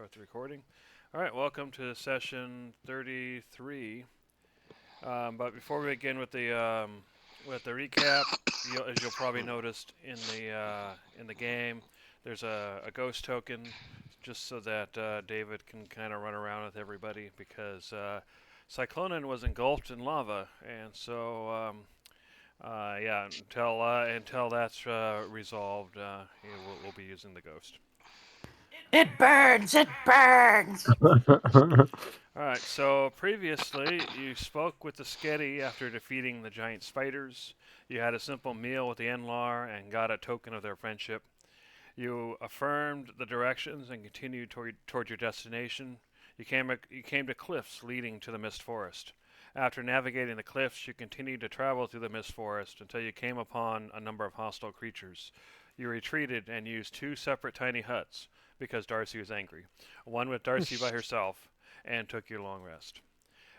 start the recording. All right, welcome to session 33. But before we begin with the recap, as you'll probably noticed in the game, there's a ghost token, just so that David can kind of run around with everybody because Cyclonin was engulfed in lava, and so yeah, until that's resolved, we'll be using the ghost. It burns! It burns! All right, so previously you spoke with the Sketty after defeating the giant spiders. You had a simple meal with the Enlar and got a token of their friendship. You affirmed the directions and continued toward your destination. You came to cliffs leading to the Mist Forest. After navigating the cliffs, you continued to travel through the Mist Forest until you came upon a number of hostile creatures. You retreated and used two separate tiny huts because Darcy was angry. One with Darcy by herself, and took your long rest.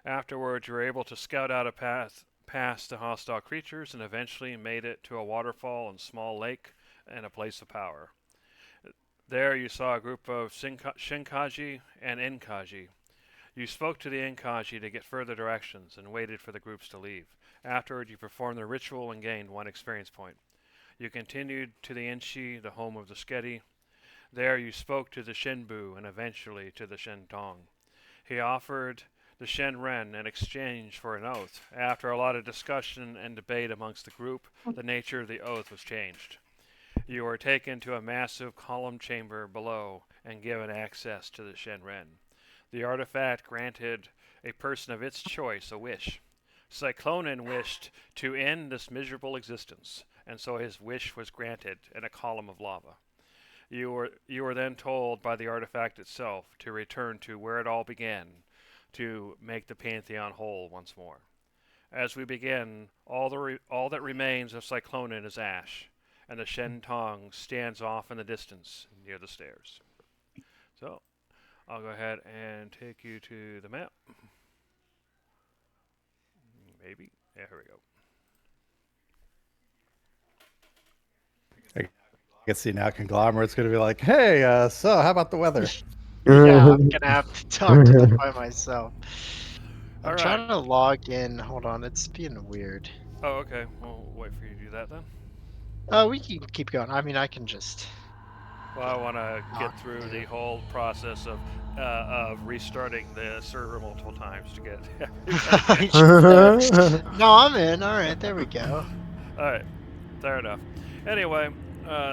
Afterwards, you were able to scout out a path past the hostile creatures and eventually made it to a waterfall and small lake and a place of power. There, you saw a group of Shinkaji and Inkaji. You spoke to the Inkaji to get further directions and waited for the groups to leave. Afterward, you performed the ritual and gained one experience point. You continued to the Inchi, the home of the Sketty. There, you spoke to the Shinbu and eventually to the Shentong. He offered the Shen Ren in exchange for an oath. After a lot of discussion and debate amongst the group, the nature of the oath was changed. You were taken to a massive column chamber below and given access to the Shen Ren. The artifact granted a person of its choice a wish. Cyclonin wished to end this miserable existence, and so his wish was granted in a column of lava. You were then told by the artifact itself to return to where it all began, to make the Pantheon whole once more. As we begin, all that remains of Cyclonin is ash, and the Shen Tong stands off in the distance near the stairs. So, I'll go ahead and take you to the map. Maybe. Yeah, here we go. I can see now Conglomerate's going to be like, hey, so how about the weather? Yeah, I'm gonna have to talk to them by myself. I'm All right. trying to log in. Hold on, it's being weird. Oh, okay. We'll wait for you to do that then. We can keep going. I mean, I can just. Well, I want to get Not through do. the whole process of restarting the server multiple times to get everybody. No, I'm in. All right, there we go. All right, fair enough. Anyway,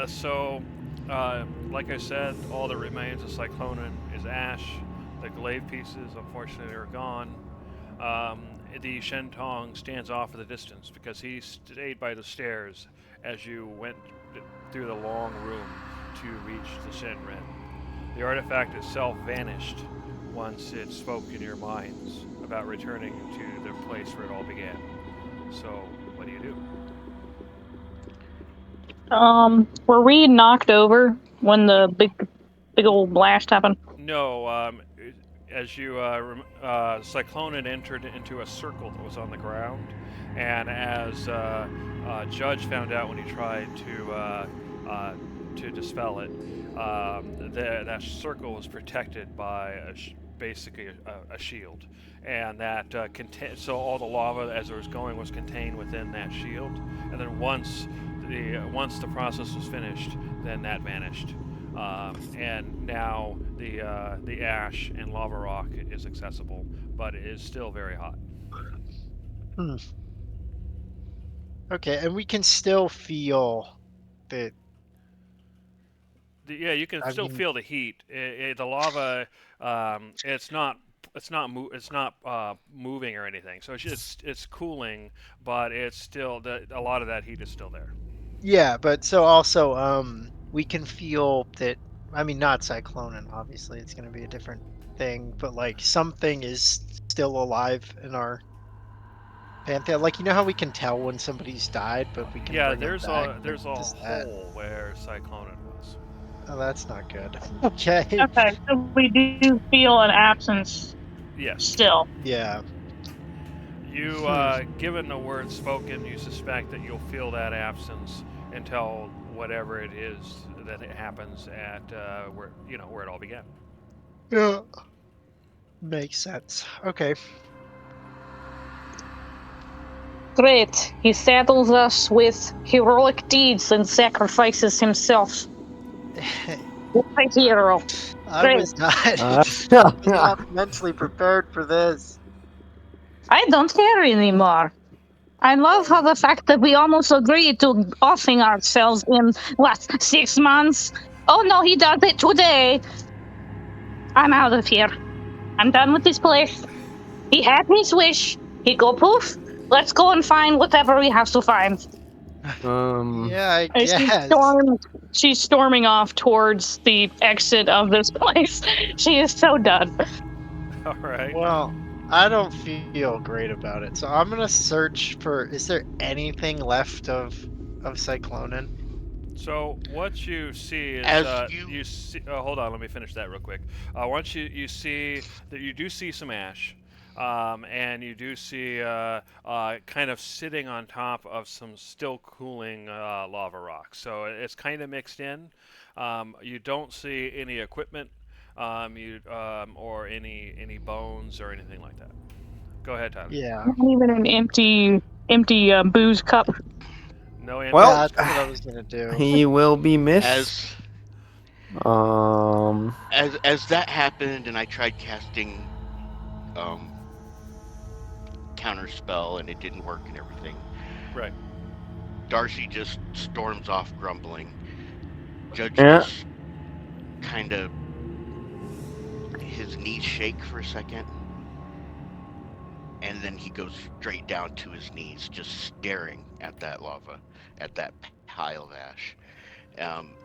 so like I said, all that remains of Cyclonin is ash. The glaive pieces, unfortunately, are gone. Um, the Shentong stands off in the distance because he stayed by the stairs as you went through the long room to reach the Shenren. The artifact itself vanished once it spoke in your minds about returning to the place where it all began. So, what do you do? Were we knocked over when the big old blast happened? No, as you Cyclonin entered into a circle that was on the ground, and as Judge found out when he tried to dispel it, that circle was protected by basically a shield, and that so all the lava as it was going was contained within that shield, and then once the process was finished, then that vanished. And now the ash and lava rock is accessible, but it is still very hot. Hmm. Okay, and we can still feel the. Yeah, you can still feel the heat. The lava, it's not moving or anything. So it's cooling, but it's still a lot of that heat is still there. Yeah, but so also we can feel that. I mean, not Cyclonin. Obviously, it's gonna be a different thing, but like something is still alive in our Pantheon. Like, you know how we can tell when somebody's died, but we can Yeah, bring them there's back. a Does that? hole where Cyclonin was. Oh, that's not good. Okay. Okay, so we do feel an absence Yes. still. Yeah. You, given the word spoken, you suspect that you'll feel that absence until whatever it is that it happens at where it all began. Yeah. Makes sense. Okay. Great. He saddles us with heroic deeds and sacrifices himself. What a hero. I Great. was not Uh, I was not mentally prepared for this. I don't care anymore. I love how the fact that we almost agreed to offing ourselves in, 6 months? Oh no, he does it today. I'm out of here. I'm done with this place. He had his wish. He go poof. Let's go and find whatever we have to find. Yeah, I And guess. she's storming off towards the exit of this place. She is so done. All right. Well, I don't feel great about it, so I'm gonna search for. Is there anything left of Cyclonin? So what you see is As you see. Hold on, let me finish that real quick. Once you see that you do see some ash, and you do see kind of sitting on top of some still cooling lava rocks. So it's kind of mixed in. You don't see any equipment, or any bones or anything like that. Go ahead, Tyler. Yeah. Not even an empty booze cup. No Yeah, Well, answers. that's what I was gonna do. he will be missed. as Um, as that happened, and I tried casting counter spell, and it didn't work, and everything. Right. Darcy just storms off, grumbling. Judge Yeah. just kind of his knees shake for a second, and then he goes straight down to his knees, just staring at that lava, at that pile of ash.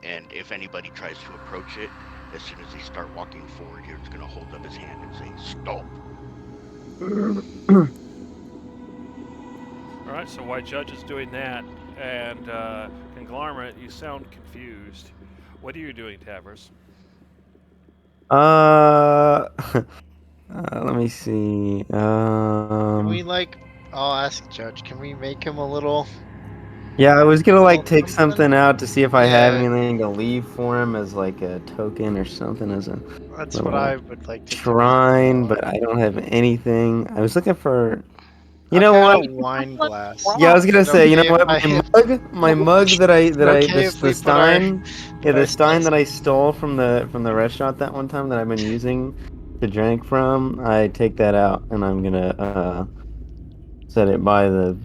And if anybody tries to approach it, as soon as they start walking forward, he's going to hold up his hand and say, "Stop." All right. So while Judge is doing that, and Conglomerate, you sound confused. What are you doing, Tavers? let me see. Can we I'll ask Judge. Can we make him a little? Yeah, I was gonna little take something out to see if I have Yeah. anything to leave for him as like a token or something as a That's what little I would like to shrine, do. but I don't have anything. I was looking for. You I've know got what? a wine glass. Yeah, I was gonna Is it say. You know okay if what? My mug that okay if the we put our- stein, yeah, the stein that I stole from the restaurant that one time that I've been using to drink from. I take that out and I'm gonna set it by the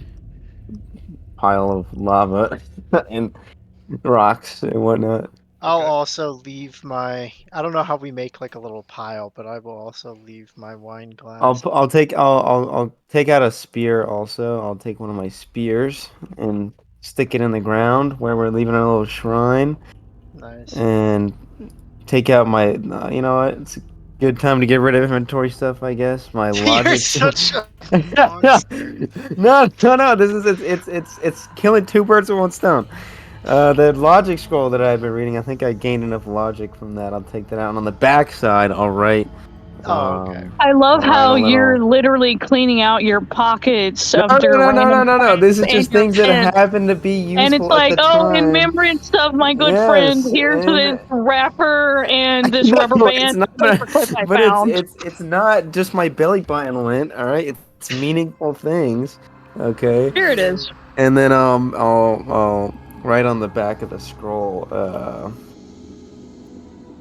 pile of lava and rocks and whatnot. I'll Okay. also leave my. I don't know how we make like a little pile, but I will also leave my wine glass. I'll take out a spear also. I'll take one of my spears and stick it in the ground where we're leaving our little shrine Nice. and take out my you know what? It's a good time to get rid of inventory stuff, I guess. My You're logic. such a no, monster. no. This is it's killing two birds with one stone. The logic scroll that I've been reading, I think I gained enough logic from that. I'll take that out. And on the back side, I'll write. Oh, okay. I love I'll how write a you're little- literally cleaning out your pockets No, of no, your no, no, no, random no, no. friends This is and just your things that pen. happen to be useful And it's at like, the oh, in time. remembrance of my good friend, Yes, here's and this wrapper and this rubber no, band it's not, paperclip I but found. it's not just my belly button lint. All right, it's meaningful things. Okay, Here it is. and then I'll write on the back of the scroll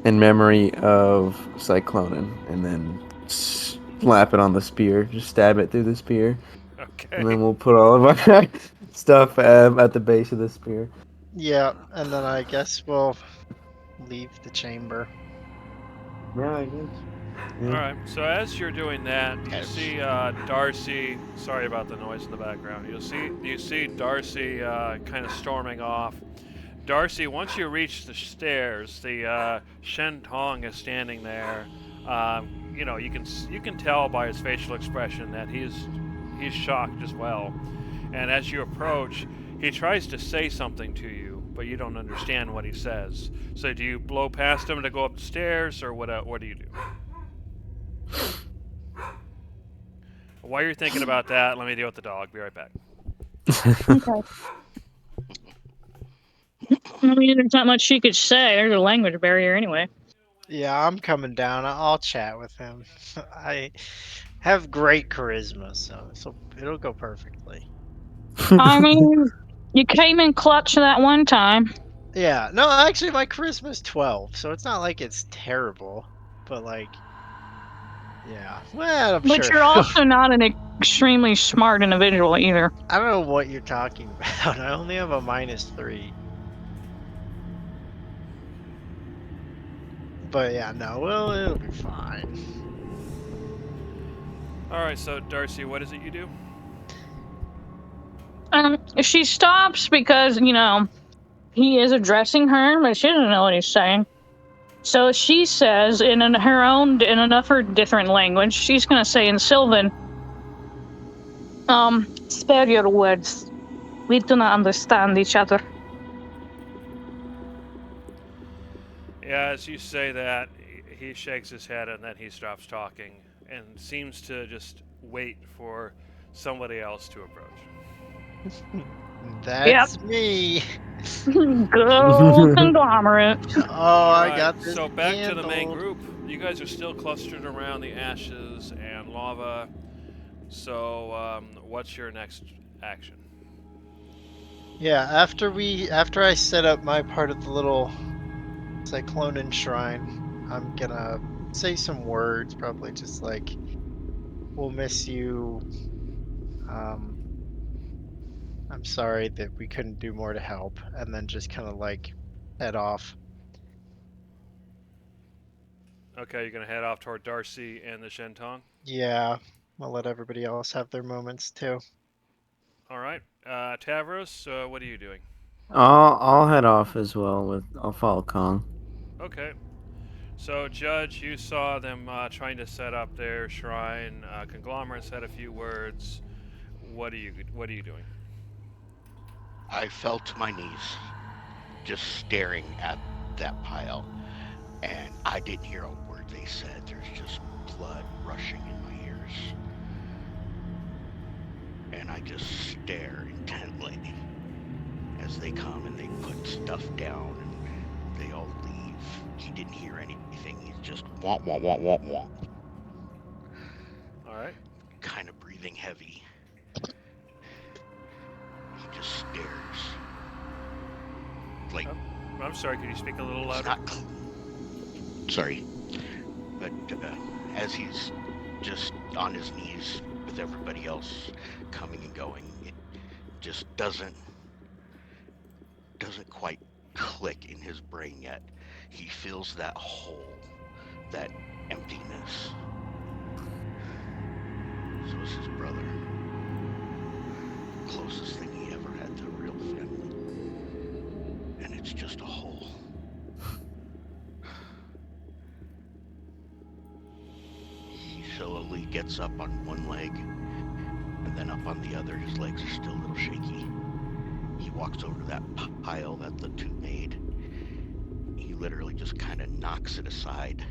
in memory of Cyclonin, and then slap it on the spear. Just stab it through the spear, Okay. and then we'll put all of our stuff at the base of the spear. Yeah, and then I guess we'll leave the chamber. Yeah, I guess. All right. So as you're doing that, you Yes. see Darcy. Sorry about the noise in the background. You see Darcy kind of storming off. Darcy, once you reach the stairs, the Shen Tong is standing there. You know, you can tell by his facial expression that he's shocked as well. And as you approach, he tries to say something to you, but you don't understand what he says. So do you blow past him to go up the stairs, or what do you do? While you're thinking about that, let me deal with the dog. Be right back. Okay. I mean, there's not much she could say. There's a language barrier anyway. Yeah, I'm coming down. I'll chat with him. I have great charisma, so it'll go perfectly. I mean, you came in clutch that one time. Yeah, no, actually, my charisma's 12, so it's not like it's terrible. But like, yeah, well, I'm But sure. you're also not an extremely smart individual either. I don't know what you're talking about. I only have a -3. But yeah, no, well, it'll be fine. All right, so Darcy, what is it you do? She stops because, he is addressing her, but she doesn't know what he's saying. So she says in another different language, she's gonna say in Sylvan, spare your words. We do not understand each other. Yeah, as you say that, he shakes his head and then he stops talking and seems to just wait for somebody else to approach. That's me. Go conglomerate. Oh, I Alright, got this so back to the main handled. group. You guys are still clustered around the ashes and lava. So, what's your next action? Yeah, after I set up my part of the little Cyclonan shrine, I'm gonna say some words, probably just like, "We'll miss you. Um, I'm sorry that we couldn't do more to help," and then just kind of like head off. Okay, you're gonna head off toward Darcy and the Shentong. Yeah, I'll let everybody else have their moments too. Alright, Tavros, what are you doing? I'll head off as well. I'll follow Kong. Okay. So, Judge, you saw them trying to set up their shrine. Conglomerate said a few words. What are you doing? I fell to my knees, just staring at that pile, and I didn't hear a word they said. There's just blood rushing in my ears. And I just stare intently as they come and they put stuff down and they all leave. He didn't hear anything. He's just womp, womp, womp, womp, womp. Alright. Kind of breathing heavy. He just stares. Like, I'm sorry, could you speak a little it's louder? not. Sorry. But as he's just on his knees with everybody else coming and going, it just doesn't quite click in his brain yet. He feels that hole, that emptiness. So is his brother. Closest thing he ever had to real family. And it's just a hole. He slowly gets up on one leg and then up on the other. His legs are still a little shaky. He walks over to that pile that the two made. He literally just kind of knocks it aside.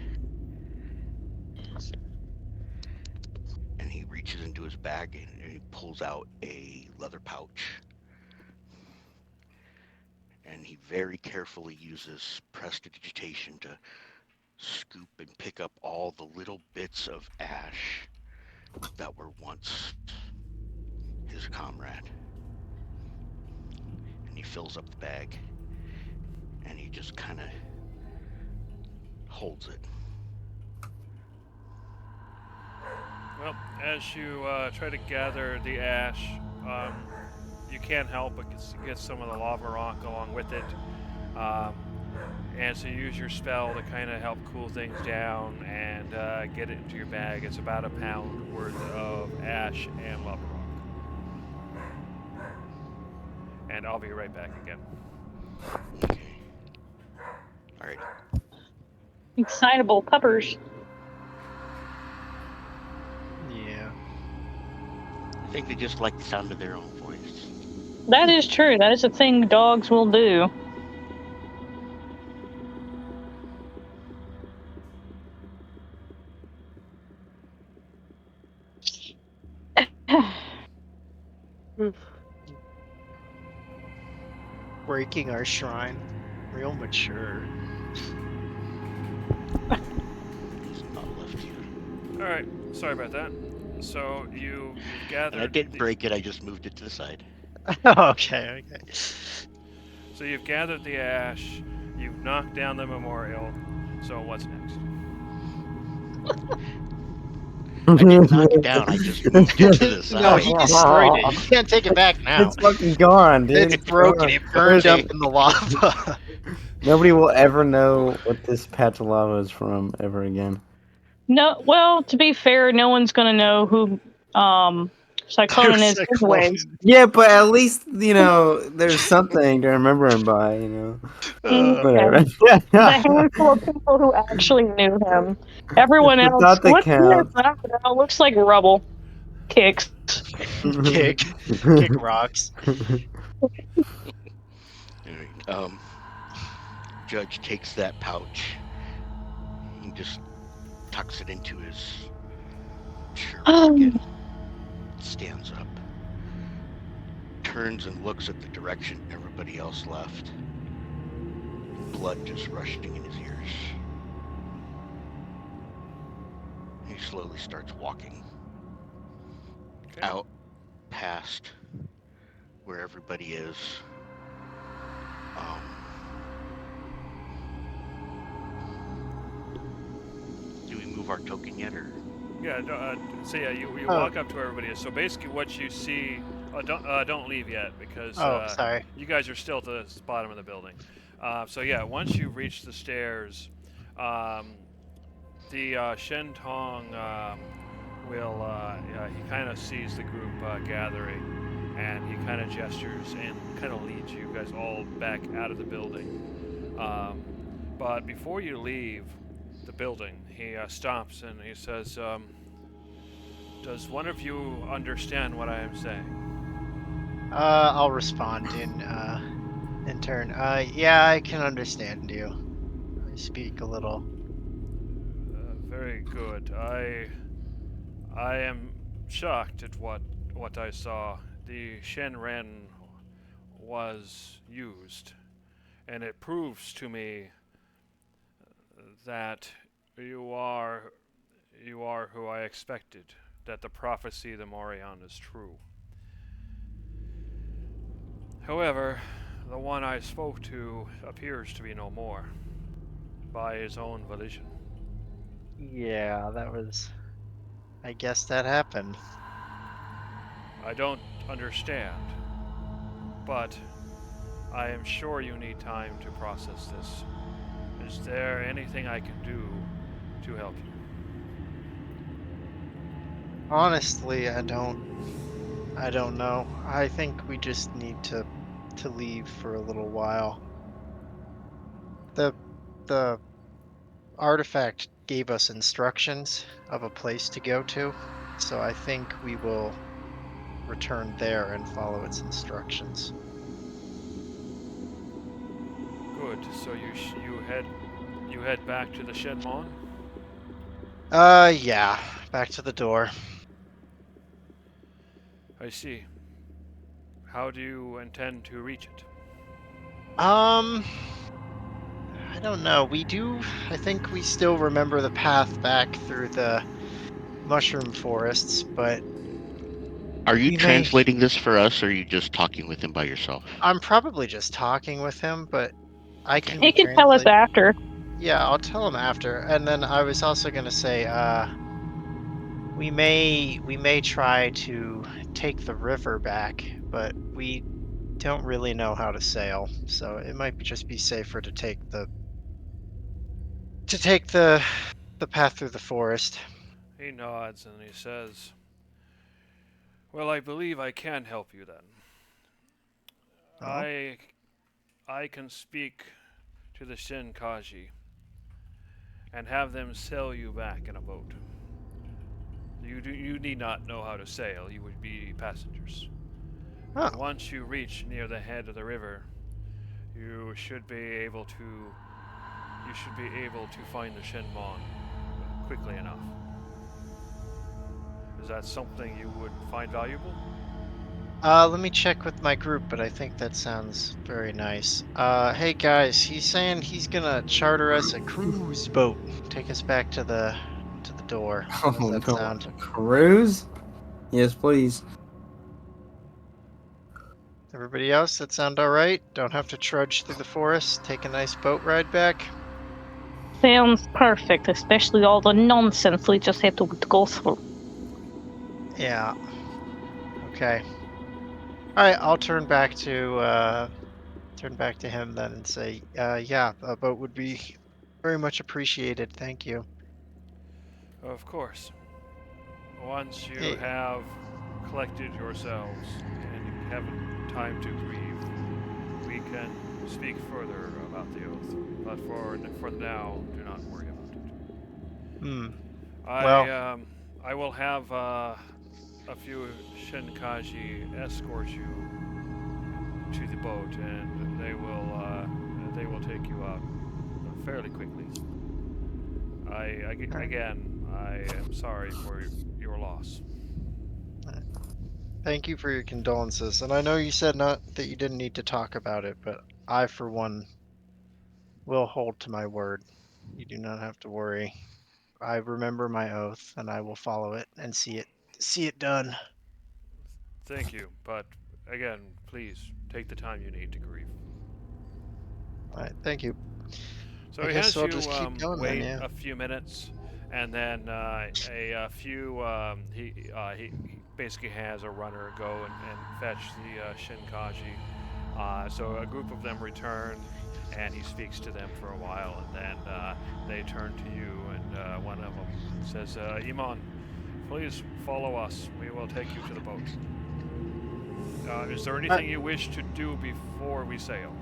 And he reaches into his bag and he pulls out a leather pouch. And he very carefully uses prestidigitation to scoop and pick up all the little bits of ash that were once his comrade. And he fills up the bag and he just kind of holds it. Well, as you try to gather the ash, you can't help but get some of the lava rock along with it. And so you use your spell to kind of help cool things down and get it into your bag. It's about a pound worth of ash and lava rock. And I'll be right back again. Okay. Alright. Excitable puppers. Yeah. I think they just like the sound of their own voice. That is true. That is a thing dogs will do. Breaking our shrine. Real mature. He's not left you. All right. Sorry about that. So you've gathered. And I didn't break it. I just moved it to the side. Okay. So you've gathered the ash. You've knocked down the memorial. So what's next? I didn't knock it down. I just moved it to the side. No, he destroyed it. You can't take it back now. It's fucking gone, dude. It's broken. gone. It burned Nobody- up in the lava. Nobody will ever know what this patch of lava is from ever again. No, well, to be fair, no one's gonna know who Cyclonen is anyways. Yeah, but at least, there's something to remember him by, Whatever. The handful of people who actually knew him. Everyone It's the else, thought that what's counts. now looks like rubble. Kicks. Kick rocks. Alright, Judge takes that pouch and just tucks it into his shirt pocket, stands up, turns and looks at the direction everybody else left. Blood just rushing in his ears. He slowly starts walking Okay. out past where everybody is. Do we move our token yet, or? Yeah. So yeah, you Oh. walk up to where everybody is. So basically, what you see. Don't leave yet because Sorry. you guys are still at the bottom of the building. So yeah, once you reach the stairs, the Shen Tong will. He kind of sees the group gathering, and he kind of gestures and kind of leads you guys all back out of the building. But before you leave the building, he stops and he says, "Does one of you understand what I am saying?" I'll respond in turn. Yeah, I can understand you. I speak a little. Very good. I am shocked at what I saw. The Shenren was used, and it proves to me that you are who I expected. That the prophecy of the Morion is true. However, the one I spoke to appears to be no more, by his own volition. Yeah, that was. I guess that happened. I don't understand, but I am sure you need time to process this. Is there anything I can do to help you? Honestly, I don't know. I think we just need to leave for a little while. The artifact gave us instructions of a place to go to, so I think we will return there and follow its instructions. Good. So you head back to the Shenmon? Yeah, back to the door. I see. How do you intend to reach it? I don't know. I think we still remember the path back through the mushroom forests, but Are you We may- translating this for us, or are you just talking with him by yourself? I'm probably just talking with him, but I can. He can tell us translate- after. Yeah, I'll tell him after. And then I was also gonna say, we may try to take the river back, but we don't really know how to sail, so it might just be safer to take the path through the forest. He nods and he says, "Well, I believe I can help you then. Oh. I can speak to the Shinkaji and have them sail you back in a boat. You need not know how to sail. You would be passengers. Oh. Once you reach near the head of the river, you should be able to find the Shenmon quickly enough. Is that something you would find valuable?" Let me check with my group, but I think that sounds very nice. Hey guys, he's saying he's gonna charter us a cruise boat, take us back to the door. How does Oh that no, sound? cruise? Yes, please. Everybody else, that sound all right? Don't have to trudge through the forest, take a nice boat ride back. Sounds perfect, especially all the nonsense we just had to go through. Yeah. Okay. All right, I'll turn back to him then and say, yeah, a boat would be very much appreciated. Thank you. Of course. Once you Hey, have collected yourselves and you have time to grieve, we can speak further about the oath. But for now, do not worry about it. hmm. Well, I will have a few Shinkaji escort you to the boat, and they will take you out fairly quickly. Again, I am sorry for your loss. thank you for your condolences. And I know you said not that you didn't need to talk about it, but I, for one, will hold to my word. You do not have to worry. I remember my oath, and I will follow it and see it done. Thank you, but again, please take the time you need to grieve. All right, thank you. So I he guess has I'll you just keep going then. wait Yeah. a few minutes, and then a few he basically has a runner go and fetch the Shinkaji. So a group of them return, and he speaks to them for a while, and then they turn to you, and one of them says, "Iman, please follow us. We will take you to the boat. Is there anything you wish to do before we sail?"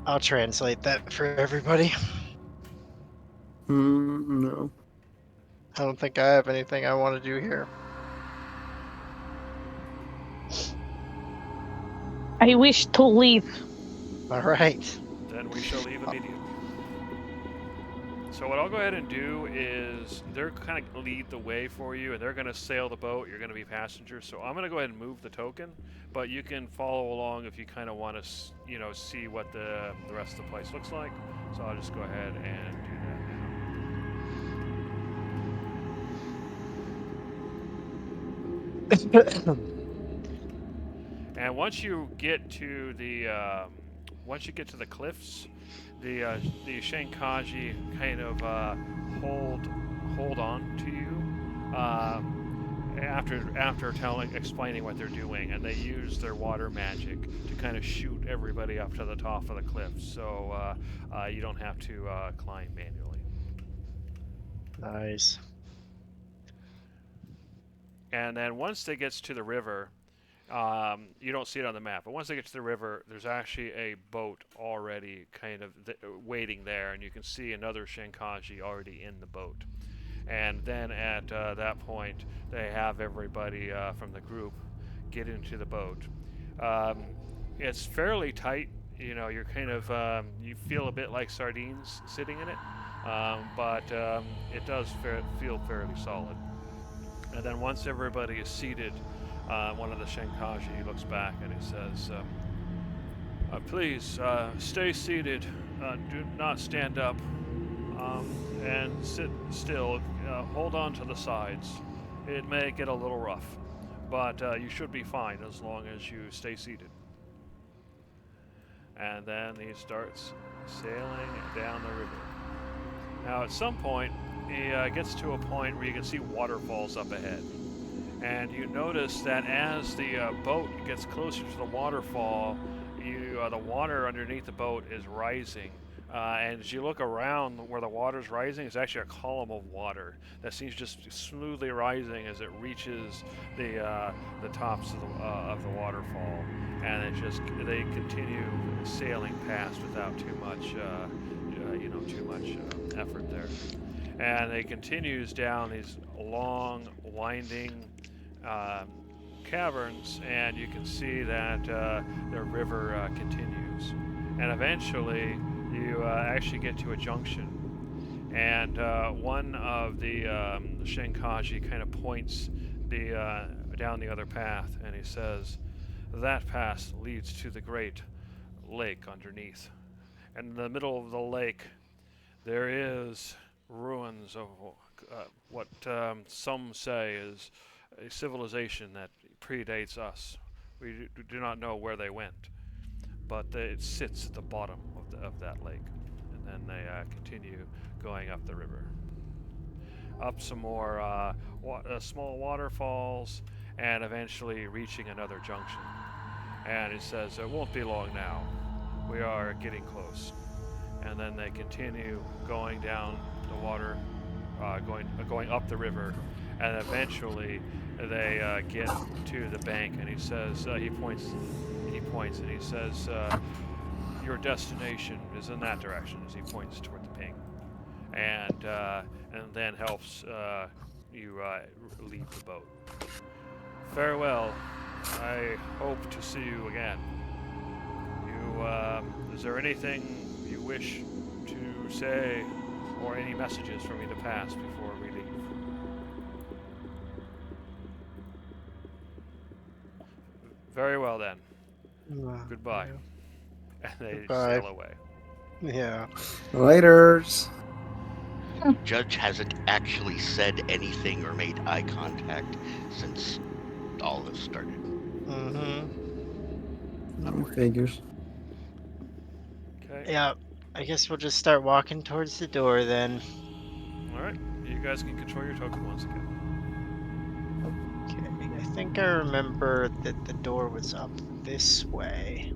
I'll translate that for everybody. No. I don't think I have anything I want to do here. I wish to leave. All right. Then we shall leave immediately. So what I'll go ahead and do is they're kind of lead the way for you, and they're going to sail the boat. You're going to be passengers. So I'm going to go ahead and move the token, but you can follow along if you kind of want to, see what the rest of the place looks like. So I'll just go ahead and do that now. And once you get to the cliffs, the Shankaji kind of hold on to you after explaining what they're doing, and they use their water magic to kind of shoot everybody up to the top of the cliffs, so you don't have to climb manually. Nice. And then once they gets to the river, you don't see it on the map, but once they get to the river, there's actually a boat already kind of waiting there, and you can see another Shinkaji already in the boat. And then at that point, they have everybody from the group get into the boat. It's fairly tight. You're kind of you feel a bit like sardines sitting in it, but it does feel fairly solid. And then once everybody is seated, one of the Shinkaji looks back and he says, "Please stay seated. Do not stand up, and sit still. Hold on to the sides. It may get a little rough, but you should be fine as long as you stay seated." And then he starts sailing down the river. Now, at some point, he gets to a point where you can see waterfalls up ahead. And you notice that as the boat gets closer to the waterfall, the water underneath the boat is rising. And as you look around where the water's rising, it's actually a column of water that seems just smoothly rising as it reaches the tops of the waterfall, and they continue sailing past without too much effort there. And it continues down these long, winding caverns, and you can see that the river continues. And eventually, you actually get to a junction. And one of the Shinkaji kind of points down the other path, and he says, that path leads to the great lake underneath. And in the middle of the lake, there is ruins of what some say is a civilization that predates us. We do not know where they went, but it sits at the bottom of that lake. And then they continue going up the river. Up some more small waterfalls, and eventually reaching another junction. And it says, it won't be long now. We are getting close. And then they continue going down the water, going up the river, and eventually they get to the bank. And he says, he points, and he says, your destination is in that direction. As he points toward the ping, and then helps you leave the boat. Farewell. I hope to see you again. Is there anything you wish to say, or any messages for me to pass before we leave? Very well then. Goodbye. And they Goodbye. sail away. Yeah. Laters. Judge hasn't actually said anything or made eye contact since all this started. Figures. Okay. Yeah. I guess we'll just start walking towards the door then. All right. You guys can control your token once again. Okay. I think I remember that the door was up this way.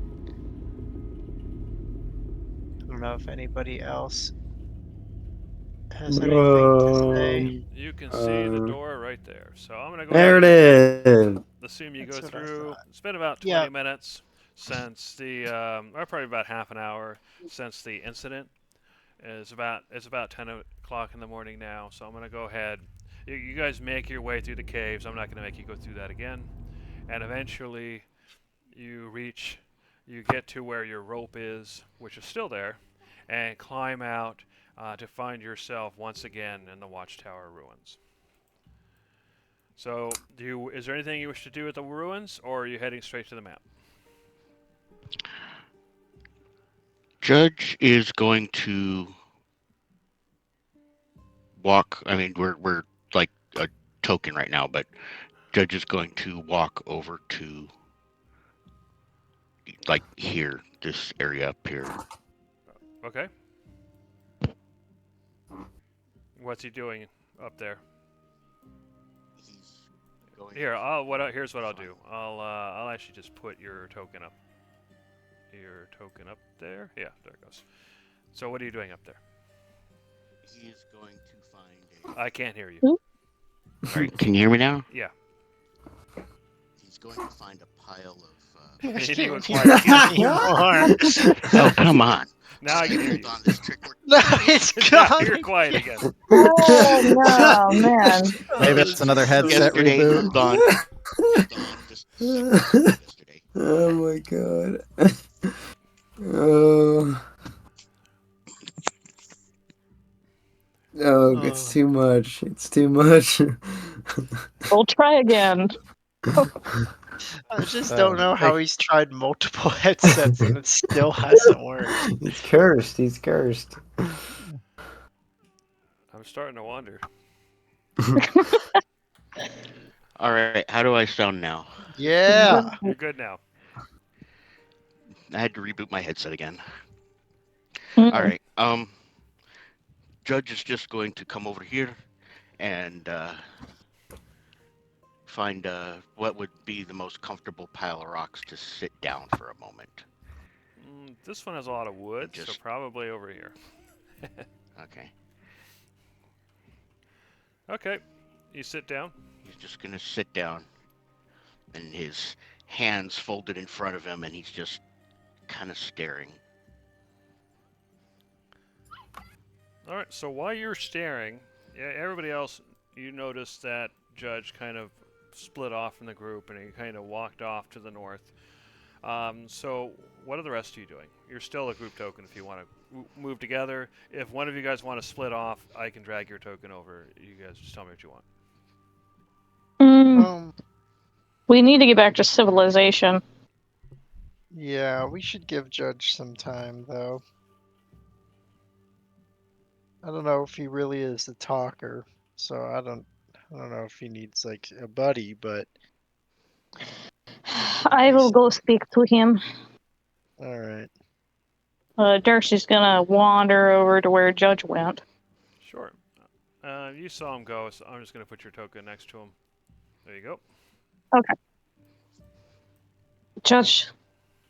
I don't know if anybody else has anything to say. You can see the Uh, door right there. So I'm gonna go. There it ahead is. Assume you That's go what I through. thought. It's been about 20 Yeah. minutes since the, or probably about half an hour since the incident. It's about 10 o'clock in the morning now. So I'm gonna go ahead. You guys make your way through the caves. I'm not gonna make you go through that again. And eventually, you get to where your rope is, which is still there, and climb out to find yourself once again in the Watchtower ruins. So, is there anything you wish to do at the ruins, or are you heading straight to the map? Judge is going to walk. I mean, we're like a token right now, but Judge is going to walk over to like here, this area up here. Okay. What's he doing up there? He's going Here, here's what I'll do. I'll actually just put your token up. Your token up there. Yeah, there it goes. So what are you doing up there? He is going to find I can't hear you. All right, can you hear me now? Yeah. He's going to find a pile of. You were Can't quiet. hear anymore. Oh, come on! Now I can hear Hold you. on, this trick works. No, it's Now gone. you're quiet again. Oh no, man. Maybe it's another headset Yesterday, reboot. gone. Gone just a second ago yesterday. Oh my god. Oh. Oh, it's too much. It's too much. We'll try again. I just don't know how he's tried multiple headsets and it still hasn't worked. He's cursed. He's cursed. I'm starting to wonder. All right, how do I sound now? Yeah. You're good now. I had to reboot my headset again. Mm. All right. Judge is just going to come over here and find what would be the most comfortable pile of rocks to sit down for a moment. This one has a lot of wood, so Just- probably over here. Okay. Okay. You sit down. He's just gonna sit down, and his hands folded in front of him, and he's just kind of staring. All right. So while you're staring, everybody else, you notice that Judge kind of split off from the group, and he kind of walked off to the north. So what are the rest of you doing? You're still a group token if you want to move together. If one of you guys want to split off, I can drag your token over. You guys just tell me what you want. Mm. We need to get back to civilization. Yeah, we should give Judge some time, though. I don't know if he really is the talker, so I don't know if he needs like a buddy, but I will go speak to him. all right. Darcy's gonna wander over to where Judge went. Sure. You saw him go, so I'm just going to put your token next to him. There you go. Okay. Judge,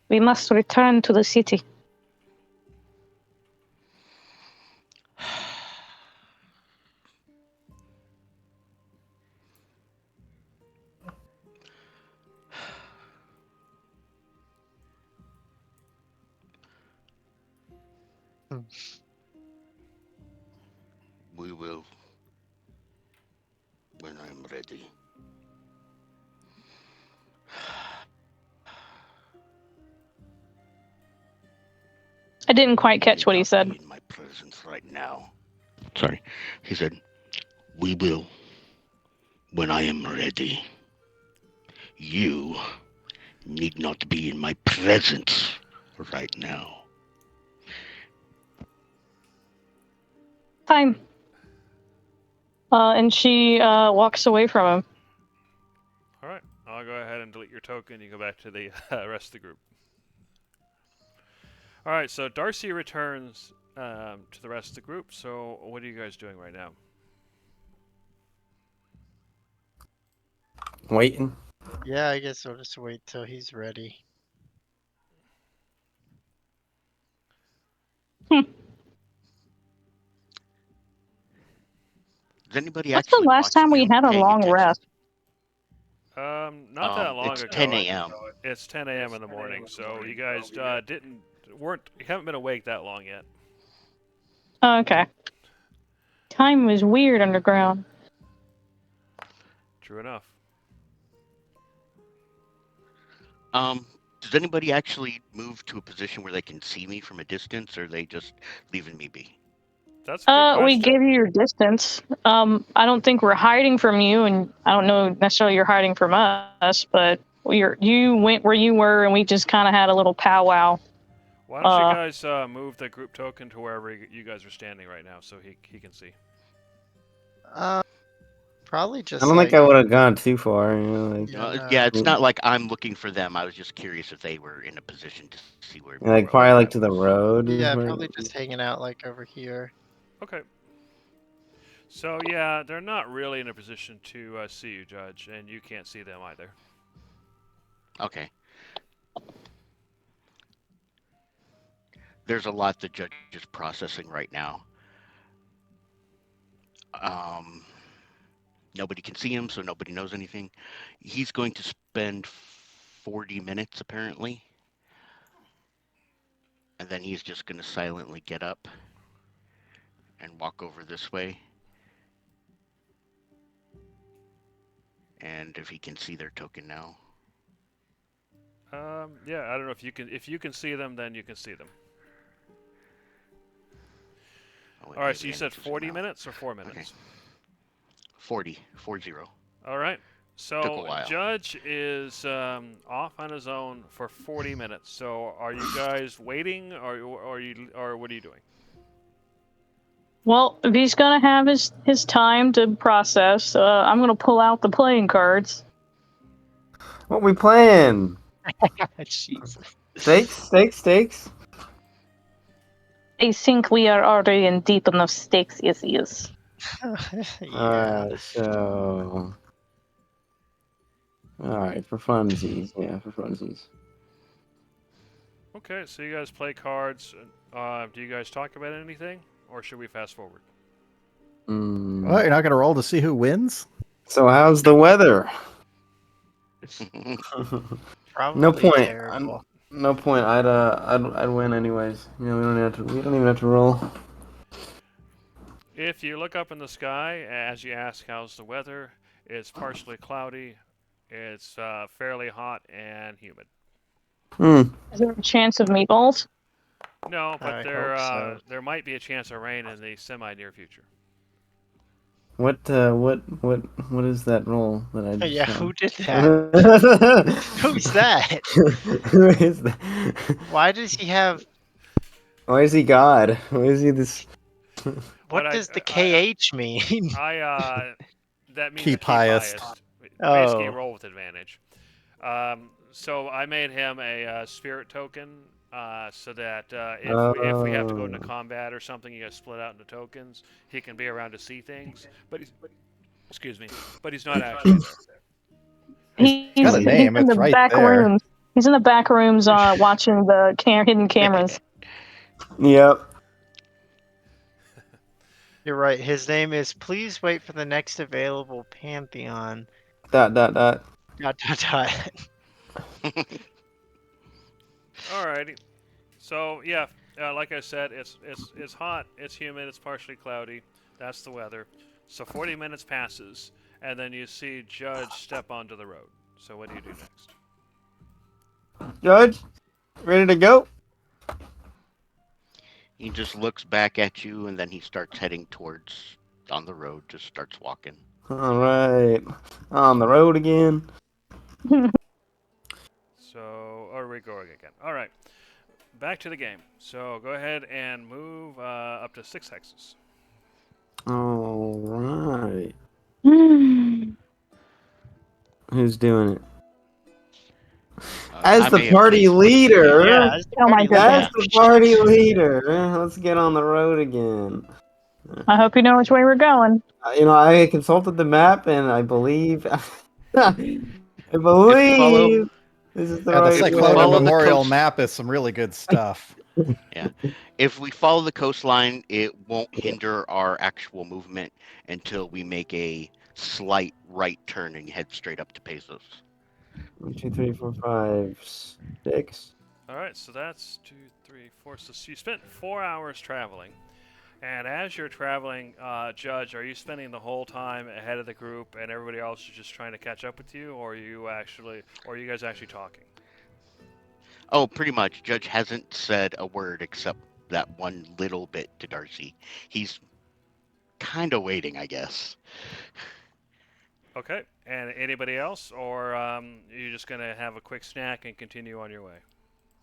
we must return to the city. We will when I'm ready. I didn't quite catch what he Not said. be in my presence right now. Sorry. He said, "We will when I am ready. You need not be in my presence right now." Fine. And she walks away from him. All right. I'll go ahead and delete your token. You go back to the rest of the group. All right. So Darcy returns to the rest of the group. So what are you guys doing right now? Waiting. Yeah, I guess we'll just wait till he's ready. Does anybody What's the actually last time watching we him or had a paying long attention? rest? Not that long It's ago. 10 a.m. It's 10 a.m. in the morning. So you guys you haven't been awake that long yet. Okay. Time was weird underground. True enough. Does anybody actually move to a position where they can see me from a distance, or are they just leaving me be? That's a good We question. gave you your distance. I don't think we're hiding from you, and I don't know necessarily you're hiding from us, but you went where you were, and we just kind of had a little powwow. Why don't you guys move the group token to wherever you guys are standing right now, so he can see. Probably just. I don't think I would have gone too far. You know, like, Yeah, It's not like I'm looking for them. I was just curious if they were in a position to see where. like probably like to the road. is Yeah, where- probably just hanging out like over here. Okay. So yeah, they're not really in a position to see you, Judge, and you can't see them either. Okay. There's a lot the judge is processing right now. Nobody can see him, so nobody knows anything. He's going to spend 40 minutes, apparently. And then he's just going to silently get up and walk over this way. And if he can see their token now. Yeah, I don't know if you can see them, then you can see them. Oh, All right, so you said 40 minutes or 4 minutes? Okay. 40. All right. Took a So while. Judge is off on his own for 40 minutes. So are you guys waiting, or what are you doing? Well, if he's gonna have his time to process, I'm gonna pull out the playing cards. What we playing? Jesus. Stakes. I think we are already in deep enough stakes as is. Yeah. So. Alright, for funsies. Yeah, for funsies. Okay, so you guys play cards. Do you guys talk about anything, or should we fast forward? What, you're not gonna roll to see who wins? So how's the weather? Probably No point. terrible. No point. I'd win anyways. You know, we don't even have to roll. If you look up in the sky as you ask how's the weather, it's partially cloudy, it's fairly hot and humid. Is there a chance of meatballs? No, but I hope so. there might be a chance of rain in the semi-near future. What is that roll that I just Yeah, saw? who did that? Who's that? Who is that? Why does he have? Why is he God? Why is he this? What But does the KH mean? That means Keep keep highest. Basically, Oh. roll with advantage. So I made him a spirit token, so that if we have to go into Oh. combat or something, you guys split out into tokens. He can be around to see things, but excuse me, but he's not actually there. He's got a He's name. in It's the right back there. rooms. He's in the back rooms watching the hidden cameras. Yep. You're right. His name is. Please wait for the next available Pantheon. ... Dot. Alrighty. So yeah, like I said, it's hot, it's humid, it's partially cloudy. That's the weather. So 40 minutes passes, and then you see Judge step onto the road. So what do you do next? Judge, ready to go? He just looks back at you, and then he starts heading towards on the road. Just starts walking. All right, on the road again. So, or we go again. All right, back to the game. So go ahead and move up to 6 hexes. All right. Hmm. Who's doing it? As I the may have party placed one of the- leader. Yeah. it's Oh my party goodness. As the party leader. Let's get on the road again. I hope you know which way we're going. I consulted the map, and I believe, I follow- believe this is the Yeah, the right Cyclona follow the Memorial coast- map is some really good stuff. If we follow the coastline, it won't hinder our actual movement until we make a slight right turn and head straight up to Pezos. 1, 2, 3, 4, 5, 6. All right, so that's 2, 3, 4. So you spent 4 hours traveling. And as you're traveling, Judge, are you spending the whole time ahead of the group, and everybody else is just trying to catch up with you, or are you guys actually talking? Oh, pretty much. Judge hasn't said a word except that one little bit to Darcy. He's kind of waiting, I guess. Okay. And anybody else, or you're just gonna have a quick snack and continue on your way?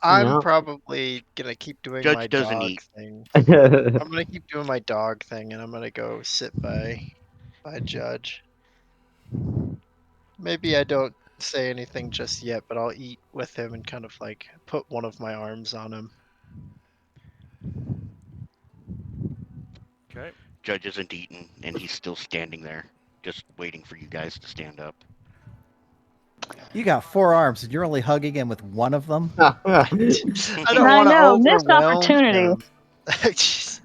I'm No. probably gonna keep doing Judge my doesn't dog eat. thing. I'm gonna keep doing my dog thing, and I'm gonna go sit by Judge. Maybe I don't say anything just yet, but I'll eat with him and kind of like put one of my arms on him. Okay. Judge isn't eaten, and he's still standing there, just waiting for you guys to stand up. You got 4 arms, and you're only hugging him with one of them? I don't I want to know, missed overwhelm opportunity. him. Jeez.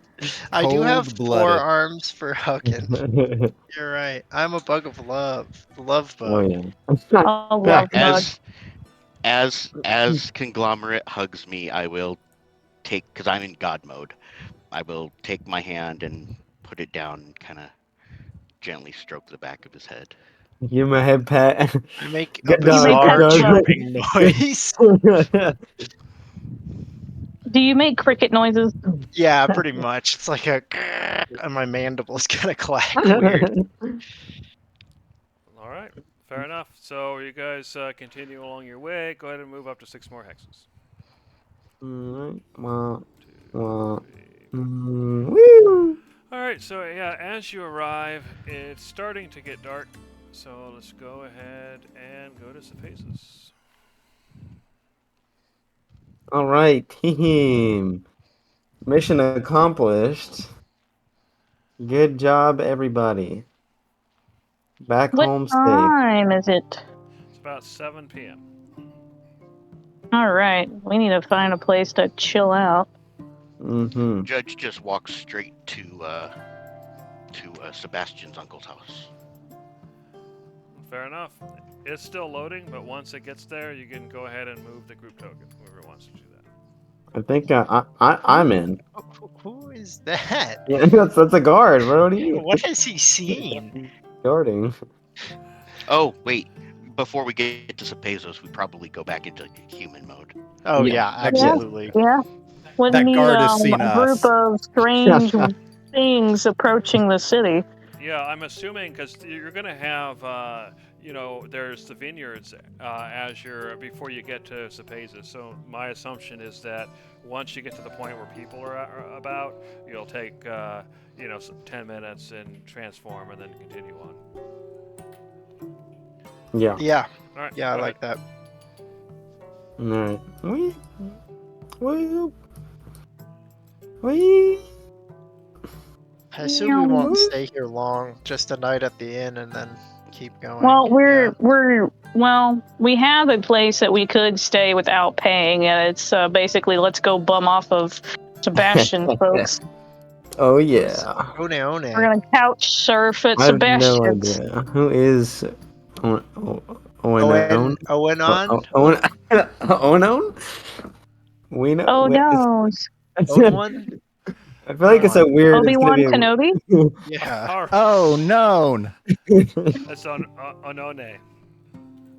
I do have 4 Cold-blooded. arms for hugging. You're right. I'm a bug of love. The love bug. Oh Oh, love bug. As Conglomerate hugs me, I will take, because I'm in God mode, I will take my hand and put it down and kind of gently stroke the back of his head. Give him a head pat. I make a Good dog, bizarre good dog. chirping noise. Do you make cricket noises? Yeah, pretty much. It's like a and my mandibles kind of clack weird. All right. Fair enough. So you guys continue along your way. Go ahead and move up to 6 more hexes. Alright, well, 2, 3. woo! Alright, so yeah, as you arrive, it's starting to get dark. So let's go ahead and go to Cephasus. Alright, team. Mission accomplished. Good job, everybody. Back What home safe. time is it? It's about 7 p.m. All right, we need to find a place to chill out. Mm-hmm. Judge just walks straight to Sebastian's uncle's house. Fair enough. It's still loading, but once it gets there, you can go ahead and move the group token. Whoever wants to do that. I think I'm in. Who is that? Yeah, that's a guard. What do you? What has he seen? Guarding. Oh, wait. Before we get to Cepazos, we probably go back into human mode. Oh Yeah. yeah, absolutely. Yeah. Wouldn't That need guard has seen a group us. of strange things approaching the city. Yeah, I'm assuming because you're gonna have, there's the vineyards as you're before you get to Cepeza. So my assumption is that once you get to the point where people are about, you'll take, 10 minutes and transform and then continue on. Yeah. Yeah, All right. yeah, I go like that. Alright. Wee. I assume we won't stay here long. Just a night at the inn and then keep going. Well, Yeah. we have a place that we could stay without paying, and it's basically let's go bum off of Sebastian, folks. Oh yeah. One. We're gonna couch surf at I have no Sebastian's. idea. Who is Owen? Owen on? Owen? We know. Oh no, Owen? I feel like it's a weird. Obi-Wan it's gonna be Kenobi. Yeah. All right. Oh, known. That's on Onone.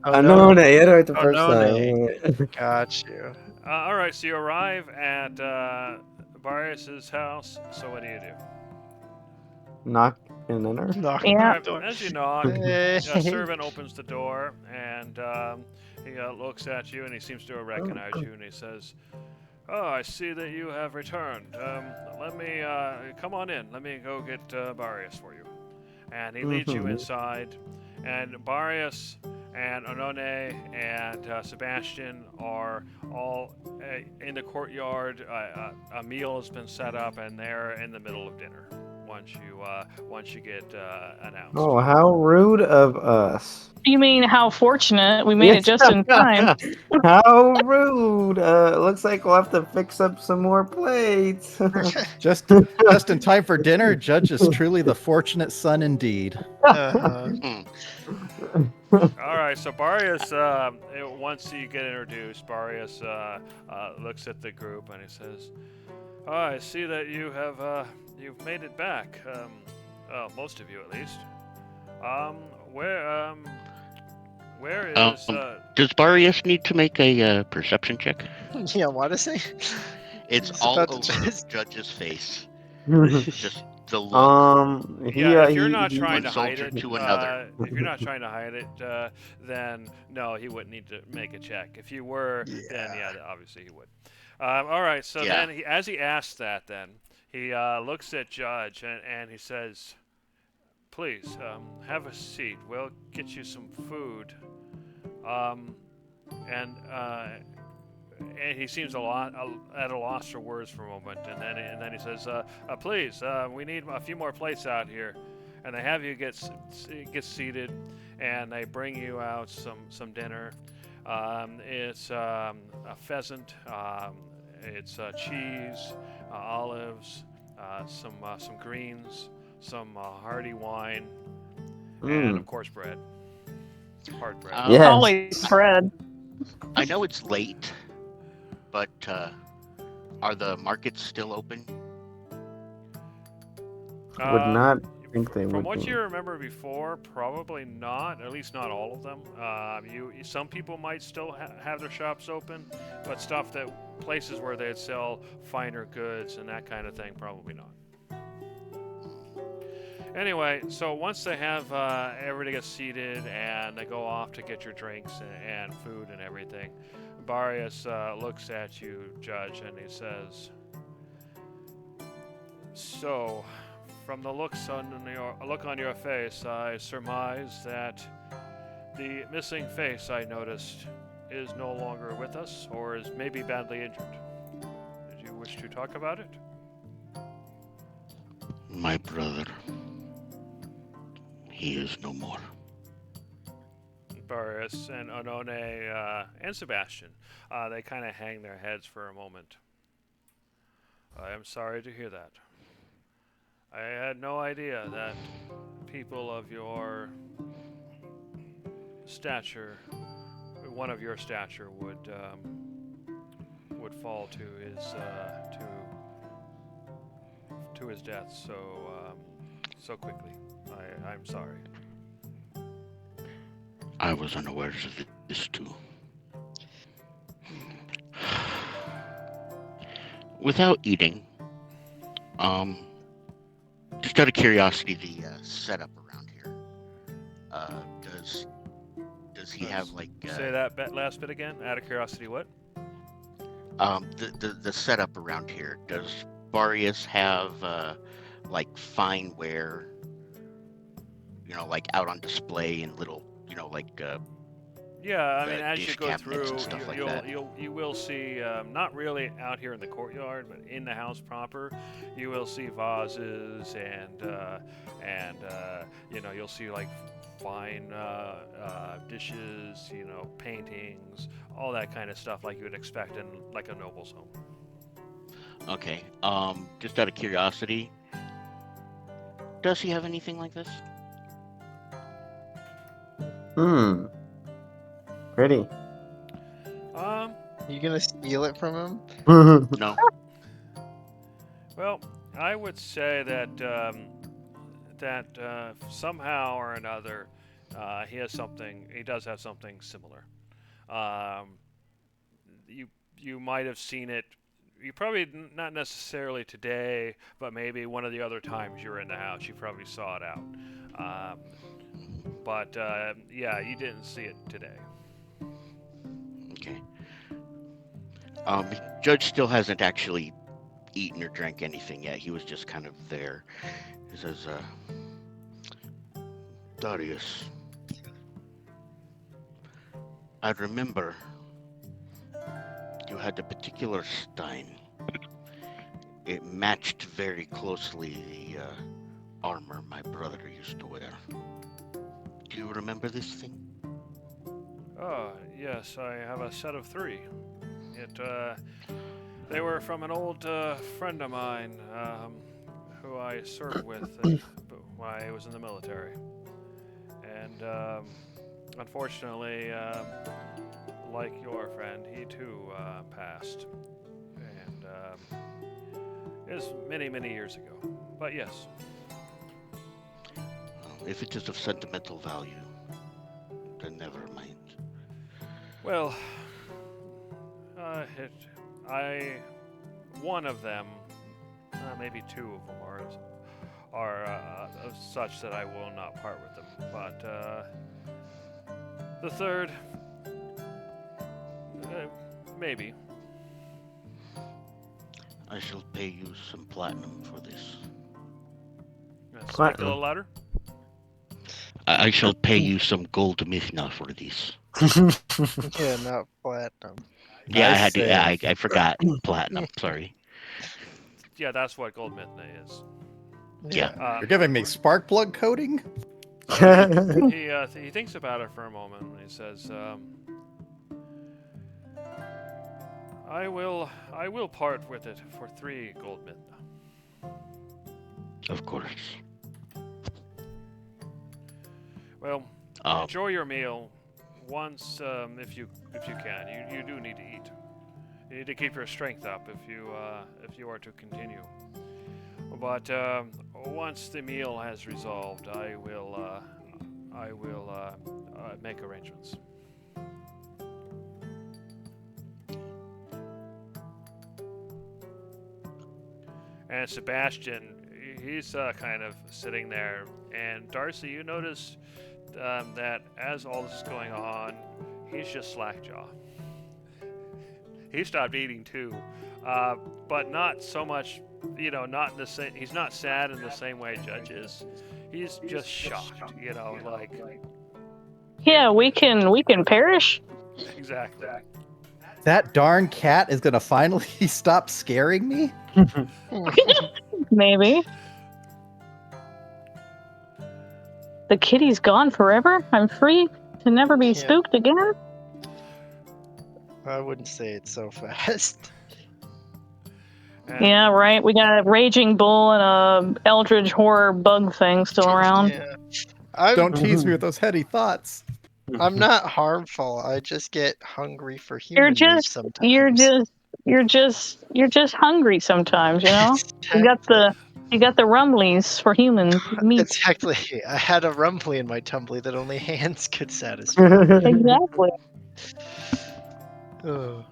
I know. I had it right the first Onone. time. Got you. All right. So you arrive at Barius's house. So what do? Knock and enter. Knock Yeah. on Alright, the door. as you knock, Hey. a servant opens the door and he looks at you and he seems to recognize you and he says, "Oh, I see that you have returned. Let me come on in. Let me go get Barius for you." And he leads you inside, and Barius and Onone and Sebastian are all in the courtyard. A meal has been set up, and they're in the middle of dinner. Once you get announced. Oh, how rude of us! You mean how fortunate we made it just in time? How rude! Looks like we'll have to fix up some more plates. Just in time for dinner. Judge is truly the fortunate son indeed. Uh-huh. All right, so Barius, once you get introduced, Barius looks at the group and he says, "Oh, I see that you have you've made it back. Most of you at least. Where is Does Barius need to make a perception check? Yeah, what is he? It's He's all about over to just- Judge's face. Just the look. if you're not trying to one hide soldier it, to another. if you're not trying to hide it, then no, he wouldn't need to make a check. If you were, then yeah, obviously he would. All right, so Yeah. then as he asks that, then he looks at Judge and he says, "Please, have a seat. We'll get you some food." And he seems at a loss for words for a moment, and then he says, "Please, we need a few more plates out here." And they have you get seated, and they bring you out some dinner. It's a pheasant. It's cheese, olives, some greens, some hearty wine, and of course bread. Hard bread. Yes. Always bread. I know it's late, but are the markets still open? Would not think they From would. what be. you remember before, probably not. At least not all of them. Some people might still have their shops open, but places where they'd sell finer goods and that kind of thing, probably not. Anyway, so once they have everybody gets seated and they go off to get your drinks and food and everything, Barius looks at you, Judge, and he says, "So, from the look on your face, I surmise that the missing face I noticed is no longer with us, or is maybe badly injured. Did you wish to talk about it?" My brother. He is no more. Barius and Onone and Sebastian, they kind of hang their heads for a moment. "I am sorry to hear that. I had no idea that people of your stature, one of your stature, would fall to his death so quickly. I'm sorry." I was unaware of this too. Without eating, do Just out of curiosity, the setup around here. Does he have like Say that last bit again. Out of curiosity, what? the setup around here? Does Barius have like fine ware? You know, like out on display in little, you know, like Yeah, I mean, the as you dish go cabinets through, and stuff like you'll, that. you will see, not really out here in the courtyard, but in the house proper, you will see vases and you know, you'll see like fine dishes, you know, paintings, all that kind of stuff, like you would expect in like a noble's home. Okay. Just out of curiosity, does he have anything like this? Pretty. You gonna steal it from him? No. Well, I would say that somehow or another, he has something. He does have something similar. You might have seen it. You probably not necessarily today, but maybe one of the other times you were in the house, you probably saw it out. But yeah, you didn't see it today. Okay. Judge still hasn't actually eaten or drank anything yet. He was just kind of there. He says, Darius, I remember you had a particular stein. It matched very closely the armor my brother used to wear. Do you remember this thing? Oh, yes, I have a set of 3. They were from an old friend of mine who I served with when I was in the military. And unfortunately, like your friend, he too passed. And it was many, many years ago. But yes. If it is of sentimental value, then never mind. Well, one of them, maybe 2 of them are such that I will not part with them. But the third, maybe. I shall pay you some platinum for this. Speak a Platinum. little louder. I shall pay you some gold mithna for this. Yeah, not platinum. Yeah, I I had to. say- Yeah, I forgot platinum. Sorry. Yeah, that's what gold mithna is. Yeah. You're giving me spark plug coating? He thinks about it for a moment and he says, I will part with it for 3 gold mithna. Of course. Well, Um, enjoy your meal. Once, if you can, you do need to eat. You need to keep your strength up if you are to continue. But once the meal has resolved, I will make arrangements. And Sebastian, he's kind of sitting there. And Darcy, you notice that as all this is going on, he's just slackjaw. He stopped eating too, but not so much. You know, not in the same. He's not sad in the same way Judge is. He's just shocked. You know, like Yeah, we can perish. exactly. That darn cat is gonna finally stop scaring me? Maybe. The kitty's gone forever. I'm free to never be Yeah. spooked again. I wouldn't say it so fast. And Yeah, right. We got a raging bull and a eldritch horror bug thing still around. Yeah. I'm, Don't tease me with those heady thoughts. I'm not harmful. I just get hungry for human meat just- sometimes. You're just hungry sometimes, you know? You got the rumblies for human meat. Exactly. I had a rumbly in my tumbly that only hands could satisfy. Exactly. Ugh.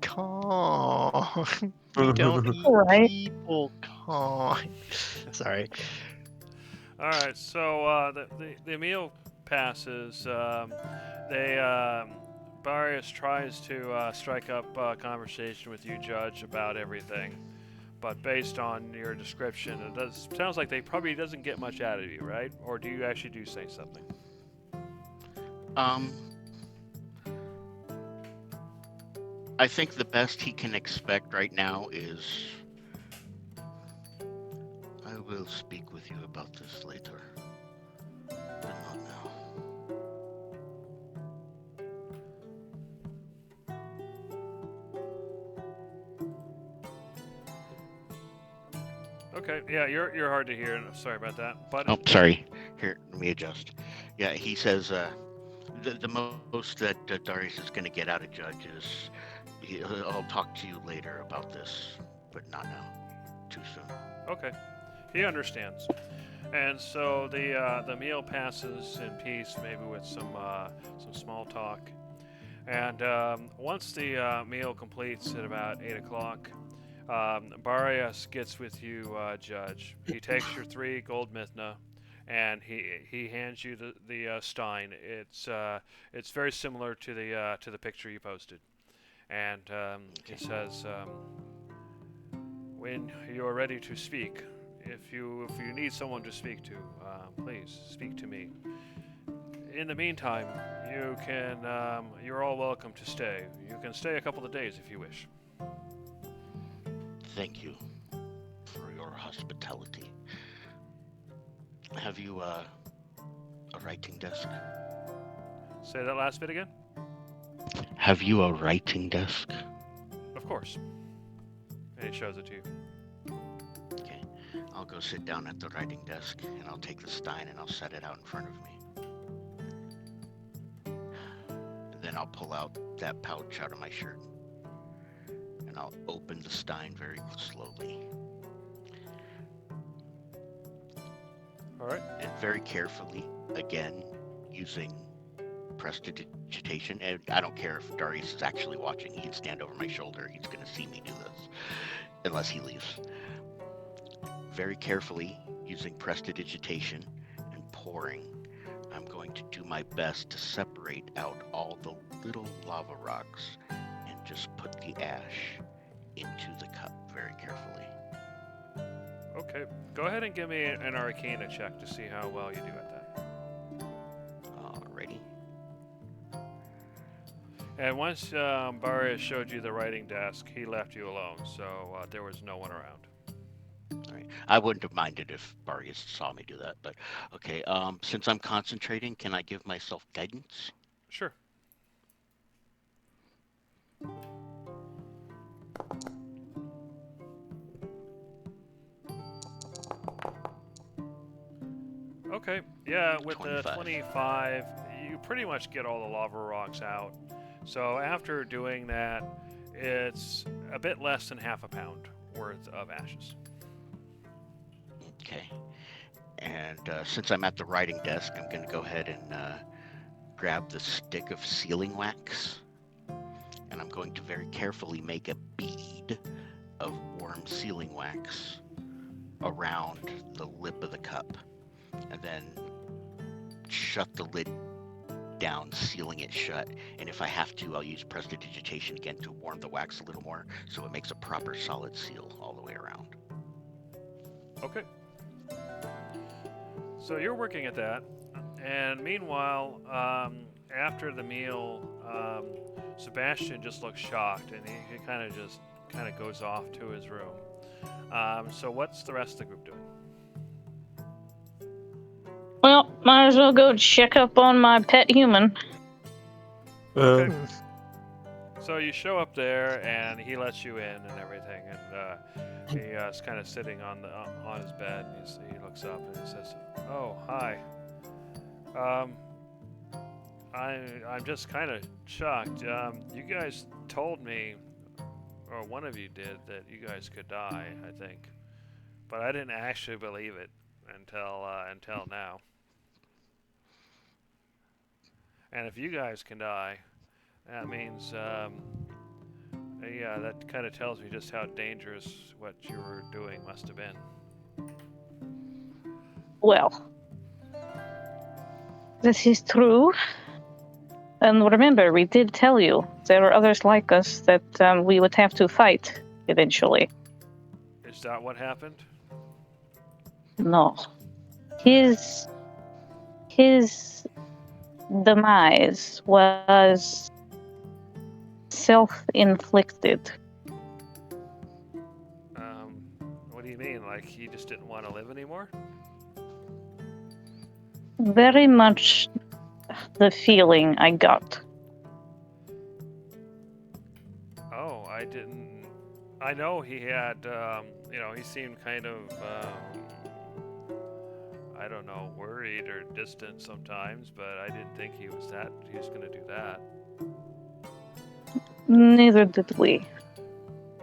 Calm. We don't eat Right. people. Calm. Oh, sorry. All right, so the meal passes. Barius tries to strike up a conversation with you, Judge, about everything. But based on your description, sounds like they probably doesn't get much out of you, right? Or do you actually do say something? I think the best he can expect right now is, I will speak with you about this later, but not now. Okay, yeah, you're hard to hear. Sorry about that. But Oh, sorry. Here, let me adjust. Yeah, he says the most that Darius is going to get out of Judge is, I'll talk to you later about this, but not now. Too soon. okay, he understands. And so the meal passes in peace, maybe with some small talk. And once the meal completes at about 8 o'clock, Barias gets with you, Judge. He takes your 3 gold mithna, and he hands you the stein. It's very similar to the picture you posted, and he says, "When you are ready to speak, if you need someone to speak to, please speak to me. In the meantime, you're all welcome to stay. You can stay a couple of days if you wish." Thank you for your hospitality. Have you a writing desk? Say that last bit again. Have you a writing desk? Of course. And he shows it to you. Okay. I'll go sit down at the writing desk and I'll take the stein and I'll set it out in front of me. And then I'll pull out that pouch out of my shirt. And I'll open the stein very slowly. All right. And very carefully, again, using prestidigitation. And I don't care if Darius is actually watching. He can stand over my shoulder. He's going to see me do this. Unless he leaves. Very carefully, using prestidigitation and pouring, I'm going to do my best to separate out all the little lava rocks and just put the ash into the cup very carefully. Okay. Go ahead and give me an Arcana check to see how well you do at that. Alrighty. And once Barias showed you the writing desk, he left you alone, so there was no one around. Alright. I wouldn't have minded if Barius saw me do that, but okay. Since I'm concentrating, can I give myself guidance? Sure. Okay, yeah, with 25. the 25, you pretty much get all the lava rocks out. So after doing that, it's a bit less than half a pound worth of ashes. Okay. And since I'm at the writing desk, I'm going to go ahead and grab the stick of sealing wax. And I'm going to very carefully make a bead of warm sealing wax around the lip of the cup. And then shut the lid down, sealing it shut. And if I have to, I'll use prestidigitation again to warm the wax a little more so it makes a proper solid seal all the way around. Okay. So you're working at that, and meanwhile, after the meal, Sebastian just looks shocked, and he kind of goes off to his room. So what's the rest of the group doing? Well, might as well go check up on my pet human. Okay. So you show up there, and he lets you in and everything, and he's kind of sitting on his bed. And he looks up and he says, "Oh, hi. I'm just kind of shocked. You guys told me, or one of you did, that you guys could die. I think, but I didn't actually believe it until now. And if you guys can die, that means Yeah, that kind of tells me just how dangerous what you were doing must have been. Well, this is true. And remember, we did tell you there are others like us that we would have to fight eventually. Is that what happened? No. His demise was self-inflicted. What do you mean? Like he just didn't want to live anymore? Very much the feeling I got. Oh, I didn't. I know he had, he seemed kind of, I don't know, worried or distant sometimes, but I didn't think he was going to do that. Neither did we.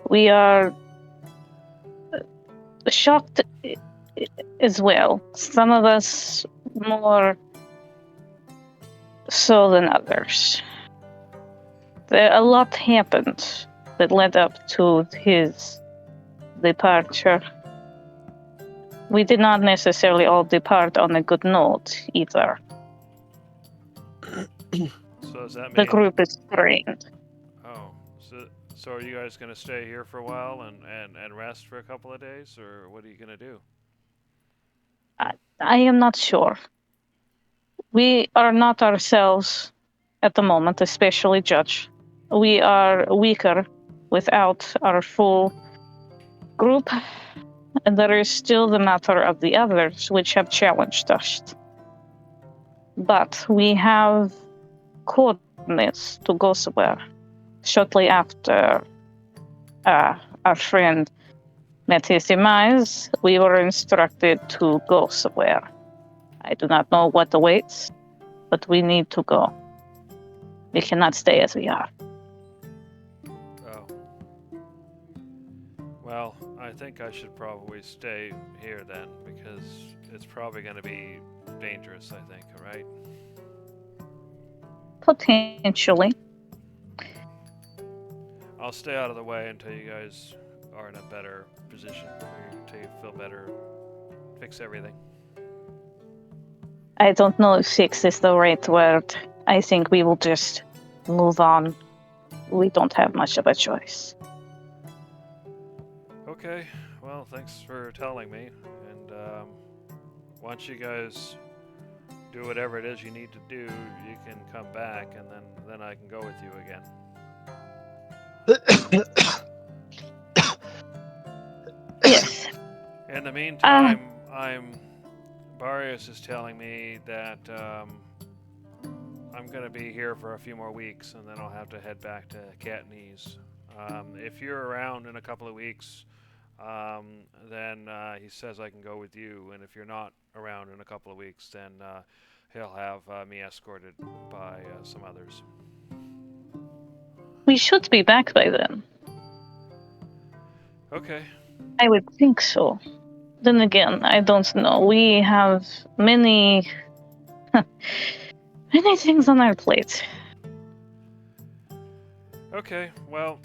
We are shocked as well. Some of us more so than others. A lot happened that led up to his departure. We did not necessarily all depart on a good note either. So does that mean The group is strained. Oh, so are you guys gonna stay here for a while and rest for a couple of days, or what are you gonna do? I am not sure. We are not ourselves at the moment, especially Judge. We are weaker without our full group, and there is still the matter of the others which have challenged us. But we have coordinates to go somewhere. Shortly after our friend met his demise, we were instructed to go somewhere. I do not know what awaits, but we need to go. We cannot stay as we are. Oh. Well, I think I should probably stay here then, because it's probably gonna be dangerous, I think, right? Potentially. I'll stay out of the way until you guys are in a better position, until you feel better, fix everything. I don't know if fix is the right word. I think we will just move on. We don't have much of a choice. Okay, well, thanks for telling me, and once you guys do whatever it is you need to do, you can come back, and then I can go with you again. Yes. In the meantime, Barrios is telling me that I'm gonna be here for a few more weeks, and then I'll have to head back to Katniss. If you're around in a couple of weeks, then he says I can go with you, and if you're not around in a couple of weeks, then he'll have me escorted by some others. We should be back by then. Okay. I would think so. Then again, I don't know. We have many things on our plate. Okay, well,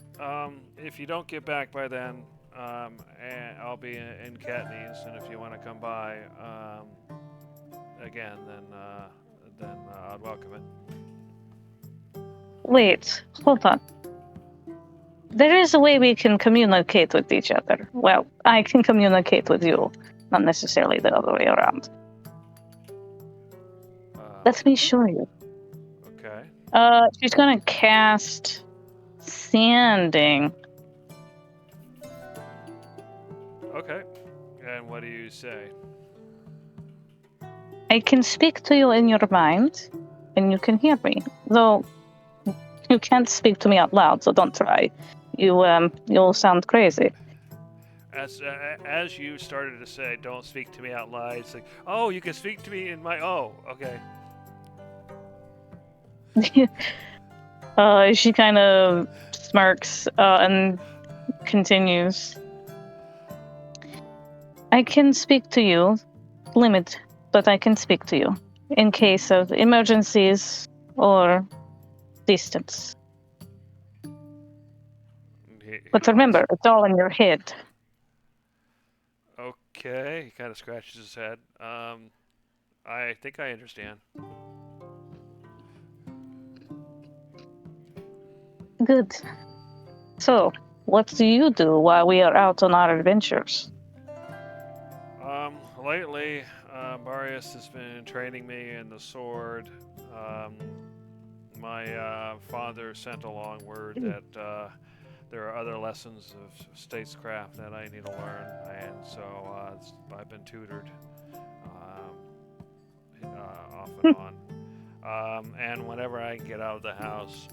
if you don't get back by then, and I'll be in Katniss, and if you want to come by again, then I'd welcome it. Wait, hold on. There is a way we can communicate with each other. Well, I can communicate with you, not necessarily the other way around. Let me show you. Okay. She's gonna cast Sanding. Okay. And what do you say? I can speak to you in your mind, and you can hear me. Though you can't speak to me out loud, so don't try. You'll sound crazy. As you started to say, "Don't speak to me out loud," it's like, "Oh, you can speak to me in my." Oh, okay. She kind of smirks and continues. I can speak to you, limit, but I can speak to you in case of emergencies or distance. But remember, it's all in your head. Okay, he kind of scratches his head. I think I understand. Good. So, what do you do while we are out on our adventures? Lately, Marius has been training me in the sword. My father sent along word that there are other lessons of statescraft that I need to learn, and so I've been tutored off and on. And whenever I get out of the house,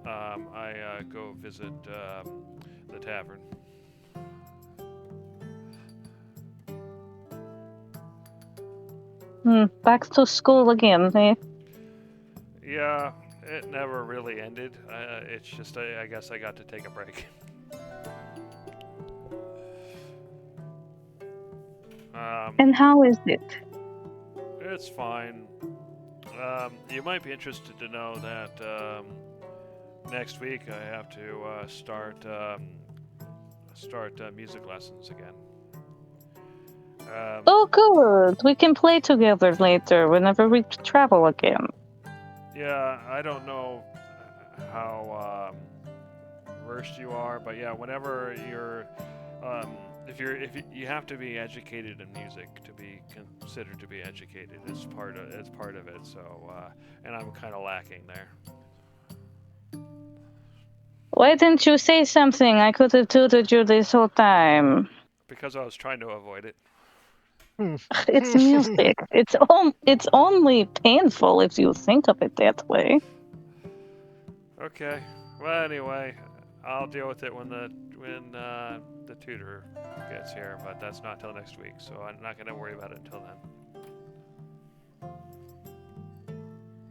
I go visit the tavern. Back to school again, eh? Yeah, it never really ended. It's just I guess I got to take a break. And how is it? It's fine. You might be interested to know that next week I have to start music lessons again. Oh, good. We can play together later whenever we travel again. Yeah, I don't know how versed you are, but yeah, whenever you're, if you have to be educated in music to be considered to be educated. It's part of it. So, and I'm kind of lacking there. Why didn't you say something? I could have tutored you this whole time. Because I was trying to avoid it. It's music. It's only painful if you think of it that way. Okay. Well, anyway, I'll deal with it when the tutor gets here, but that's not till next week, so I'm not gonna worry about it until then.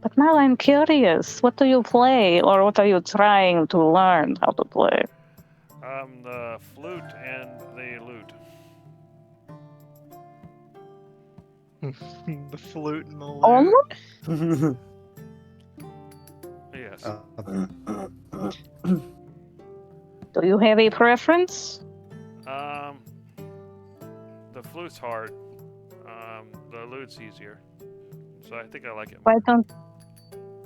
But now I'm curious. What do you play, or what are you trying to learn how to play? The flute and the lute. The flute and the lute. Almost? Yes. Do you have a preference? The flute's hard. The lute's easier. So I think I like it.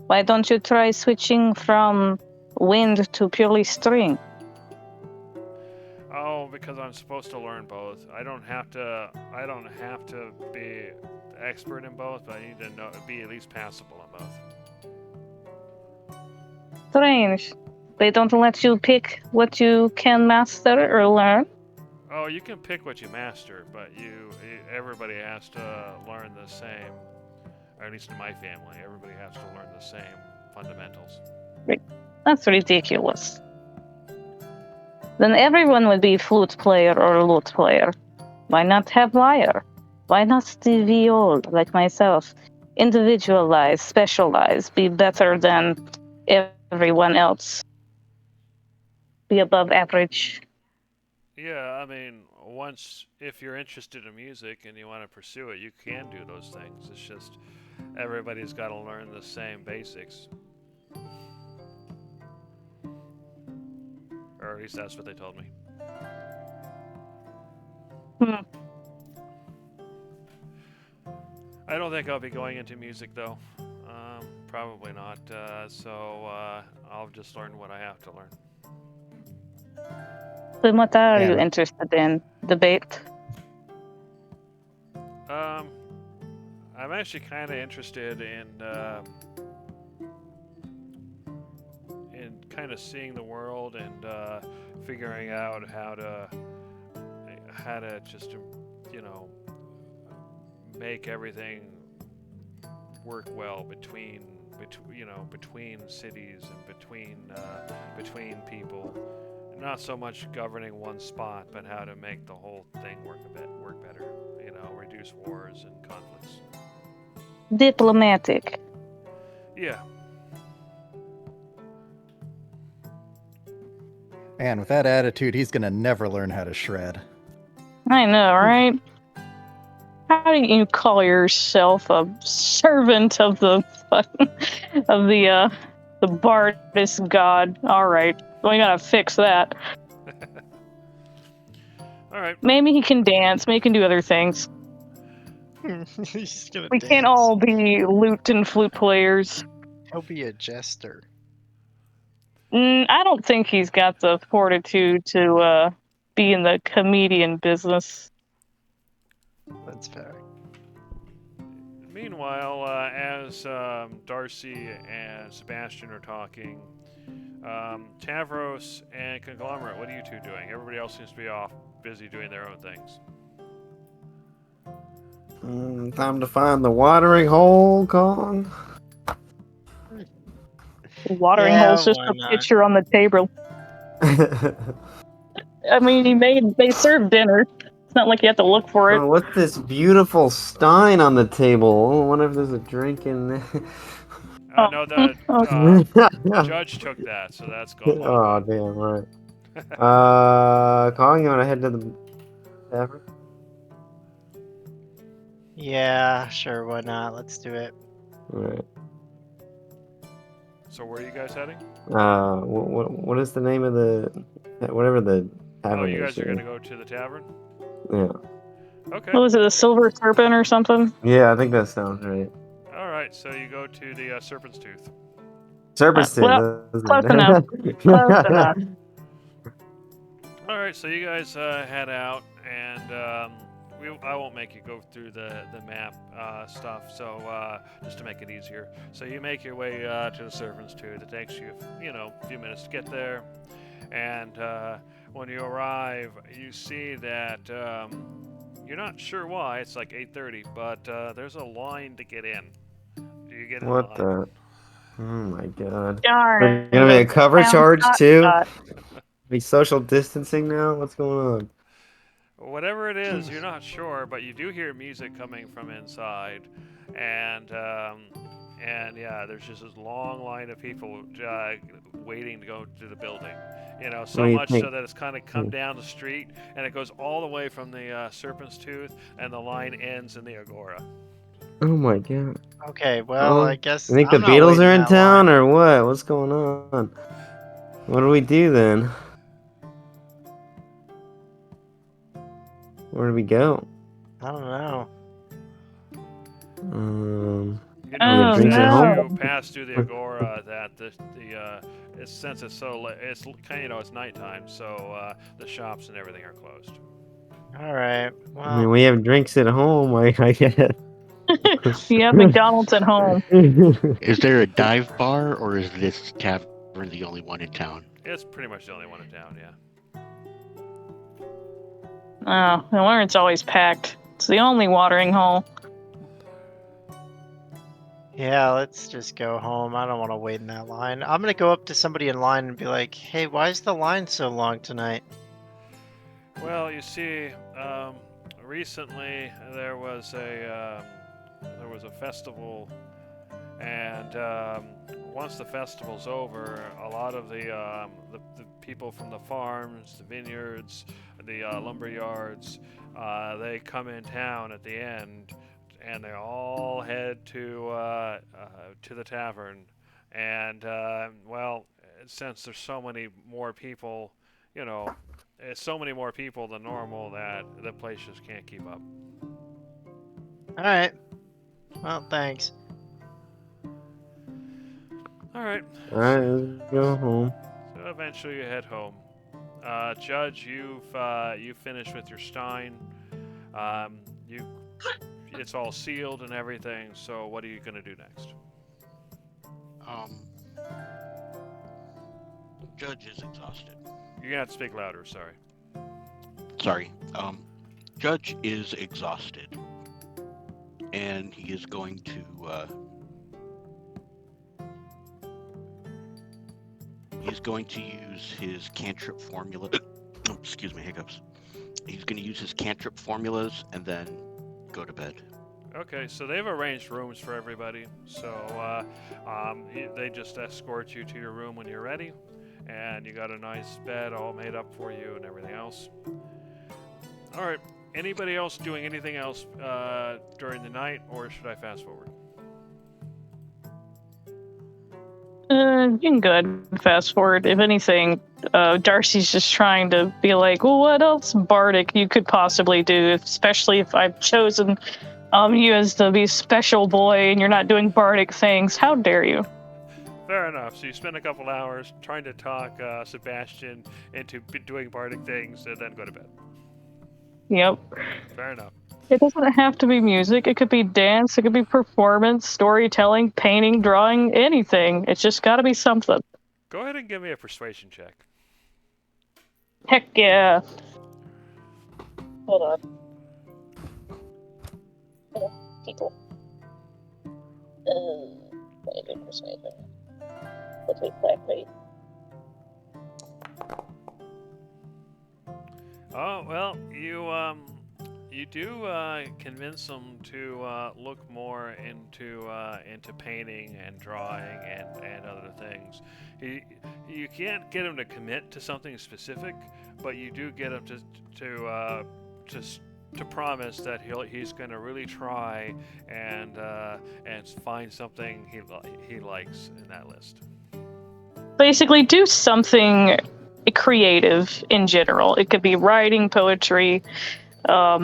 Why don't you try switching from wind to purely string? Oh, because I'm supposed to learn both. I don't have to be expert in both, but I need to be at least passable in both. Strange. They don't let you pick what you can master or learn? Oh, you can pick what you master, but everybody has to learn the same. Or at least in my family, everybody has to learn the same fundamentals. That's ridiculous. Then everyone would be flute player or lute player. Why not have lyre? Why not the viol, like myself? Individualize, specialize, be better than everyone else. Be above average. Yeah, I mean, if you're interested in music and you want to pursue it, you can do those things. It's just everybody's got to learn the same basics. Or at least that's what they told me. I don't think I'll be going into music though. Probably not. So I'll just learn what I have to learn. Then what are you interested in? Debate? I'm actually kind of interested in kind of seeing the world and figuring out how to just make everything work well between cities and between people. Not so much governing one spot, but how to make the whole thing work better. Reduce wars and conflicts. Diplomatic. Yeah. Man, with that attitude, he's gonna never learn how to shred. I know, right? How do you call yourself a servant of the Bardis god? All right, we gotta fix that. All right. Maybe he can dance. Maybe he can do other things. He's gonna We dance. can't all be lute and flute players. He'll be a jester. I don't think he's got the fortitude to be in the comedian business. That's fair. Meanwhile, as Darcy and Sebastian are talking, Tavros and Conglomerate, what are you two doing? Everybody else seems to be off, busy doing their own things. Time to find the watering hole, Kong. Watering Yeah, hole's just why a not? picture on the table. I mean, they serve dinner. It's not like you have to look for it. Oh, what's this beautiful stein on the table? Oh, I wonder if there's a drink in there. No, the judge took that, so that's gone. Oh, damn, right. Kong, you want to head to the tavern? Yeah, sure, why not? Let's do it. Right. So where are you guys heading? What is the name of whatever the tavern Oh, you is? guys are going to go to the tavern? Yeah. Okay. What was it, a silver serpent or something? Yeah, I think that sounds right. All right, so you go to the Serpent's Tooth. Serpent's Tooth. well, isn't close it? enough. Close enough. All right, so you guys head out, and I won't make you go through the map stuff. So just to make it easier, so you make your way to the Serpent's Tooth. It takes you, a few minutes to get there, and when you arrive, you see that you're not sure why. It's like 8:30, but there's a line to get in. Do you get in What line? the? Oh my god. Darn. There's gonna be a cover Sounds charge hot, too? hot. Be social distancing now? What's going on? Whatever it is, you're not sure, but you do hear music coming from inside, and yeah, there's just this long line of people waiting to go to the building. What So do you much think? so that it's kind of come down the street, and it goes all the way from the Serpent's Tooth, and the line ends in the Agora. Oh my god. Okay, well, Oh, I guess. You think I'm the not Beatles waiting are in that town line. or what? What's going on? What do we do then? Where do we go? I don't know. You Oh, know, drinks at as home? you pass through the Agora, that since it's so late, it's kind of it's nighttime, so the shops and everything are closed. All right. I Well, mean, we have drinks at home, I guess. You have McDonald's at home. Is there a dive bar, or is this tavern the only one in town? It's pretty much the only one in town, yeah. Oh, no wonder it's always packed. It's the only watering hole. yeah, let's just go home. I don't want to wait in that line. I'm gonna go up to somebody in line and be like, "Hey, why is the line so long tonight?" Well, you see, recently there was a festival, and once the festival's over, a lot of the people from the farms, the vineyards, the lumber yards, they come in town at the end, and they all head to the tavern. And well, since there's so many more people, it's so many more people than normal that the place just can't keep up. All right. Well, thanks. All right. Alright, let's go home. So eventually you head home. Judge, you finished with your stein. It's all sealed and everything. So what are you gonna do next? Judge is exhausted. You're gonna have to speak louder. Sorry. Sorry. Judge is exhausted, and he is going to. He's going to use his cantrip formula. Oh, excuse me, hiccups. He's going to use his cantrip formulas and then go to bed. Okay, so they've arranged rooms for everybody. So they just escort you to your room when you're ready, and you got a nice bed all made up for you and everything else. All right. Anybody else doing anything else during the night, or should I fast forward? You can go ahead and fast forward. If anything, Darcy's just trying to be like, well, what else bardic you could possibly do, especially if I've chosen you as the be special boy and you're not doing bardic things. How dare you? Fair enough. So you spend a couple hours trying to talk Sebastian into doing bardic things and then go to bed. Yep. Fair enough. It doesn't have to be music. It could be dance. It could be performance, storytelling, painting, drawing, anything. It's just got to be something. Go ahead and give me a persuasion check. Heck yeah. Hold on. People. Persuasion. Let's wait, wait. Oh well, you do convince them to look more into painting and drawing and other things. You can't get them to commit to something specific, but you do get them to promise that he's going to really try and find something he likes in that list. Basically, do something creative in general. It could be writing, poetry,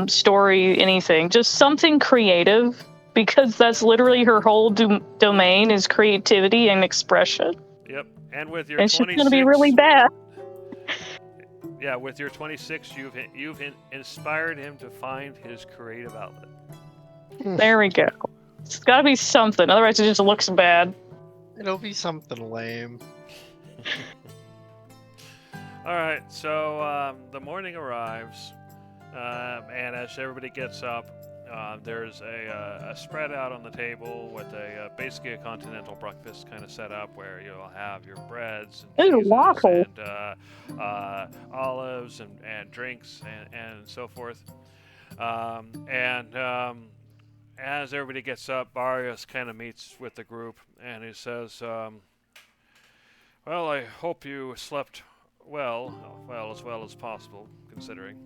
story, anything. Just something creative, because that's literally her whole domain is creativity and expression. Yep, and with your And she's 26, gonna be really bad. Yeah, with your 26, you've inspired him to find his creative outlet. There we go. It's got to be something, otherwise it just looks bad. It'll be something lame. All right, so the morning arrives, and as everybody gets up, there's a spread out on the table with basically a continental breakfast kind of set up where you'll have your breads and Ooh, cheeses waffle. and olives and drinks and so forth. As everybody gets up, Barrios kind of meets with the group and he says, well, I hope you slept well as possible, considering.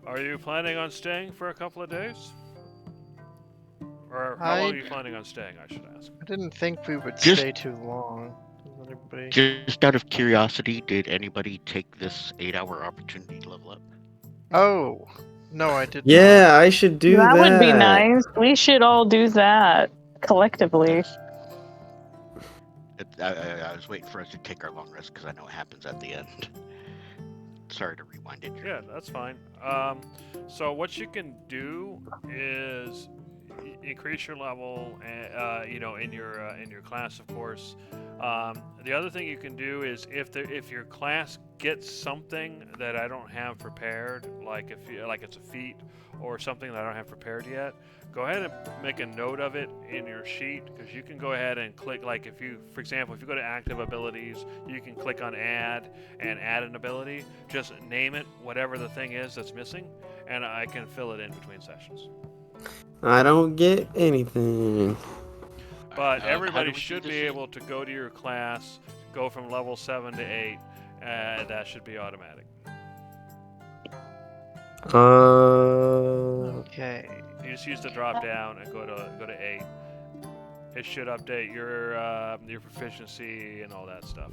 Are you planning on staying for a couple of days? Or how long are you planning on staying, I should ask? I didn't think we would Just- stay too long. Does anybody... Just out of curiosity, did anybody take this 8-hour opportunity to level up? Oh, no, I didn't. Yeah, I should do that. That would be nice. We should all do that collectively. I was waiting for us to take our long rest because I know it happens at the end. Sorry to rewind it. Yeah, that's fine. So what you can do is increase your level, in your class, of course. The other thing you can do is if your class gets something that I don't have prepared, like it's a feat or something that I don't have prepared yet, go ahead and make a note of it in your sheet, because you can go ahead and click, like for example, if you go to active abilities, you can click on add and add an ability. Just name it whatever the thing is that's missing, and I can fill it in between sessions. I don't get anything. But How do everybody we do should this be again? able to go to your class, go from level 7 to 8, and that should be automatic. Okay. You just use the drop down and go to 8. It should update your proficiency and all that stuff.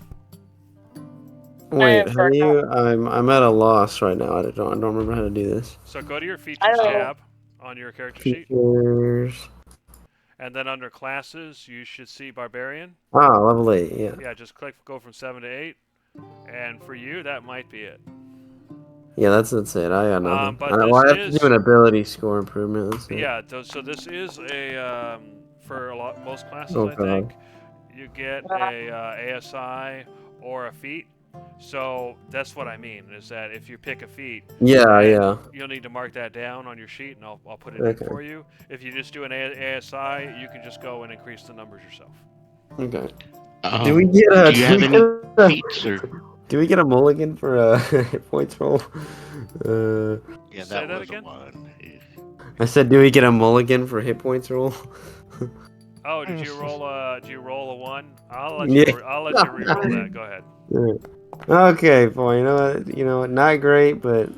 Wait, have how do you? I'm at a loss right now. I don't remember how to do this. So go to your features I don't know. tab on your character sheet, Features. and then under classes, you should see Barbarian. Ah, level 8. Yeah. Yeah, just go from 7 to 8, and for you, that might be it. Yeah, that's it. I got nothing. but I have this to do an ability score improvement. That's it. Yeah, so this is a for most classes, Oh, I God. think you get a ASI or a feat. So that's what I mean, is that if you pick a feat, Yeah. you'll need to mark that down on your sheet, and I'll put it Okay. in for you. If you just do an ASI, you can just go and increase the numbers yourself. Okay. Um, Do we get a? do you have any feats or? Do we get a mulligan for a hit points roll? Yeah, Say that that was again? a one. I said, do we get a mulligan for hit points roll? Oh, did you roll a 1? I'll let Yeah. you re-roll that. Go ahead. Okay, boy. You know what? Not great, but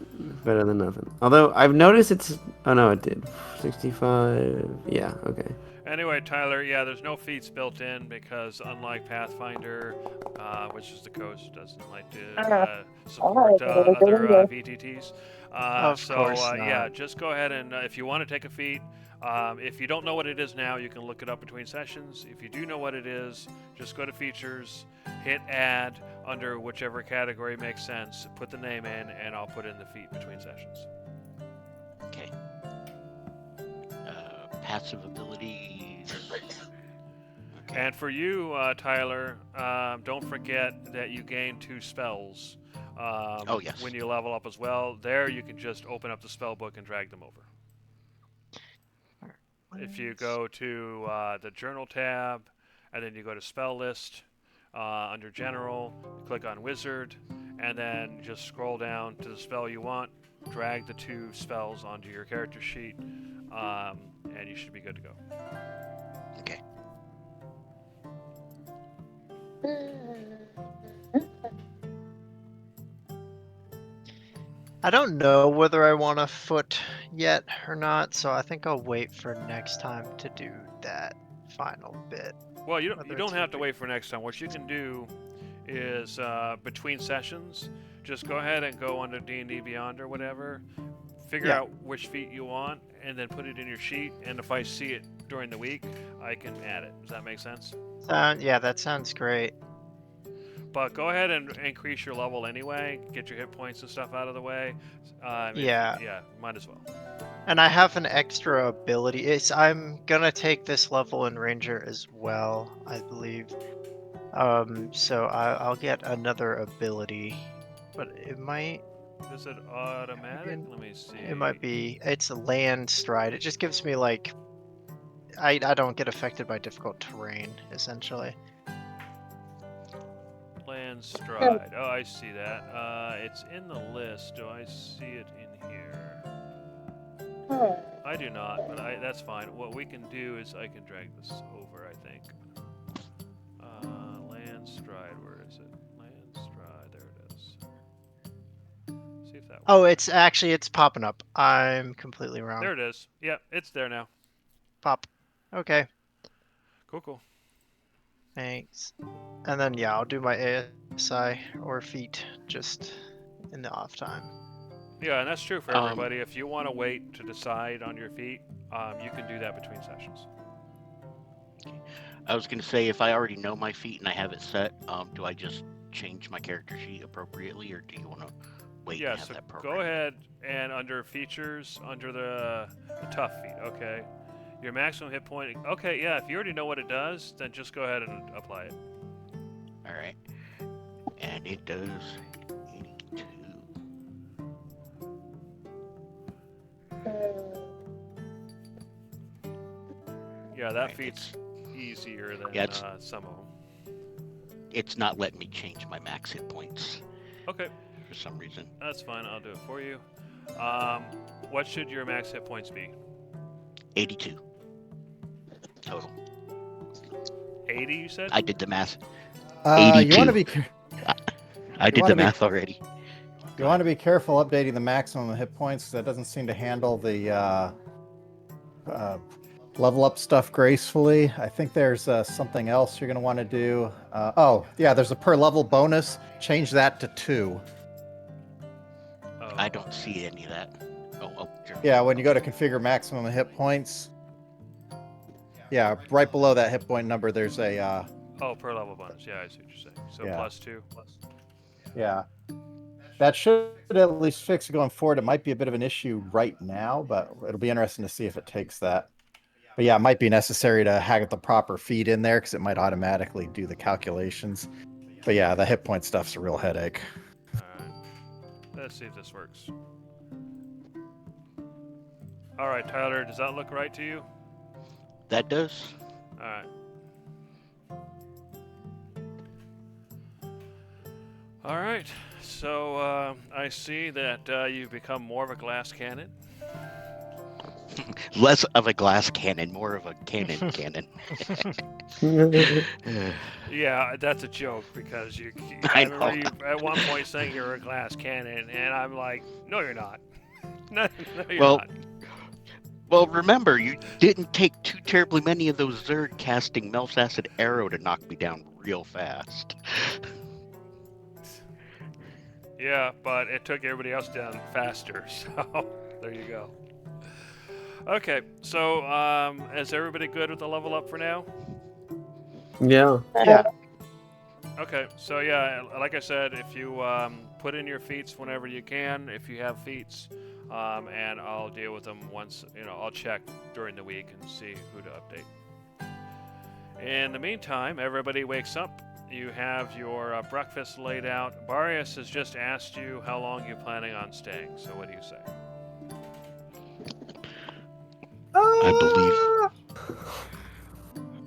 better than nothing. Although I've noticed it's. Oh no, it did. 65. Yeah. Okay. Anyway, Tyler, yeah, there's no feats built in because unlike Pathfinder, which is the coast, doesn't like to support other VTTs. Of course Yeah, not. just go ahead and if you want to take a feat, if you don't know what it is now, you can look it up between sessions. If you do know what it is, just go to features, hit add under whichever category makes sense, put the name in, and I'll put in the feat between sessions. Okay. Passive abilities. Okay. And for you, Tyler, don't forget that you gain 2 spells. Oh, yes. When you level up as well, there you can just open up the spell book and drag them over. If you go to the journal tab, and then you go to spell list, under general, click on wizard, and then just scroll down to the spell you want, drag the 2 spells onto your character sheet, and you should be good to go. Okay. I don't know whether I want a foot yet or not, so I think I'll wait for next time to do that final bit. Well, you Whether don't it's have to gonna wait for next time. What you can do is between sessions, just go ahead and go under D&D Beyond or whatever, figure Yeah. out which feat you want, and then put it in your sheet. And if I see it during the week, I can add it. Does that make sense? Yeah, that sounds great. But go ahead and increase your level anyway. Get your hit points and stuff out of the way. Yeah. Yeah, might as well. And I have an extra ability. I'm gonna take this level in Ranger as well, I believe. So I'll get another ability, but it might Is it automatic? Let me see. It might be. It's a land stride. It just gives me like. I don't get affected by difficult terrain, essentially. Land stride. Oh, I see that. It's in the list. Do I see it in here? I do not, but that's fine. What we can do is I can drag this over, I think. Land stride. Where is it? Land stride. There it is. See if that works. Oh, it's popping up. I'm completely wrong. There it is. Yeah, it's there now. Pop. Okay. Cool. Thanks. And then yeah, I'll do my ASI or feat just in the off time. Yeah, and that's true for Um, everybody. If you want to wait to decide on your feet, you can do that between sessions. I was going to say, if I already know my feat and I have it set, do I just change my character sheet appropriately, or do you want to wait Yeah, and have so that program? go ahead and under features, under the tough feat, okay? Your maximum hit point, okay, yeah, if you already know what it does, then just go ahead and apply it. All right. And it does 82. Yeah, that Right, feat's easier than Yeah, it's- some of them. It's not letting me change my max hit points Okay, for some reason. that's fine, I'll do it for you. What should your max hit points be? 82 total. 80, you said? I did the math. You want to 82. be I did wanna the be- math already. you want to be careful updating the maximum hit points. That doesn't seem to handle the level up stuff gracefully. I think there's something else you're going to want to do. Oh, yeah, there's a per level bonus. Change that to 2. Oh, I don't see any of that. Oh, sure. Yeah, when you go to configure maximum hit points. Yeah, right below that hit point number, there's a Oh, per level bonus, yeah, I see what you're saying. So Yeah. +2. yeah. That should at least fix it going forward. It might be a bit of an issue right now, but it'll be interesting to see if it takes that. But yeah, it might be necessary to have the proper feed in there because it might automatically do the calculations. But yeah, the hit point stuff's a real headache. Alright. Let's see if this works. Alright, Tyler, does that look right to you? That does. Alright. Alright, so I see that you've become more of a glass cannon. Less of a glass cannon, more of a cannon cannon. Yeah, that's a joke because I I remember know. you at one point saying you're a glass cannon, and I'm like, no, you're not. No, you're Well, not. Well, remember, you didn't take too terribly many of those Zerg casting Melf's Acid Arrow to knock me down real fast. Yeah, but it took everybody else down faster, so there you go. Okay, so is everybody good with the level up for now? Yeah. Yeah. Okay, so yeah, like I said, if you put in your feats whenever you can, if you have feats, and I'll deal with them once, I'll check during the week and see who to update. In the meantime, everybody wakes up. You have your breakfast laid out. Barius has just asked you how long you're planning on staying, so what do you say?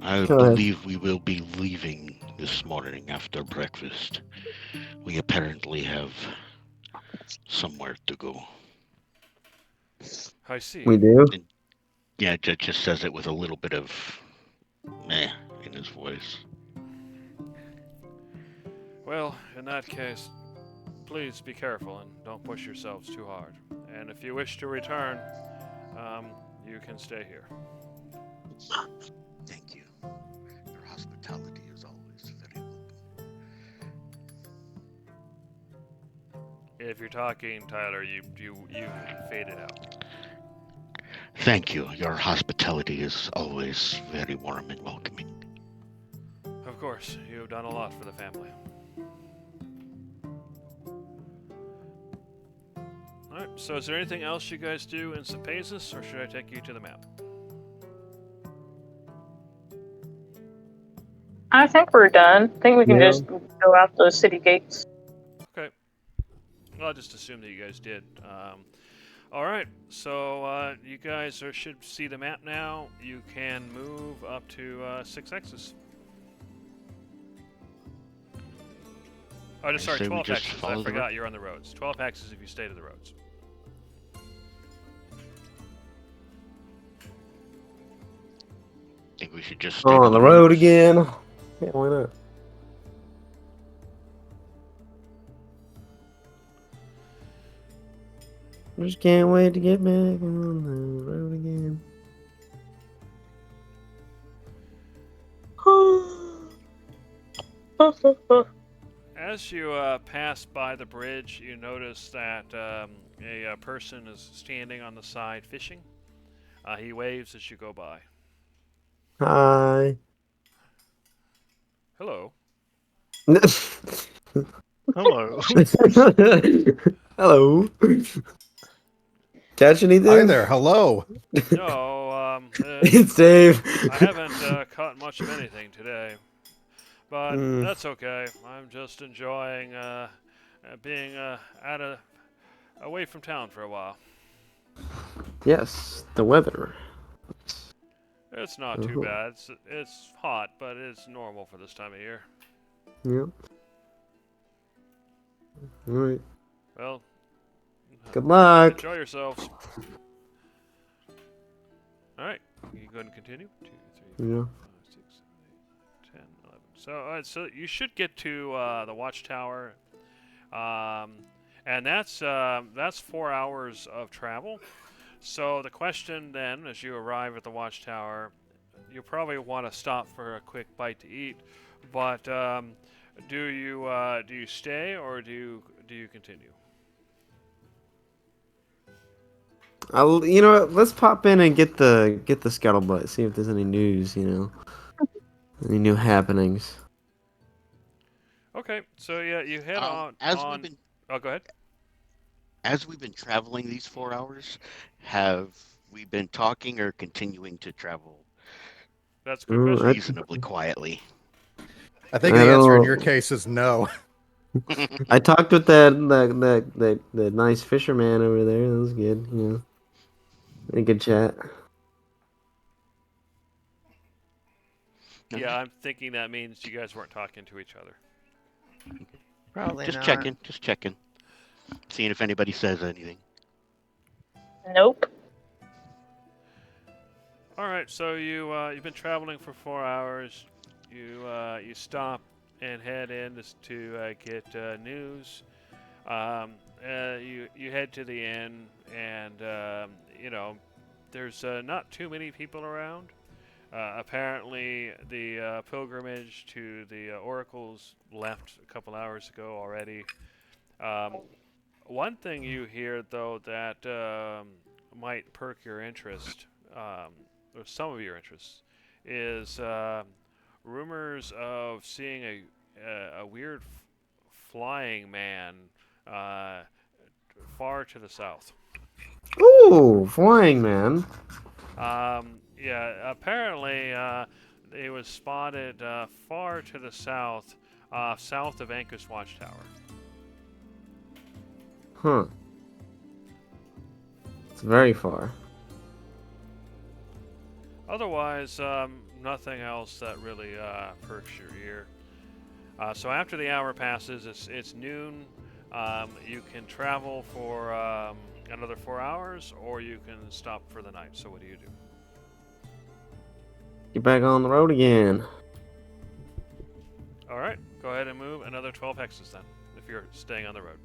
I Go ahead. believe we will be leaving this morning after breakfast. We apparently have somewhere to go. I see. We do. Yeah, just says it with a little bit of meh in his voice. Well, in that case, please be careful and don't push yourselves too hard. And if you wish to return, you can stay here. Thank you. Your hospitality is always very welcome. If you're talking, Tyler, you faded out. Thank you. Your hospitality is always very warm and welcoming. Of course, you've done a lot for the family. Alright, so is there anything else you guys do in Cepazus, or should I take you to the map? I think we're done. I think we can Yeah. just go out the city gates. Okay. I'll just assume that you guys did. Alright, so you guys should see the map now. You can move up to 6 X's. Oh, sorry, say we 12 just X's. I follow the forgot you're on the roads. 12 X's if you stay to the roads. I think we should just stay Oh, to on the road roads. again. Yeah, why not? Just can't wait to get back on the road again. As you pass by the bridge, you notice that a person is standing on the side fishing. He waves as you go by. Hi. Hello. Hello. Hello. Catch anything? Hi there. Hello. No, It's Dave. I haven't caught much of anything today, but Mm. that's okay. I'm just enjoying being away from town for a while. Yes, the weather. It's not too Uh-huh. bad. It's hot, but it's normal for this time of year. Yep. All right. Well, Good luck. enjoy yourselves. All right, you go ahead and continue. 2, 3, 4, Yeah. 5, 6, 7, 8, 10, 11. So, all right, so you should get to the watchtower, and that's 4 hours of travel. So the question then, as you arrive at the watchtower, you probably want to stop for a quick bite to eat. But do you stay or do you continue? You know what? Let's pop in and get the scuttlebutt. See if there's any news. Any new happenings. Okay, so yeah, you head on. We've been Oh, go ahead. as we've been traveling these 4 hours, have we been talking or continuing to travel That's a good question. reasonably quietly? I think I the answer in don't- your case is no. I talked with that nice fisherman over there. That was good. A good chat. Yeah, I'm thinking that means you guys weren't talking to each other. Probably Just not. checking. Seeing if anybody says anything. Nope. All right, so you've been traveling for 4 hours. You stop and head in to get news. You head to the inn, and there's not too many people around. Apparently, the pilgrimage to the oracles left a couple hours ago already. One thing you hear, though, that might perk your interest, or some of your interests, is rumors of seeing a weird flying man far to the south. Ooh, flying man. Yeah, apparently it was spotted far to the south, south of Anchor's Watchtower. Huh. It's very far. Otherwise, nothing else that really perks your ear. So after the hour passes, it's noon. You can travel for another 4 hours, or you can stop for the night. So what do you do? Get back on the road again. All right, go ahead and move another 12 hexes then, if you're staying on the road.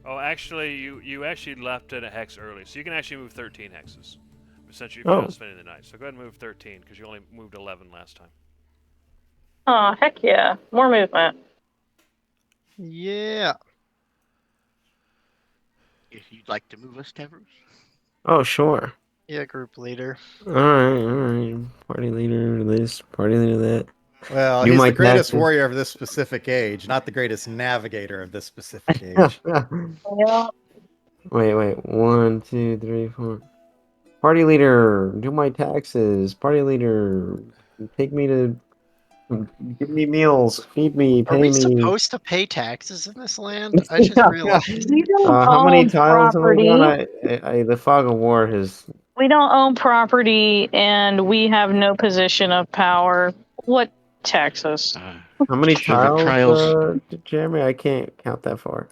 Oh, actually, you actually left it a hex early, so you can actually move 13 hexes, since you've been spending the night. So go ahead and move 13, because you only moved 11 last time. Oh, heck yeah. More movement. Yeah. If you'd like to move us, Tevros. Oh, sure. Yeah, group leader. Alright. Party leader this, party leader that. Well, You he's the might greatest taxes. warrior of this specific age, not the greatest navigator of this specific age. Yeah. Wait. 1, 2, 3, 4. Party leader, do my taxes. Party leader, take me to. Give me meals. Feed me. Are Pay we me. supposed to pay taxes in this land? I just realized. We don't How many own tiles have we property. got? The fog of war has. We don't own property, and we have no position of power. What taxes? How many So the tiles, Jeremy? I can't count that far.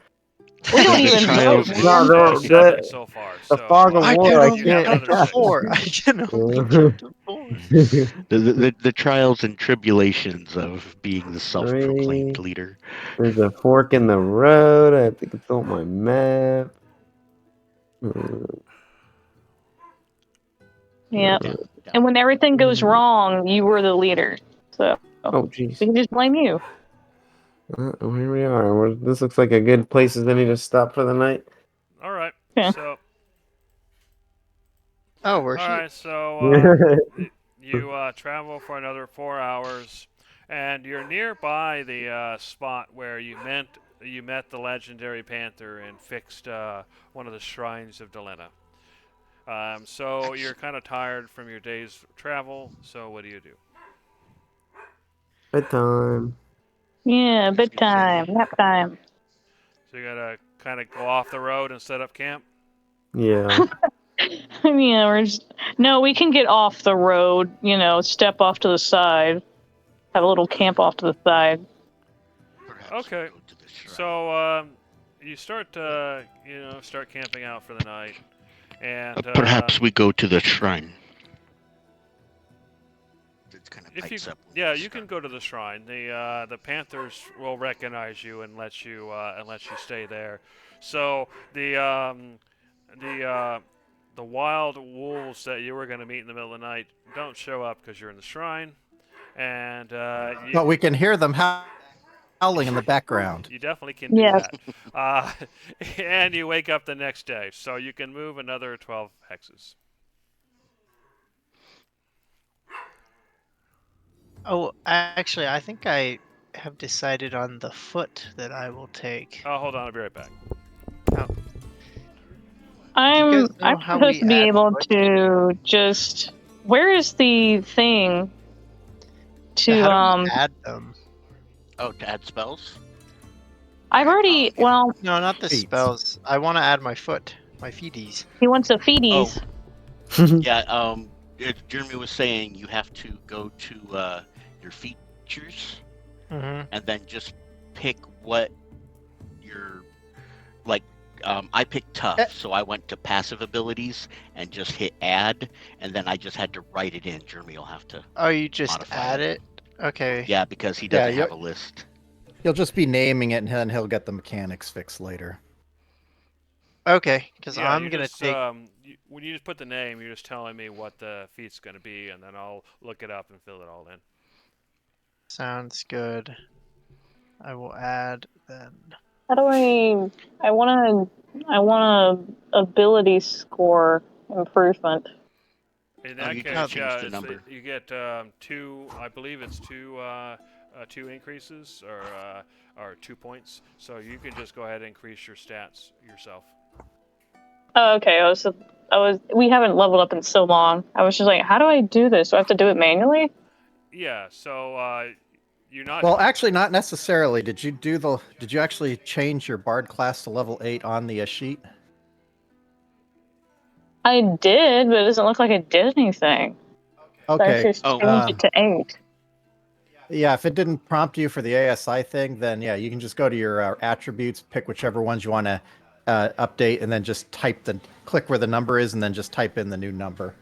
We don't The even trials- vote, No, man. the- 7 so far. the so fog of I war, can I only can't- count to Another 4. I can only count to 4. The trials and tribulations of being the self-proclaimed 3. leader. There's a fork in the road. I have to consult my map. Yeah. Down. And when everything goes wrong, you were the leader. So Oh, jeez. we can just blame you. Here we are. This looks like a good place as any to stop for the night. All right. Yeah. So Oh, we're all here. right. So you travel for another 4 hours, and you're nearby the spot where you met the legendary panther and fixed one of the shrines of Delena. So you're kind of tired from your day's travel. So what do you do? Bedtime. Yeah, bedtime, nap time. So you gotta kind of go off the road and set up camp. Yeah. Yeah, no, we can get off the road. Step off to the side, have a little camp off to the side. Perhaps Okay. go to the shrine. So you start start camping out for the night, and Perhaps we go to the shrine. It kind of if you pipes up with yeah, the you can shrine. go to the shrine. The Panthers will recognize you and let you stay there. So the wild wolves that you were going to meet in the middle of the night don't show up because you're in the shrine, and But we can hear them howling in the background. you definitely can do Yes. that. And you wake up the next day, so you can move another 12 hexes. Oh, actually, I think I have decided on the foot that I will take. Oh, hold on, I'll be right back. I'm guys know how supposed we to be add able wood? to just. Where is the thing? To How do we add them? Oh, to add spells? I've already. Well, No, not the Feet. spells. I want to add my foot, my feeties. he wants a feeties. Yeah, Jeremy was saying you have to go to your features Mm-hmm. and then just pick what your like. I picked tough, so I went to passive abilities and just hit add, and then I just had to write it in. Jeremy will have to, Oh, you just Modify add it? Okay. yeah, because he Yeah, doesn't you- have a list. He'll just be naming it, and then he'll get the mechanics fixed later. Okay, because Yeah, I'm you gonna just take. when you just put the name, you're just telling me what the feat's going to be, and then I'll look it up and fill it all in. Sounds good. I will add then. How do I want a ability score improvement. In Oh, that you case, just yeah, changed the number. you get two. I believe it's two increases or 2 points. So you can just go ahead and increase your stats yourself. Oh, okay. We haven't leveled up in so long. I was just like, how do I do this? Do I have to do it manually? Yeah. So you're not. Well, actually, not necessarily. Did you actually change your bard class to level 8 on the sheet? I did, but it doesn't look like it did anything. Okay. So I just Oh, changed it to 8. Yeah, if it didn't prompt you for the ASI thing, then yeah, you can just go to your attributes, pick whichever ones you want to update, and then just click where the number is, and then just type in the new number.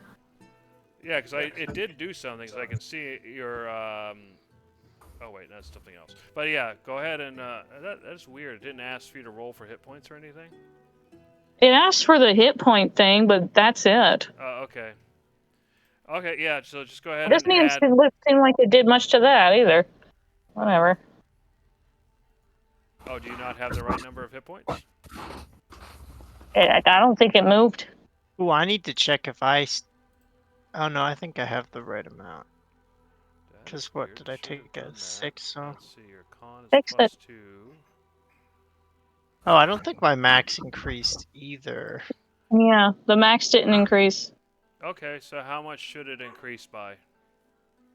Yeah, because it did do something. So I can see your. Oh wait, that's something else. But yeah, go ahead and that's weird. It didn't ask for you to roll for hit points or anything. It asked for the hit point thing, but that's it. Okay. Okay, yeah. So just go It ahead and doesn't even add. seem like it did much to that either. Whatever. Oh, do you not have the right number of hit points? I don't think it moved. Ooh, I need to check if Oh no, I think I have the right amount. That Because is what weird. did I Should take have done as that. 6? So. Let's see. Your con is Fix it. +2. Oh, I don't think my max increased either. Yeah, the max didn't increase. Okay, so how much should it increase by?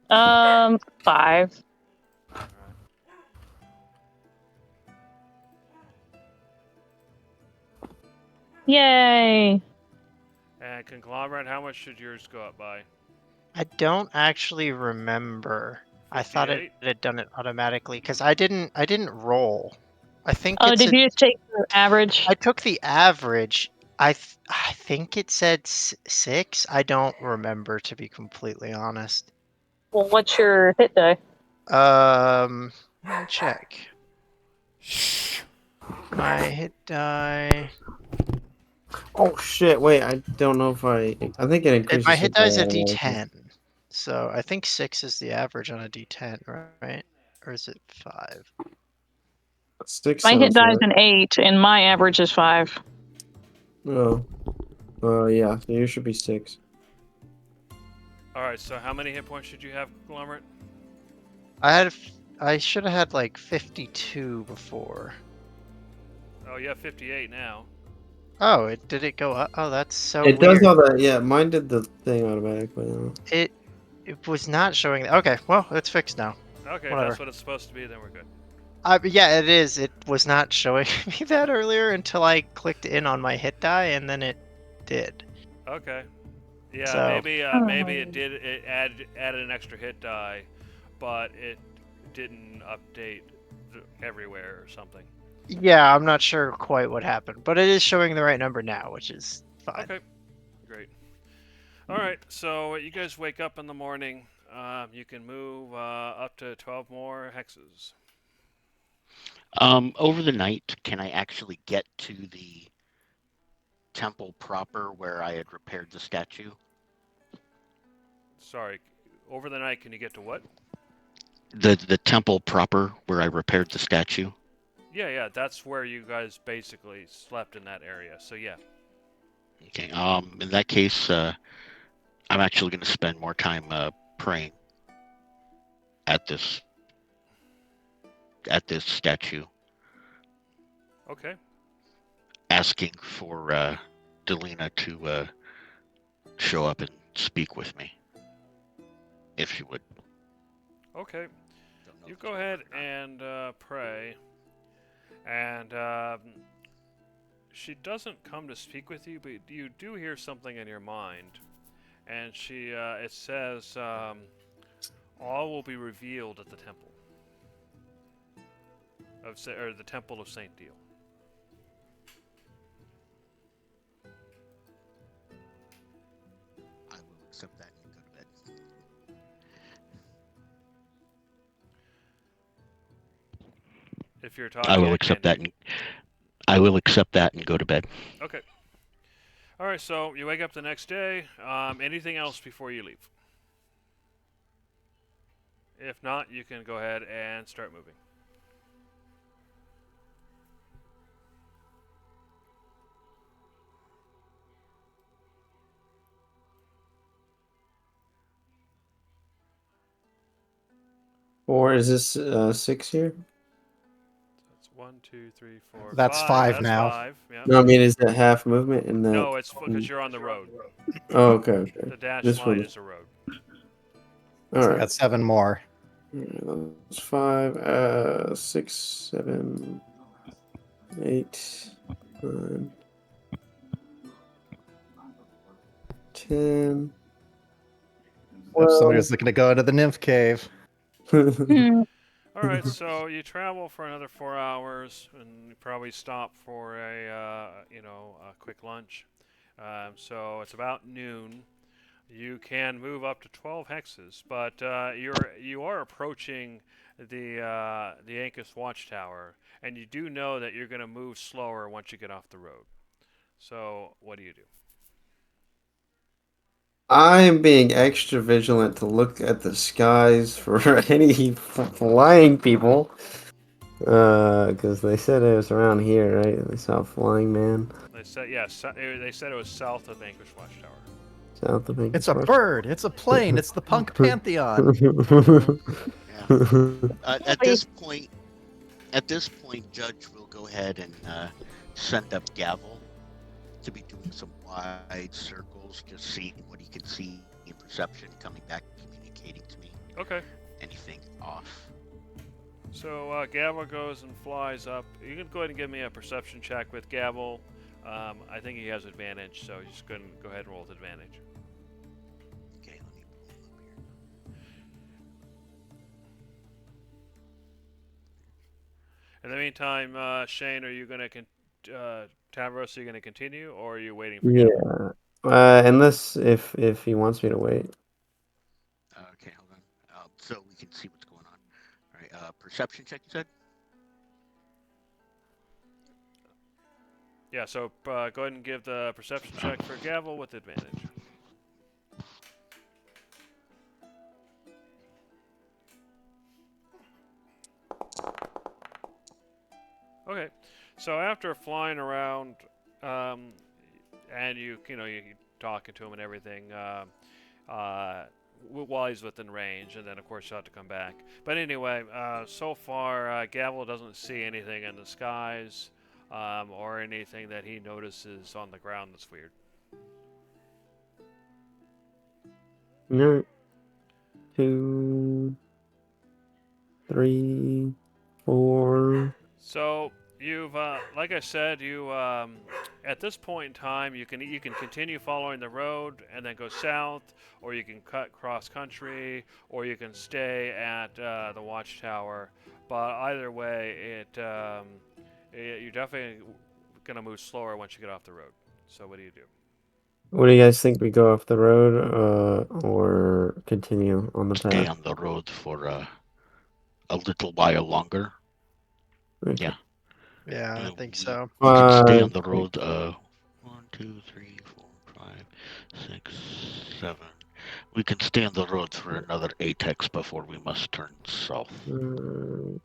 5. Alright. Yay! And conglomerate, how much should yours go up by? I don't actually remember. I thought it 58? had done it automatically because I didn't roll. I think Oh, it's did you just take the average? I took the average. I think it said 6. I don't remember, to be completely honest. Well, what's your hit die? Let me check. My hit die. Oh shit! Wait, I don't know if I think it increases. My hit die is a automatically. D10, so I think 6 is the average on a D10, right? Or is it 5? 6 My hit sounds die is right. an 8, and my average is 5. Oh. Yeah. So you should be 6. Alright, so how many hit points should you have, conglomerate? I should have had like 52 before. Oh, you have 58 now. Oh, did it go up? Oh, that's so It weird. does all that. Yeah, mine did the thing automatically. It was not showing. Okay, well, it's fixed now. Okay, if Whatever. that's what it's supposed to be, then we're good. Yeah, it is. It was not showing me that earlier until I clicked in on my hit die, and then it did. Okay. Yeah, So- maybe it added an extra hit die, but it didn't update everywhere or something. Yeah, I'm not sure quite what happened, but it is showing the right number now, which is fine. Okay, great. All right, so you guys wake up in the morning. You can move up to 12 more hexes. Over the night, can I actually get to the temple proper where I had repaired the statue? Sorry, over the night, can you get to what? The temple proper where I repaired the statue? Yeah, that's where you guys basically slept in that area. So yeah. Okay. In that case, I'm actually going to spend more time praying at this statue, Okay. asking for Delina to show up and speak with me, if she would. Okay. You go ahead and pray. And she doesn't come to speak with you, but you do hear something in your mind. And it says, all will be revealed at the temple. Or the Temple of Saint Deal. I will accept that and go to bed. If you're talking, I will can't accept that. hear. I will accept that and go to bed. Okay. All right. So you wake up the next day. Anything else before you leave? If not, you can go ahead and start moving. Or is this 6 here? That's 1, 2, 3, 4, That's 5. five That's now. 5. Yeah. No, I mean, is that half movement in that? No, it's because you're on the road. Oh, okay, okay. The dashed This line one. is a road. All right. Got 7 more. That's 5, 6, 7, 8, 9, 10. If somebody was looking to go into the nymph cave. Hmm. All right, so you travel for another 4 hours, and you probably stop for a quick lunch. So it's about noon. You can move up to 12 hexes, but you are approaching the Ancus Watchtower, and you do know that you're going to move slower once you get off the road. So what do you do? I am being extra vigilant to look at the skies for any flying people. Because they said it was around here, right? They saw a flying man They said they said it was south of Ancus Watchtower. south of Anchorage. It's a bird. It's a plane. It's the punk pantheon. At this point, Judge will go ahead and send up Gavel to be doing some wide circles, just seeing what he can see in perception, coming back, communicating to me. Okay. Anything off? So Gavel goes and flies up. You can go ahead and give me a perception check with Gavel. I think he has advantage, so you just go ahead and roll with advantage. Okay, let me pull him up here. In the meantime, Shane, are you going to Tavros, are you going to continue, or are you waiting for Gavel? Yeah. Unless if he wants me to wait. Okay, hold on. So we can see what's going on. All right, perception check, you said? Yeah, so go ahead and give the perception check for Gavel with advantage. Okay, so after flying around, and you talking to him and everything, while he's within range, and then of course you'll have to come back. But anyway, so far Gavel doesn't see anything in the skies, or anything that he notices on the ground that's weird. No. 2, 3, 4. So you've, like I said, you at this point in time you can continue following the road and then go south, or you can cut cross country, or you can stay at the watchtower. But either way, you're definitely gonna move slower once you get off the road. So what do you do? What do you guys think? We go off the road, or continue on the Stay path? on the road for a little while longer. Okay. Yeah. Yeah, I think so. We can stay on Uh, the road. 1, 2, 3, 4, 5, 6, 7. We can stay on the road for another 8 hex before we must turn south. 10,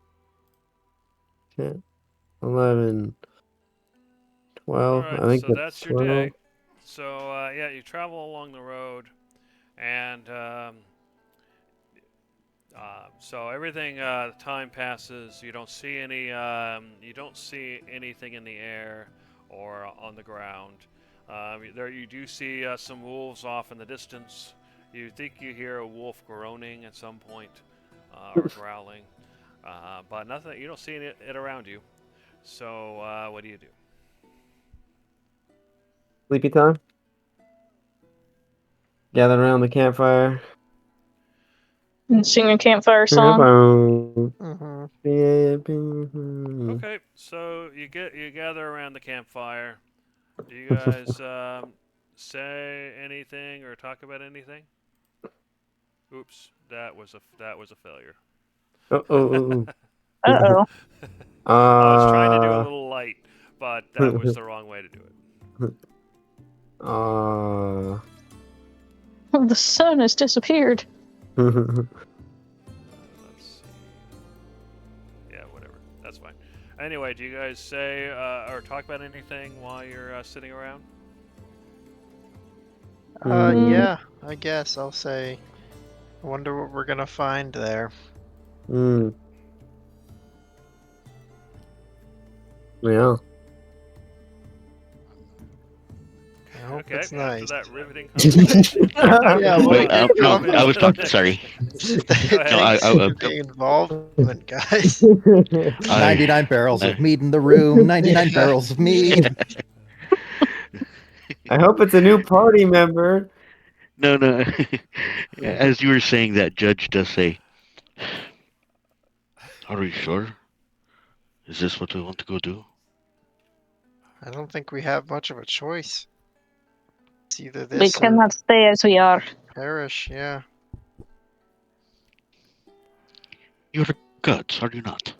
11, 12. All right, I think so that's your 12. day. So yeah, you travel along the road, and so everything. Time passes. You don't see any. You don't see anything in the air or on the ground. There, you do see some wolves off in the distance. You think you hear a wolf groaning at some point, or growling, but nothing. You don't see it around you. So what do you do? Sleepy time. Gather around the campfire. And sing a campfire song. Mm-hmm. Okay, so you gather around the campfire. Do you guys say anything or talk about anything? Oops, that was a failure. Uh-oh. Uh-oh. I was trying to do a little light, but that was the wrong way to do it. The sun has disappeared. Let's see. Yeah, whatever. That's fine. Anyway, do you guys say or talk about anything while you're sitting around? Yeah, I guess I'll say. I wonder what we're gonna find there. Yeah. I hope Okay, it's after nice. that riveting conversation. Yeah, well, Wait, you no, comment I was on talking. it. Sorry. Thanks for the involvement, guys. 99 barrels I- of meat in the room. 99 Yeah. barrels of meat. I hope it's a new party member. No, no. As you were saying that, Judge does say, "Are you sure? Is this what we want to go do?" I don't think we have much of a choice. It's either We this or cannot stay as we are. perish. Yeah. You're gods, are you not?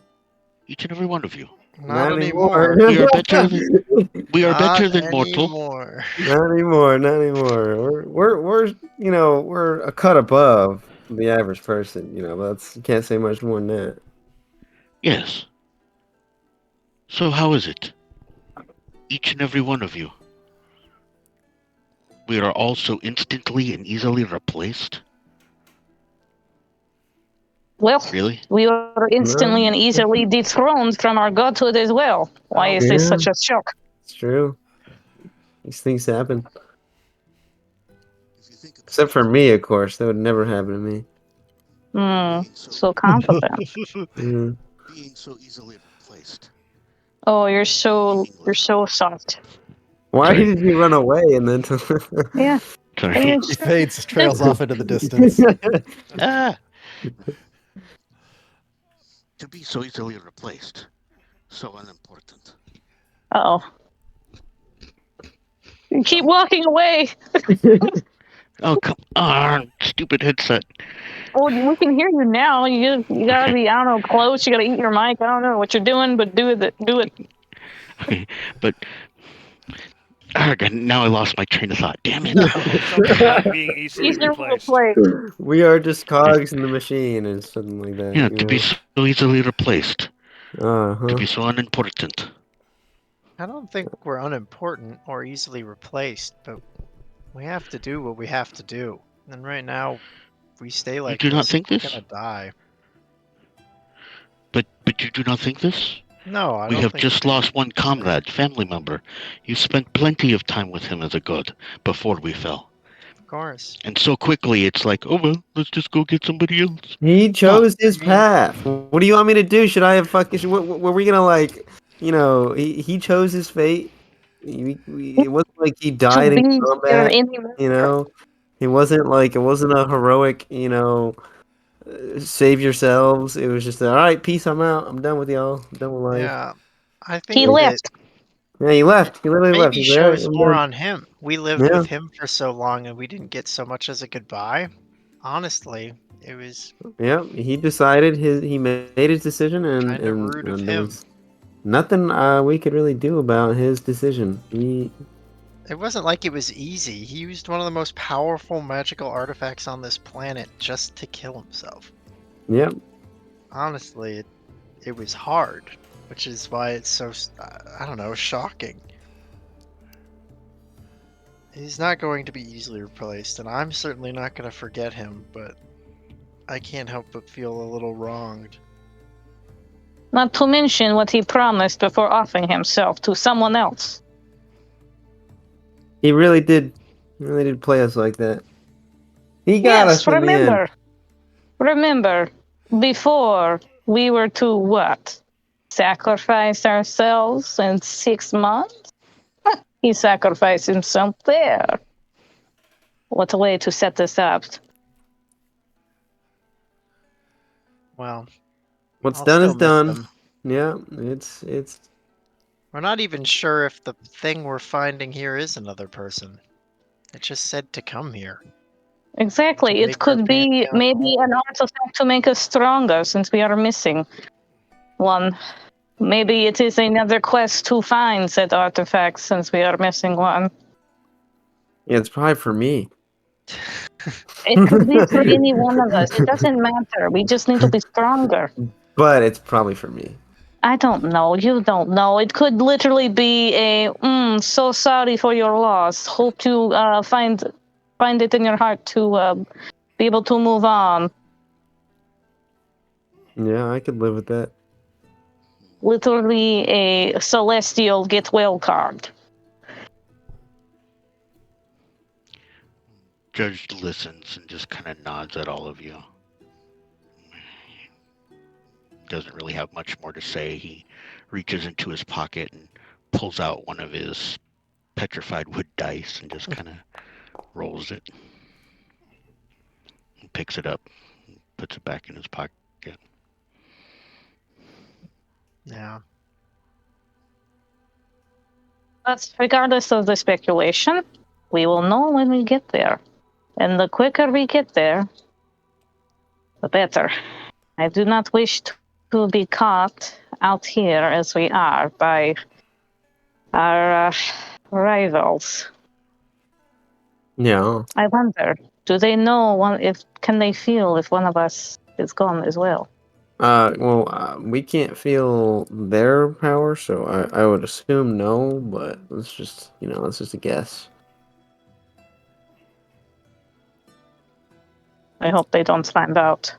Each and every one of you. Not anymore. We are better than we are Not better than mortal. anymore. Not anymore. Not anymore. We're a cut above the average person. But you can't say much more than that. Yes. So how is it? Each and every one of you. We are all so instantly and easily replaced. Well, Really? we were instantly and easily dethroned from our godhood as well. Why is this Yeah. such a shock? It's true. These things happen. Except for me, of course. That would never happen to me. So confident. Mm. Being so easily replaced. Oh, you're so soft. Why Sorry. did you run away and then? Yeah. Sorry. He fades, trails off into the distance. Ah. To be so easily replaced. So unimportant. Oh. You keep walking away. Oh, come on, stupid headset. Oh, we can hear you now. You gotta be, I don't know, close. You gotta eat your mic. I don't know what you're doing, but do it. Okay, but now I lost my train of thought. Damn it. Something about being easily Easier to replaced. play. We are just cogs in the machine and something like that. Yeah, to be so easily replaced. Uh-huh. To be so unimportant. I don't think we're unimportant or easily replaced, but we have to do what we have to do. And right now, if we stay like do not this, think we're this? gonna die. But you do not think this? No, I We don't have think just lost one comrade, family member. You spent plenty of time with him as a god before we fell. Of course. And so quickly it's like, oh well, let's just go get somebody else. He chose his I mean- path. What do you want me to do? Should I have fucking? Were we gonna He chose his fate. It wasn't like he died To in be here combat. anymore. It wasn't a heroic. Save yourselves. It was just all right. Peace. I'm out. I'm done with y'all. I'm done with life. Yeah, I think He that left. Yeah, he left. He literally left. maybe He's there. shows I'm more done. on him. We lived Yeah. with him for so long, and we didn't get so much as a goodbye. Honestly, it was Yeah, he decided he made his decision, and Kinda rude of there him. was nothing we could really do about his decision. It wasn't like it was easy. He used one of the most powerful magical artifacts on this planet just to kill himself. Yep. Honestly, it was hard, which is why it's so, I don't know, shocking. He's not going to be easily replaced, and I'm certainly not going to forget him, but I can't help but feel a little wronged. Not to mention what he promised before offering himself to someone else. He really did play us like that. He got Yes, us in the end. remember, before we were to what? Sacrifice ourselves in 6 months? He sacrificed himself there. What a way to set this up. Well, What's I'll done is still miss done. him. Yeah, it's We're not even sure if the thing we're finding here is another person. It just said to come here. Exactly. To It make could our be pantheon maybe whole. an artifact to make us stronger since we are missing one. Maybe it is another quest to find said artifact since we are missing one. Yeah, it's probably for me. It could be for any one of us. It doesn't matter. We just need to be stronger. But it's probably for me. I don't know. You don't know. It could literally be a so sorry for your loss. Hope to find it in your heart to be able to move on. Yeah, I could live with that. Literally a celestial get well card. Judge listens and just kind of nods at all of you. Doesn't really have much more to say. He reaches into his pocket and pulls out one of his petrified wood dice and just kind of rolls it. And picks it up and puts it back in his pocket. Yeah. But regardless of the speculation, we will know when we get there. And the quicker we get there, the better. I do not wish to be caught out here as we are by our rivals. Yeah. I wonder, do they know can they feel if one of us is gone as well? We can't feel their power, so I would assume no, but it's just a guess. I hope they don't find out.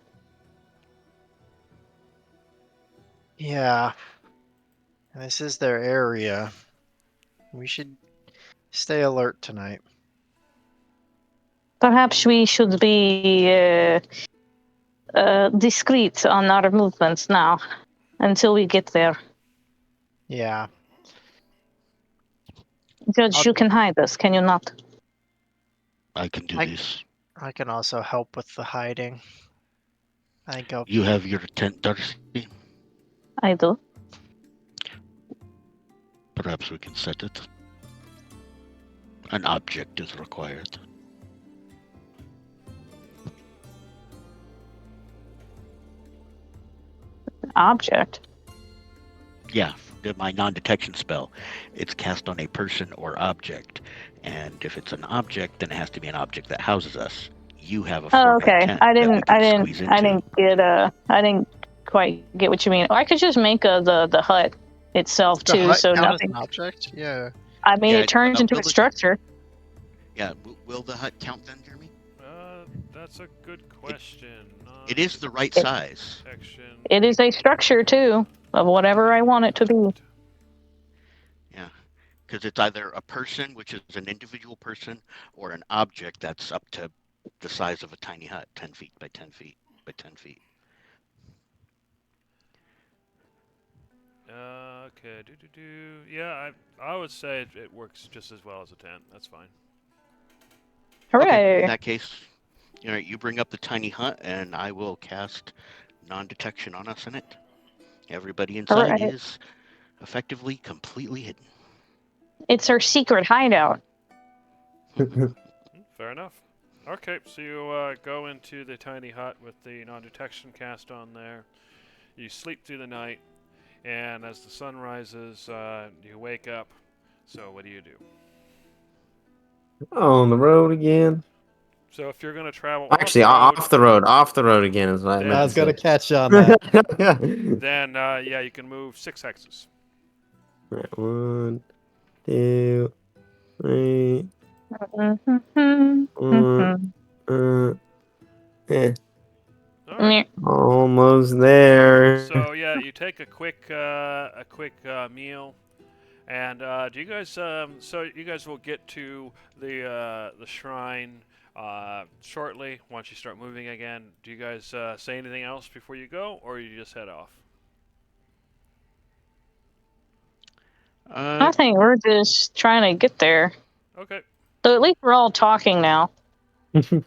Yeah. This is their area. We should stay alert tonight. Perhaps we should be discreet on our movements now until we get there. Yeah. Judge, you can hide us, can you not? I can do this. I can also help with the hiding. I think I'll... You have your tent, Darcy? I do. Perhaps we can set it. An object is required. Object? Yeah, my non-detection spell. It's cast on a person or object. And if it's an object, then it has to be an object that houses us. You have a Oh, four-man okay. tent I that we didn't can squeeze into. I didn't quite get what you mean. Or I could just make the hut itself The too, hut so count as nothing. an object? Yeah. I mean, Yeah, it turns into a will the- structure. Yeah, will the hut count then, Jeremy? That's a good question. It is the right size. Protection. It is a structure too, of whatever I want it to be. Yeah, because it's either a person, which is an individual person, or an object that's up to the size of a tiny hut, 10 feet by 10 feet by 10 feet. Okay. Yeah, I would say it works just as well as a tent. That's fine. Hooray! Okay, in that case, you bring up the tiny hut, and I will cast non-detection on us in it. Everybody inside Hooray. is effectively completely hidden. It's our secret hideout. Fair enough. Okay, so you go into the tiny hut with the non-detection cast on there. You sleep through the night, and as the sun rises, you wake up. So what do you do? On the road again. So if you're going to travel Actually, off the road again is what I meant I was to gonna say. catch you on that. then yeah, you can move 6 hexes. Right, 1, 2, 3, almost there. So yeah, you take a quick meal, and do you guys? So you guys will get to the shrine shortly once you start moving again. Do you guys say anything else before you go, or you just head off? I think we're just trying to get there. Okay, So at least we're all talking now. fair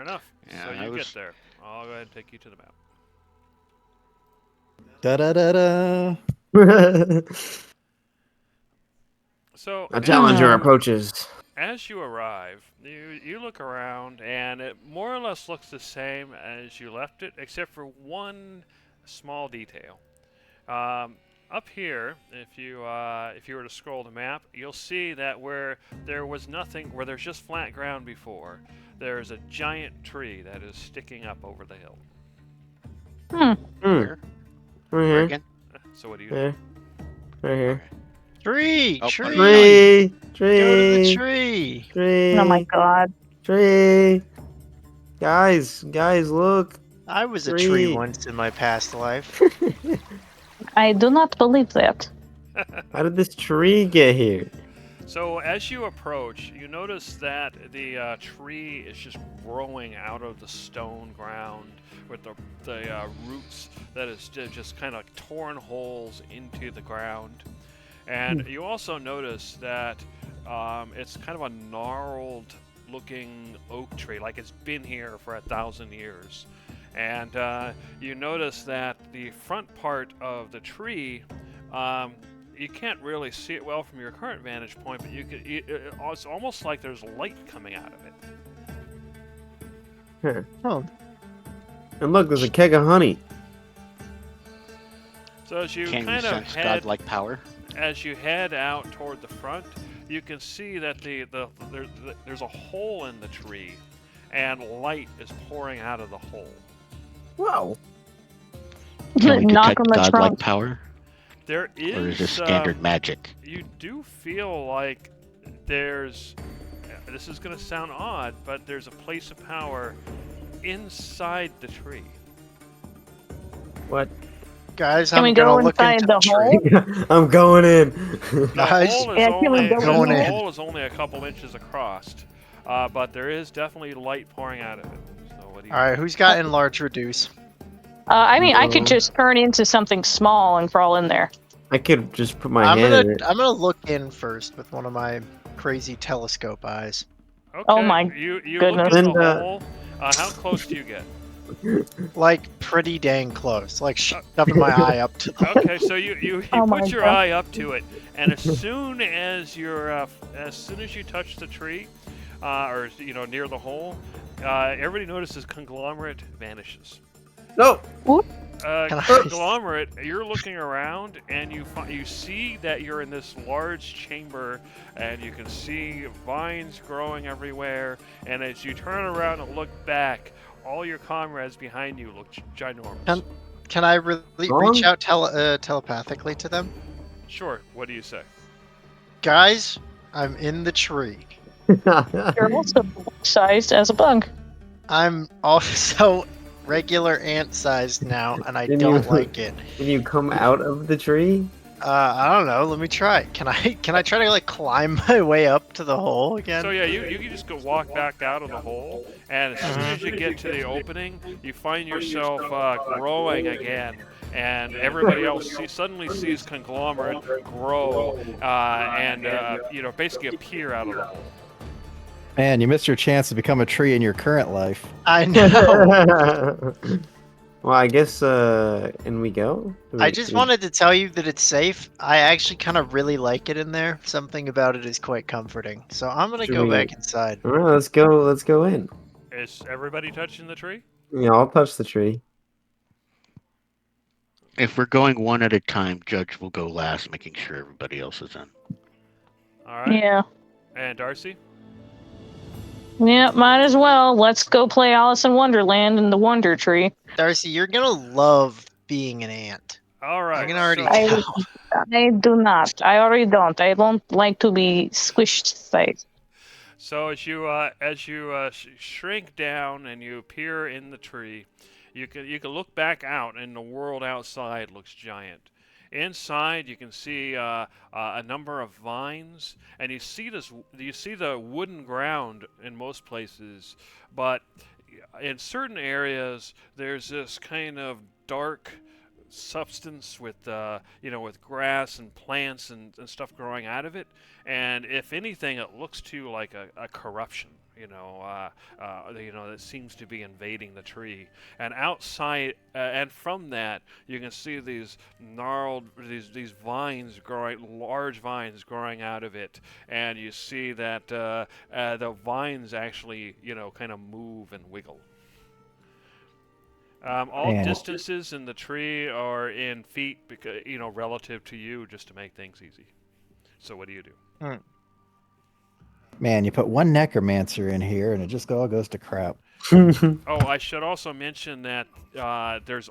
enough. Yeah, So I you was- get there. I'll go ahead and take you to the map. Da da da da. So I challenge your approaches. as you arrive, you look around, and it more or less looks the same as you left it, except for one small detail. Up here, if you were to scroll the map, you'll see that where there was nothing, where there's just flat ground before, there's a giant tree that is sticking up over the hill. Hmm. Where? Right Where here. again? So what do you do? Here. Right here. Okay. Tree, Oh, tree. Tree. Go to the Tree. tree. Tree. Oh my god. Tree. Guys, look. I was a tree Tree. once in my past life. I do not believe that. How did this tree get here? So as you approach, you notice that the tree is just growing out of the stone ground with the roots that is just kind of torn holes into the ground. And you also notice that it's kind of a gnarled looking oak tree, like it's been here for 1,000 years. And you notice that the front part of the tree, you can't really see it well from your current vantage point, but it's almost like there's light coming out of it. Oh, And look, there's a keg of honey. So as you Can you kind of sense head godlike power? as you head out toward the front, you can see that there's a hole in the tree, and light is pouring out of the hole. Whoa. Can we Knock detect on the godlike trunk. power? There is. Or is this standard magic? You do feel like there's. This is going to sound odd, but there's a place of power inside the tree. What? guys, Can I'm we gonna go look inside into the tree. I'm going in. The Guys, hole is Yeah, can we only, go Going the in? hole is only a couple inches across, but there is definitely light pouring out of it. So what do you? All right, who's got enlarge reduce? I mean, I could No. just turn into something small and crawl in there. I could just put my I'm hand in gonna it. look in first with one of my crazy telescope eyes. Okay, Oh my you goodness. look in the Linda. hole. How close do you get? Like pretty dang close. Like shoving my eye up to the Okay, so you Oh my put your God. eye up to it, and as soon as you touch the tree, or near the hole, everybody notices conglomerate vanishes. No. Can I- Conglomerate, you're looking around and you see that you're in this large chamber, and you can see vines growing everywhere. And as you turn around and look back, all your comrades behind you look ginormous. Can I really Wrong? reach out telepathically to them? Sure. What do you say? Guys, I'm in the tree. You're also sized as a bug. I'm also regular ant sized now, and I Can don't you- like it. Can you come out of the tree? I don't know. Let me try. Can I try to like climb my way up to the hole again? So yeah, you can just go walk back out of the hole, and as soon as you get to the opening, you find yourself growing again, and everybody else suddenly sees conglomerate grow and basically appear out of the hole. Man, you missed your chance to become a tree in your current life. I know. Well, I guess in we go. I just wanted to tell you that it's safe. I actually kind of really like it in there. Something about it is quite comforting. So I'm gonna Should go we- back inside. All right, let's go. Let's go in. Is everybody touching the tree? Yeah, I'll touch the tree. If we're going one at a time, Judge will go last, making sure everybody else is in. All right. Yeah. And Darcy? Yeah, might as well. Let's go play Alice in Wonderland in the Wonder Tree. Darcy, you're gonna love being an ant. All right. I can already so- tell. I do not. I already don't. I don't like to be squished size. So as you shrink down and you appear in the tree, you can look back out, and the world outside looks giant. Inside, you can see a number of vines, and you see the wooden ground in most places, but in certain areas there's this kind of dark substance with with grass and plants and stuff growing out of it, and if anything it looks to like a corruption that seems to be invading the tree. And outside and from that you can see these gnarled these vines growing, large vines growing out of it, and you see that the vines actually kind of move and wiggle. All And- distances in the tree are in feet, because relative to you, just to make things easy. So what do you do? Man, you put one necromancer in here, and it just all goes to crap. Oh, I should also mention that there's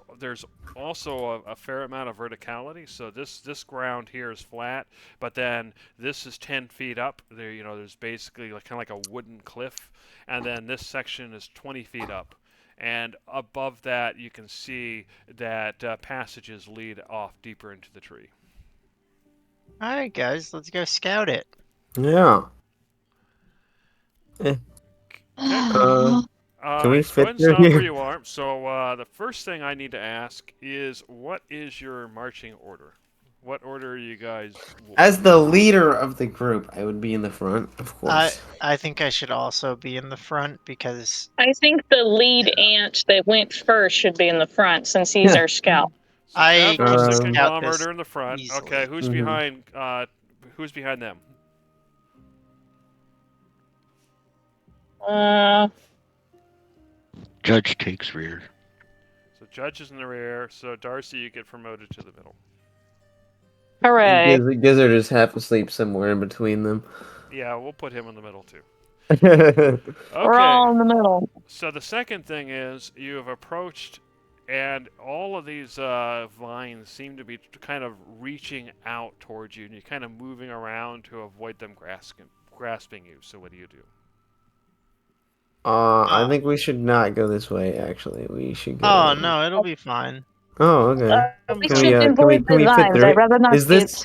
also a fair amount of verticality. So this ground here is flat, but then this is 10 feet up. There's basically kind of like a wooden cliff, and then this section is 20 feet up. And above that, you can see that passages lead off deeper into the tree. All right, guys, let's go scout it. Yeah. Okay. Can we Go fit ahead and through stop where here? you are. So the first thing I need to ask is, what is your marching order? What order are you guys? As the leader of the group, I would be in the front, of course. I think I should also be in the front because I think the lead ant that went first should be in the front since he's our scout. So I Tavros can and scout Conglomerate this are in the front. easily. Okay, who's Mhm. behind? Who's behind them? Judge takes rear. So Judge is in the rear. So Darcy, you get promoted to the middle. Hooray! Gizzard is half asleep somewhere in between them. Yeah, we'll put him in the middle too. We're all Okay. in the middle. So the second thing is you have approached, and all of these vines seem to be kind of reaching out towards you, and you're kind of moving around to avoid them grasping you. So what do you do? I think we should not go this way. Actually, we should go. Oh no, it'll be fine. Oh, okay. We Can should we, avoid can we the fit vines. through I'd it? rather not Is this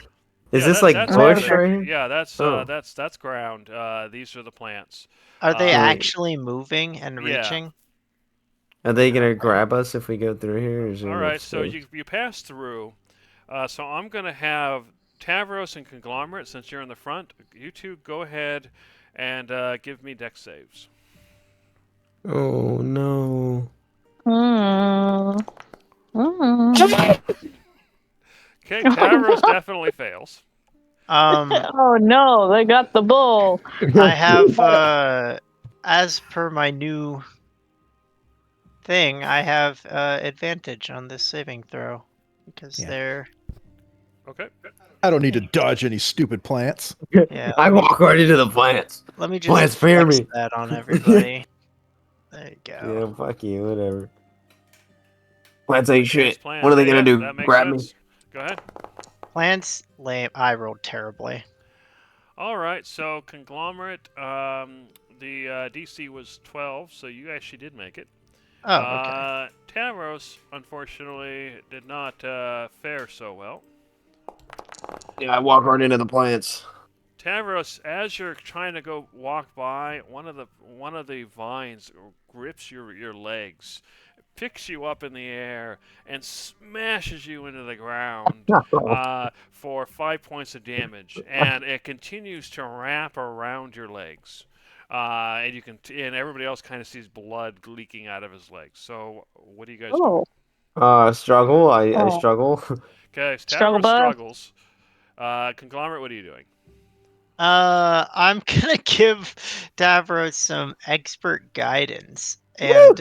get... like that's bush ground. right here? Yeah, that's Oh. that's ground. These are the plants. Are they Uh, actually moving and yeah. reaching? Are they gonna grab us if we go through here? Or is there All enough right, so space? you pass through. So I'm gonna have Tavros and Conglomerate, since you're in the front. You two go ahead and give me dex saves. Oh no. Mm. Mm. Okay, Oh, Tavros no. definitely fails. Oh no, they got the bull. I have as per my new thing, I have advantage on this saving throw because Yeah. they're Okay. I don't need to dodge any stupid plants. yeah. I walk right into the plants. Let me Plants just fear flex me. that on everybody. There you Yeah, go. fuck you, whatever. Plants ain't shit. Those plants. What are they gonna Yeah, do? that makes Grab sense. Go ahead. Plants lame. I rolled terribly. All right, so Conglomerate, the DC was 12, so you actually did make it. Oh, okay. Tavros, unfortunately, did not fare so well. me? Yeah, I walk right into the plants. Tavros, as you're trying to go walk by, one of the vines grips your legs, picks you up in the air, and smashes you into the ground for 5 points of damage. And it continues to wrap around your legs, and and everybody else kind of sees blood leaking out of his legs. So what do you guys do? Oh, Struggle. I Oh. struggle. Okay, Struggle Tavros bug. struggles. Conglomerate, what are you doing? I'm gonna give Davros some expert guidance and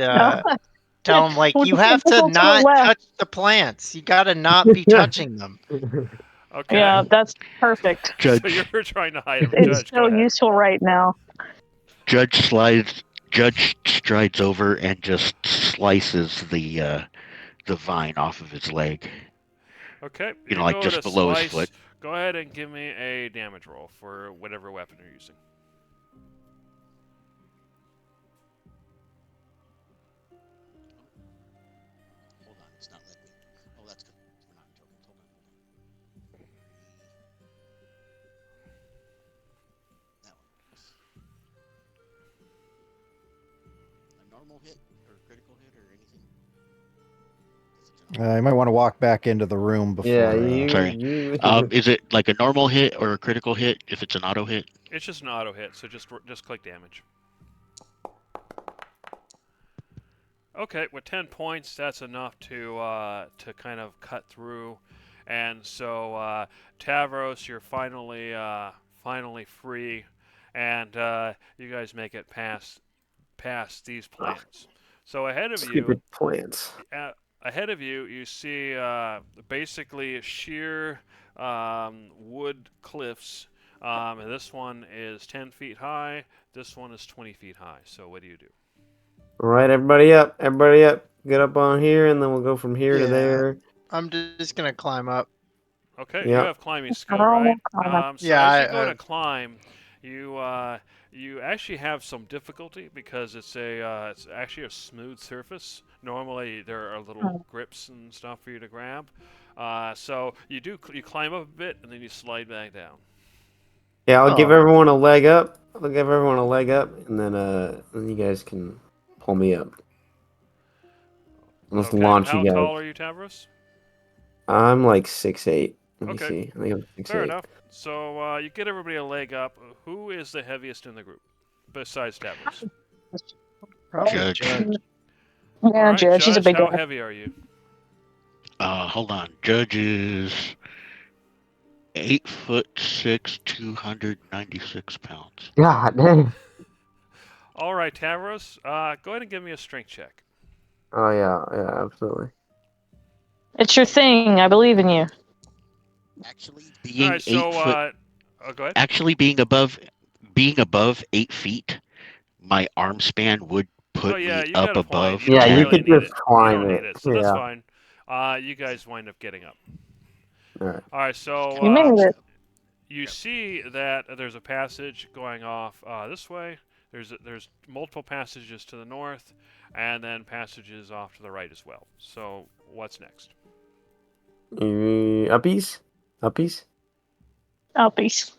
tell him like With you the have to tentacles to the not left. touch the plants. You gotta not be touching them. Okay. Yeah, that's perfect. Judge So you're trying to hide him. It's Judge, go so ahead. useful right now. Judge strides over and just slices the vine off of his leg. Okay. You know, like go just to below his slice. foot. Go ahead and give me a damage roll for whatever weapon you're using. Hold on, it's not letting me. Oh, that's good. We're not in tokens. Hold on. That one. A normal hit or critical hit or anything? You might want to walk back into the room before. Yeah, you. Sorry. you Is it like a normal hit or a critical hit if it's an auto hit? It's just an auto hit, so just click damage. Okay, with 10 points, that's enough to kind of cut through, and so Tavros, you're finally free, and you guys make it past these plants. So ahead of you, Stupid plants. ahead of you, you see basically sheer wood cliffs. And this one is 10 feet high. This one is 20 feet high. So what do you do? All right, everybody up. Everybody up. Get up on here, and then we'll go from here to Yeah. there. I'm just gonna climb up. Okay, Yeah. you have climbing skill, right? So Yeah, as you go to climb, you you actually have some difficulty because it's actually a smooth surface. Normally there are little grips and stuff for you to grab. So you climb up a bit and then you slide back down. Yeah, I'll give Oh. everyone a leg up. I'll give everyone a leg up, and then you guys can pull me up. Let's Okay, launch how you guys. tall are you, Tavros? I'm like 6'8". Let me Okay. see. I think I'm 6'8". Fair enough. So you get everybody a leg up. Who is the heaviest in the group besides Tavros? Probably Judge. Judge. Yeah, All right, Judge, he's a big how guy. heavy are you? Hold on. Judge is 8'6", 296 pounds. God damn. All right, Tavros, go ahead and give me a strength check. Oh yeah, absolutely. It's your thing. I believe in you. Actually, All being right, so 8 foot, go ahead. actually being above 8 feet, my arm span would put Oh yeah, me you up got a point. above You don't Yeah, you really could need just it. You climb don't need it. it, so that's Yeah. fine. You guys wind up getting up. All right. All right, so You made it. you see that there's a passage going off this way. There's multiple passages to the north, and then passages off to the right as well. So what's next? Uppies? Uppies? Oh, peace.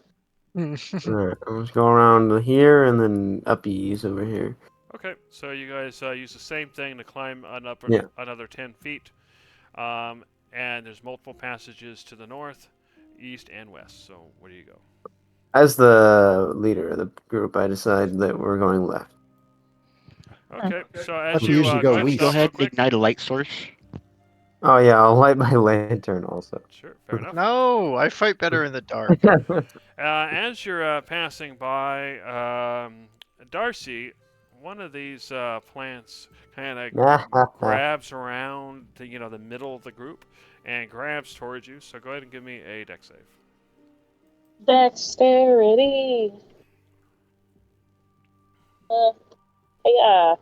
Alright, let's go around here and then uppies over here. Okay, so you guys use the same thing to climb Yeah. another 10 feet. And there's multiple passages to the north, east, and west. So where do you go? As the leader of the group, I decide that we're going left. Okay, so as That's you usually go go ahead and east. Go stop real ahead and quick. ignite a light source. Oh yeah, I'll light my lantern also. Sure, fair enough. No, I fight better in the dark. As you're passing by Darcy, one of these plants kind of grabs around the middle of the group and grabs towards you. So go ahead and give me a dex save. Dexterity. Yeah.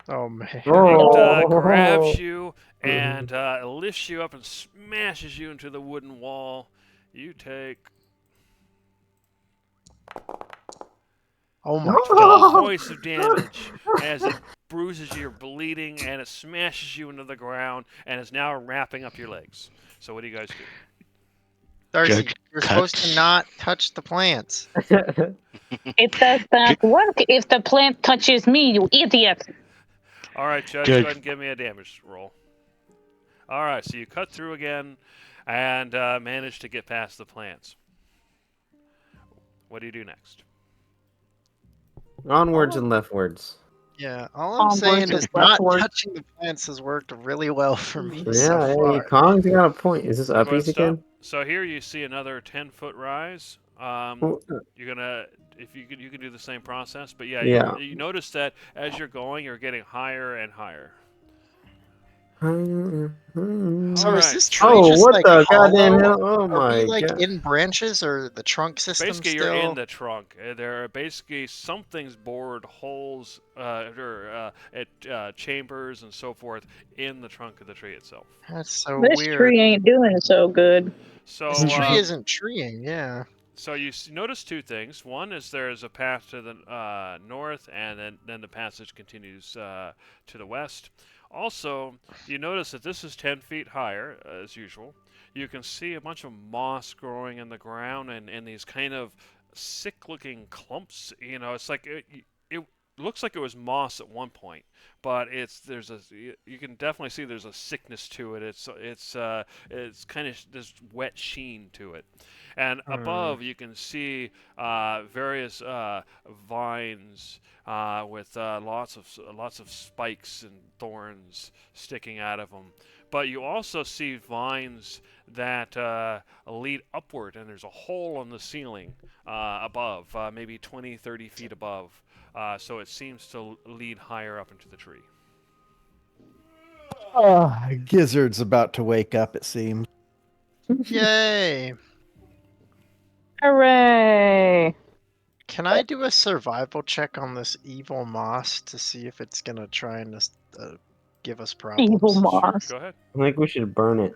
Oh man. It grabs you and lifts you up and smashes you into the wooden wall. You take Oh my 12 god. points of damage as it bruises you, you're bleeding, and it smashes you into the ground and is now wrapping up your legs. So what do you guys do? Darcy, Judge you're supposed to cuts. not touch the plants. It does not work if the plant touches me, you idiot. All right, Judge, Judge. go ahead and give me a damage roll. All right, so you cut through again and manage to get past the plants. What do you do next? Onwards and leftwards. Yeah, all I'm Onwards saying and is not westwards. touching the plants has worked really well for me Yeah, so hey, far. Kong's got a point. Is this So go ahead and uppies stop. again? So here you see another 10-foot rise. Well, You're gonna, if you can do the same process, but yeah, Yeah. you notice that as you're going, you're getting higher and higher. So All is right. this tree Oh, just what like the goddamn hollow? hell? Oh Are my we like god. in branches or the trunk system Basically, still? you're in the trunk. There are basically something's bored holes at chambers and so forth in the trunk of the tree itself. That's so This weird. tree ain't doing so good. So This tree isn't treeing, yeah. So you notice two things. One is there's a path to the north, and then the passage continues to the west. Also, you notice that this is 10 feet higher, as usual. You can see a bunch of moss growing in the ground and these kind of sick-looking clumps. It's like it looks like it was moss at one point, but you can definitely see there's a sickness to it. It's kind of this wet sheen to it. And above, you can see various vines with lots of spikes and thorns sticking out of them. But you also see vines that lead upward, and there's a hole in the ceiling above, maybe 20, 30 feet above. so it seems to lead higher up into the tree. Gizzard's about to wake up, it seems. Yay! Hooray! Can I do a survival check on this evil moss to see if it's gonna try and give us problems? Evil Sure, moss. go ahead. I think we should burn it.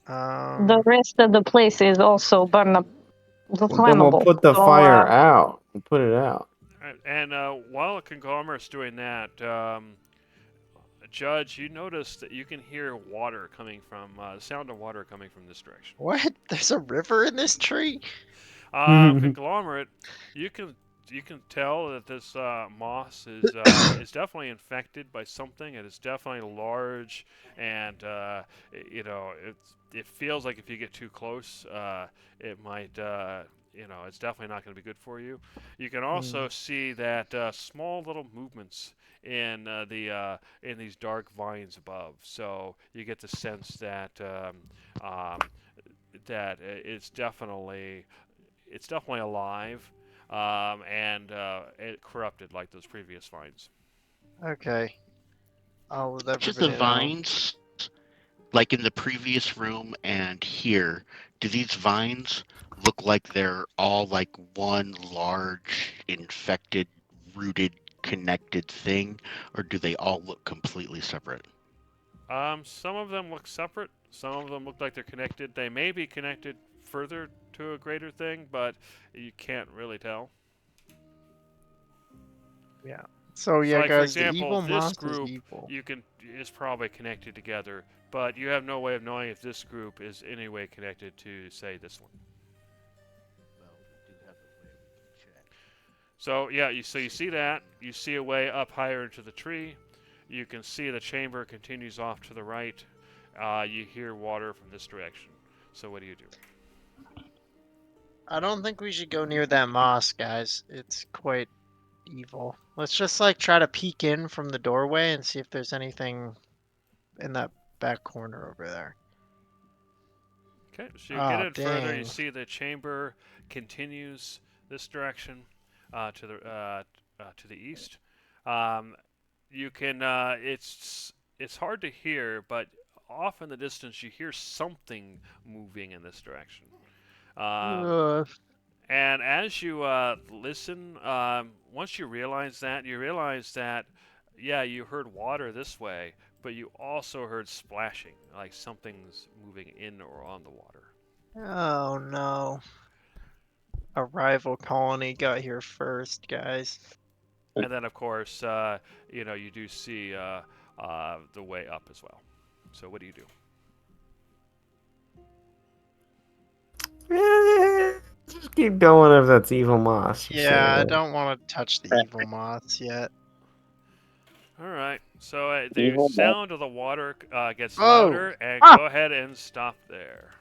The rest of the place is also burnable. Well, then we'll Flammable. put the So, fire out. We'll put it out. And while a conglomerate's doing that, Judge, you notice that you can hear water coming from the sound of water coming from this direction. What? There's a river in this tree? Conglomerate, you can tell that this moss is definitely infected by something. It is definitely large, and it feels like if you get too close, it might it's definitely not going to be good for you. You can also see that small little movements in in these dark vines above. So you get the sense that that it's definitely alive, and it corrupted like those previous vines. Okay. I'll let Just the everybody know. vines, like in the previous room and here, do these vines look like they're all like one large, infected, rooted, connected thing, or do they all look completely separate? Some of them look separate. Some of them look like they're connected. They may be connected further to a greater thing, but you can't really tell. Yeah. So yeah, like, guys, for example, the evil this moss group, is evil. is probably connected together, but you have no way of knowing if this group is in any way connected to, say, this one. Well, we do have a way we can check. So yeah, you see that. You see a way up higher into the tree. You can see the chamber continues off to the right. You hear water from this direction. So what do you do? I don't think we should go near that moss, guys. It's quite evil. Let's just like try to peek in from the doorway and see if there's anything in that back corner over there. Okay, so you get Oh, in further. You dang. see the chamber continues this direction to the east. You can it's hard to hear, but off in the distance you hear something moving in this direction. Ugh. And as you listen, once you realize that, yeah, you heard water this way, but you also heard splashing, like something's moving in or on the water. Oh no. A rival colony got here first, guys. And then, of course, you do see the way up as well. So what do you do? Just keep going if that's evil moss. Yeah, I So, don't want to touch the evil moss yet. All right. So the Evil sound of the water gets Oh! louder, and go ahead and stop there.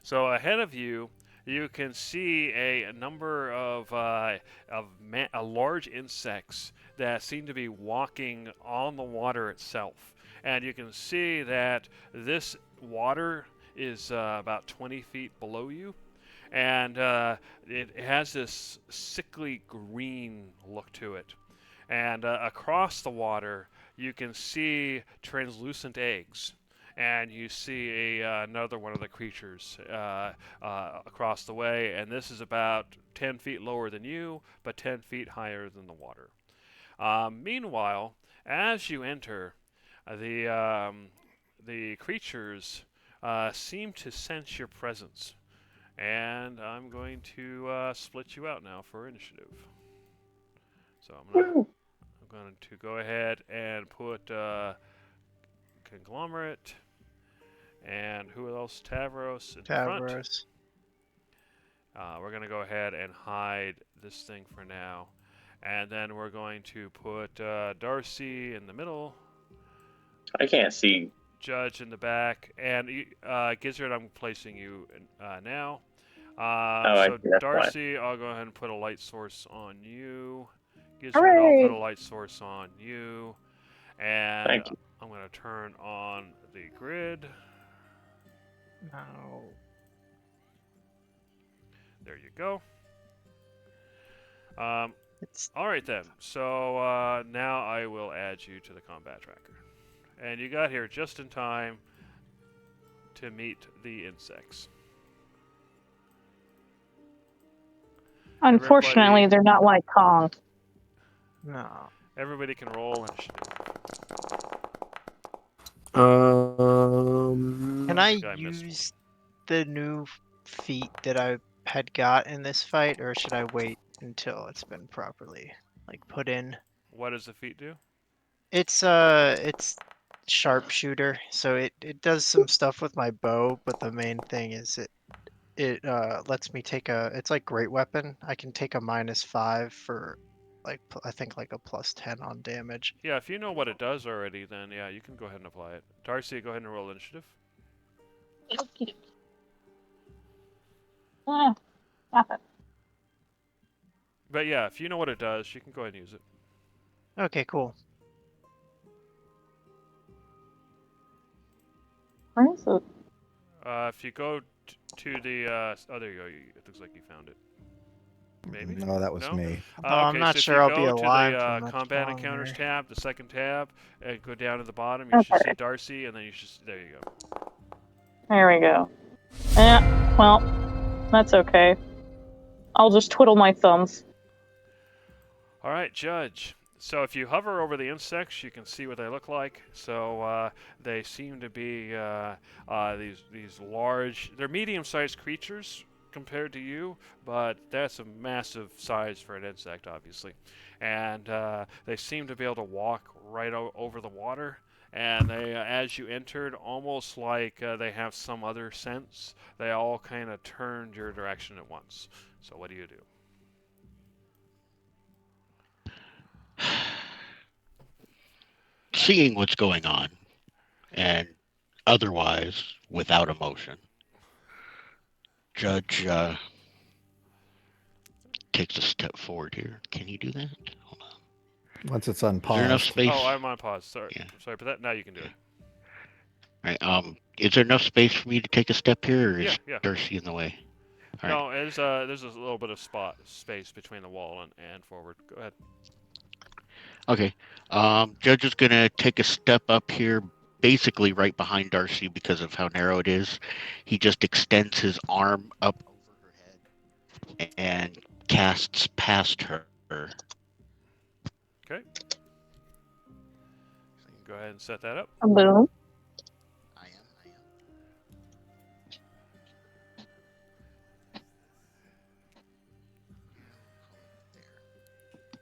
So ahead of you, you can see a number of large insects that seem to be walking on the water itself, and you can see that this water is about 20 feet below you, and it has this sickly green look to it. And across the water, you can see translucent eggs. And you see another one of the creatures across the way, and this is about 10 feet lower than you, but 10 feet higher than the water. Meanwhile, as you enter, the creatures seem to sense your presence. And I'm going to split you out now for initiative. So I'm going to go ahead and put Conglomerate and who else? Tavros in front. Tavros. We're going to go ahead and hide this thing for now. And then we're going to put Darcy in the middle. I can't see. Judge in the back. And Gizzard, I'm placing you now. So Darcy, I'll go ahead and put a light source on you. Gizzard, I'll put a light source on you. And Thank you. I'm going to turn on the grid. No. There you go. It's All right then. So now I will add you to the combat tracker, and you got here just in time to meet the insects. Unfortunately, Everybody- they're not like Kong. no. Everybody can roll initiative. Can I The guy missed one. use the new feat that I had got in this fight, or should I wait until it's been properly put in? What does the feat do? It's sharpshooter, so it does some stuff with my bow, but the main thing is it lets me take it's like great weapon. I can take a -5 for I think like a +10 on damage. Yeah, if you know what it does already, then yeah, you can go ahead and apply it. Darcy, go ahead and roll initiative. Nothing. But yeah, if you know what it does, you can go ahead and use it. Okay, cool. Where is it? If you go to the oh, there you go. It looks like you found it. Maybe. No, that was No? me. Oh, I'm Okay, not so if sure you I'll go be to alive the for much combat encounters longer. tab, the second tab, and go down to the bottom, you should Okay. see Darcy, and then you should. There you go. There we go. Yeah, well, that's okay. I'll just twiddle my thumbs. All right, Judge. So if you hover over the insects, you can see what they look like. So they seem to be these large. They're medium-sized creatures compared to you, but that's a massive size for an insect, obviously. And they seem to be able to walk right over the water. And they, as you entered, almost like they have some other sense, they all kind of turned your direction at once. So what do you do? Seeing what's going on, and otherwise without emotion, Judge takes a step forward here. Can you do that? Hold on. Once it's Is there enough unpaused. space? Oh, I'm on pause. Sorry. Yeah. Sorry, but that now you can do it. Right. Is there enough space for me to take a step here, or Yeah, is yeah. Darcy in the way? All No, there's a little bit of space between the wall and forward. Go ahead. Okay. Judge is gonna take a step up here, basically right behind Darcy because of how narrow it is. He just extends his arm up over her head and casts past her. Okay. So you can go ahead and set that up. A boom. I am.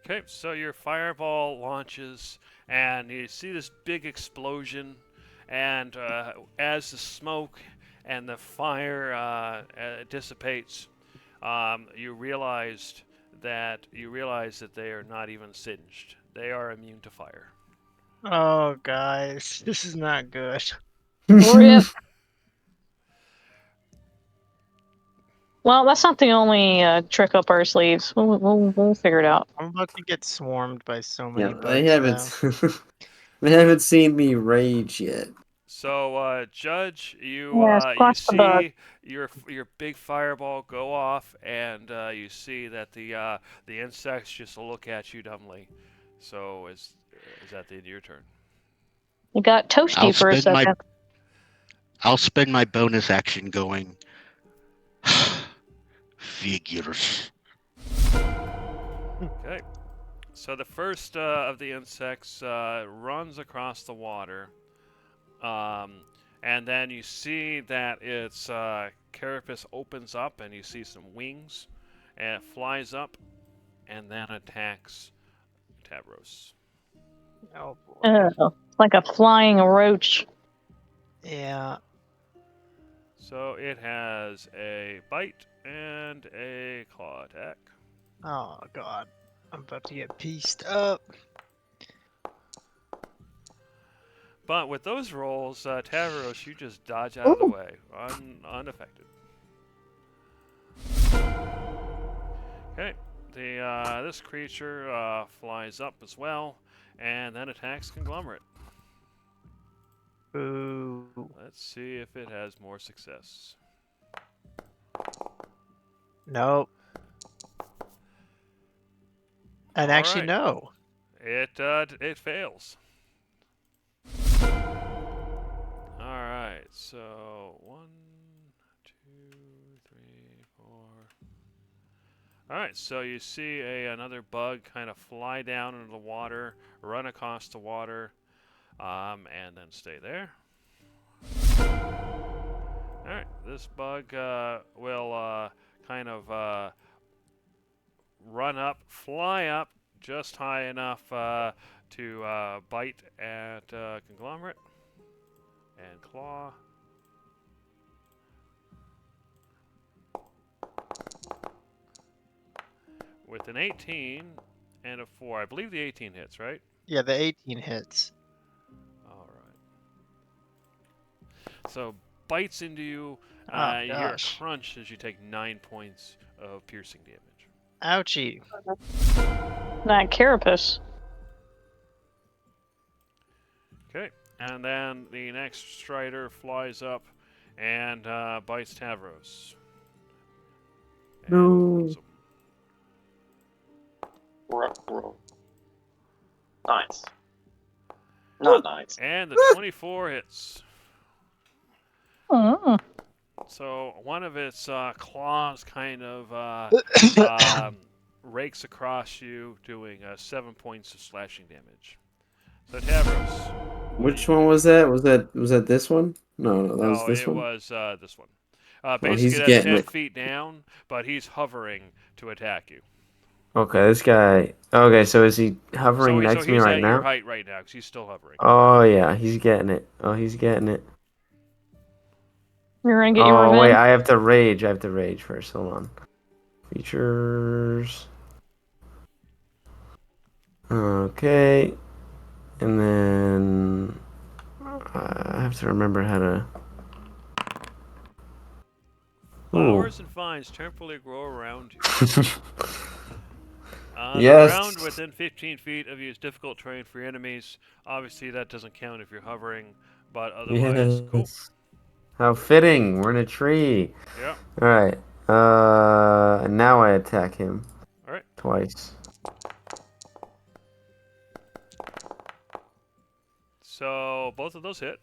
Okay, so your fireball launches, and you see this big explosion, and as the smoke and the fire dissipates, you realize that they are not even singed. They are immune to fire. Oh, guys, this is not good. Rip. Well, that's not the only trick up our sleeves. We'll figure it out. I'm about to get swarmed by so many Yeah, bugs. they haven't. They haven't seen me rage yet. So, Judge, you squash the bug. see your big fireball go off, and you see that the insects just look at you dumbly. So, is that the end of your turn? You got toasty for a second. I'll spend my bonus action going. Figures. Okay. So the first of the insects runs across the water, and then you see that its carapace opens up, and you see some wings, and it flies up, and then attacks Tavros. Oh boy. Oh, like a flying roach. Yeah. So it has a bite and a claw attack. Oh god. I'm about to get pieced up. But with those rolls, Tavros, you just dodge out of the way, unaffected. Okay, this creature flies up as well, and then attacks Conglomerate. Ooh. Let's see if it has more success. Nope. And All actually, right. no. It fails. All right. So 1, 2, 3, 4. All right. So you see another bug kind of fly down into the water, run across the water, and then stay there. All right. This bug will kind of run up, fly up just high enough to bite at Conglomerate and claw. With an 18 and a 4. I believe the 18 hits, right? Yeah, the 18 hits. All right. So bites into you. Oh, You hear a gosh. crunch as you take 9 points of piercing damage. Ouchie. That carapace. Okay. And then the next Strider flies up and bites Tavros. And No. kills him. Bro. Nice. Not nice. And the 24 hits. Oh. So one of its claws kind of rakes across you, doing 7 points of slashing damage. So Tavros. Which one was that? Was that this one? No, that was No, this it one. was this one. Oh, Basically, he's that's getting 10 it. feet down, but he's hovering to attack you. Okay, this guy. Okay, so is he hovering So next to me he's right at your now? height right now, because he's still hovering. Oh yeah, he's getting it. Oh, he's getting it. You're gonna get your Oh wait, revenge. I have to rage. I have to rage first. Hold on. Features. Okay, and then I have to remember how to. Ooh. Flowers and vines temporarily grow around you. The Yes. ground within 15 feet of you is difficult terrain for your enemies. Obviously, that doesn't count if you're hovering, but otherwise, cool. Yes. How fitting. We're in a tree. Yeah. All right. Now I attack him. All right. Twice. So both of those hit.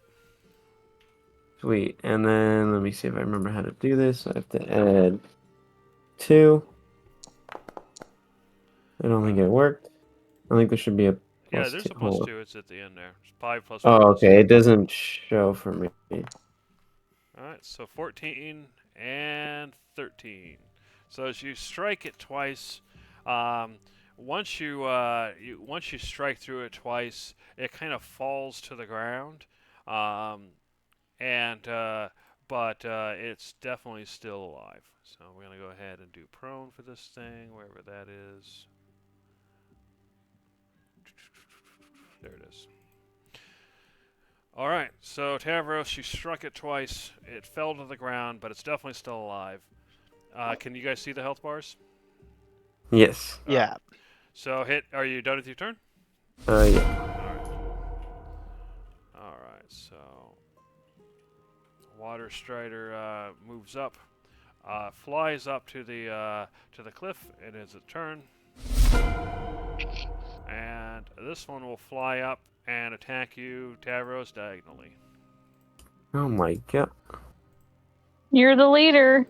Sweet. And then let me see if I remember how to do this. I have to add 2. I don't think it worked. I think there should be a Yeah, plus there's 2. a plus Hold on. 2. It's at the end there. It's 5 plus 1 Oh, plus okay. 2. It doesn't show for me. All right, so 14 and 13. So as you strike it twice, once you strike through it twice, it kind of falls to the ground, but it's definitely still alive. So we're gonna go ahead and do prone for this thing, wherever that is. There it is. All right, so Tavros, you struck it twice. It fell to the ground, but it's definitely still alive. Can you guys see the health bars? Yes. Yeah. So are you done with your turn? Yeah. All right. So Water Strider moves up, flies up to the cliff. It is its turn, and this one will fly up and attack you, Tavros, diagonally. Oh my god. You're the leader.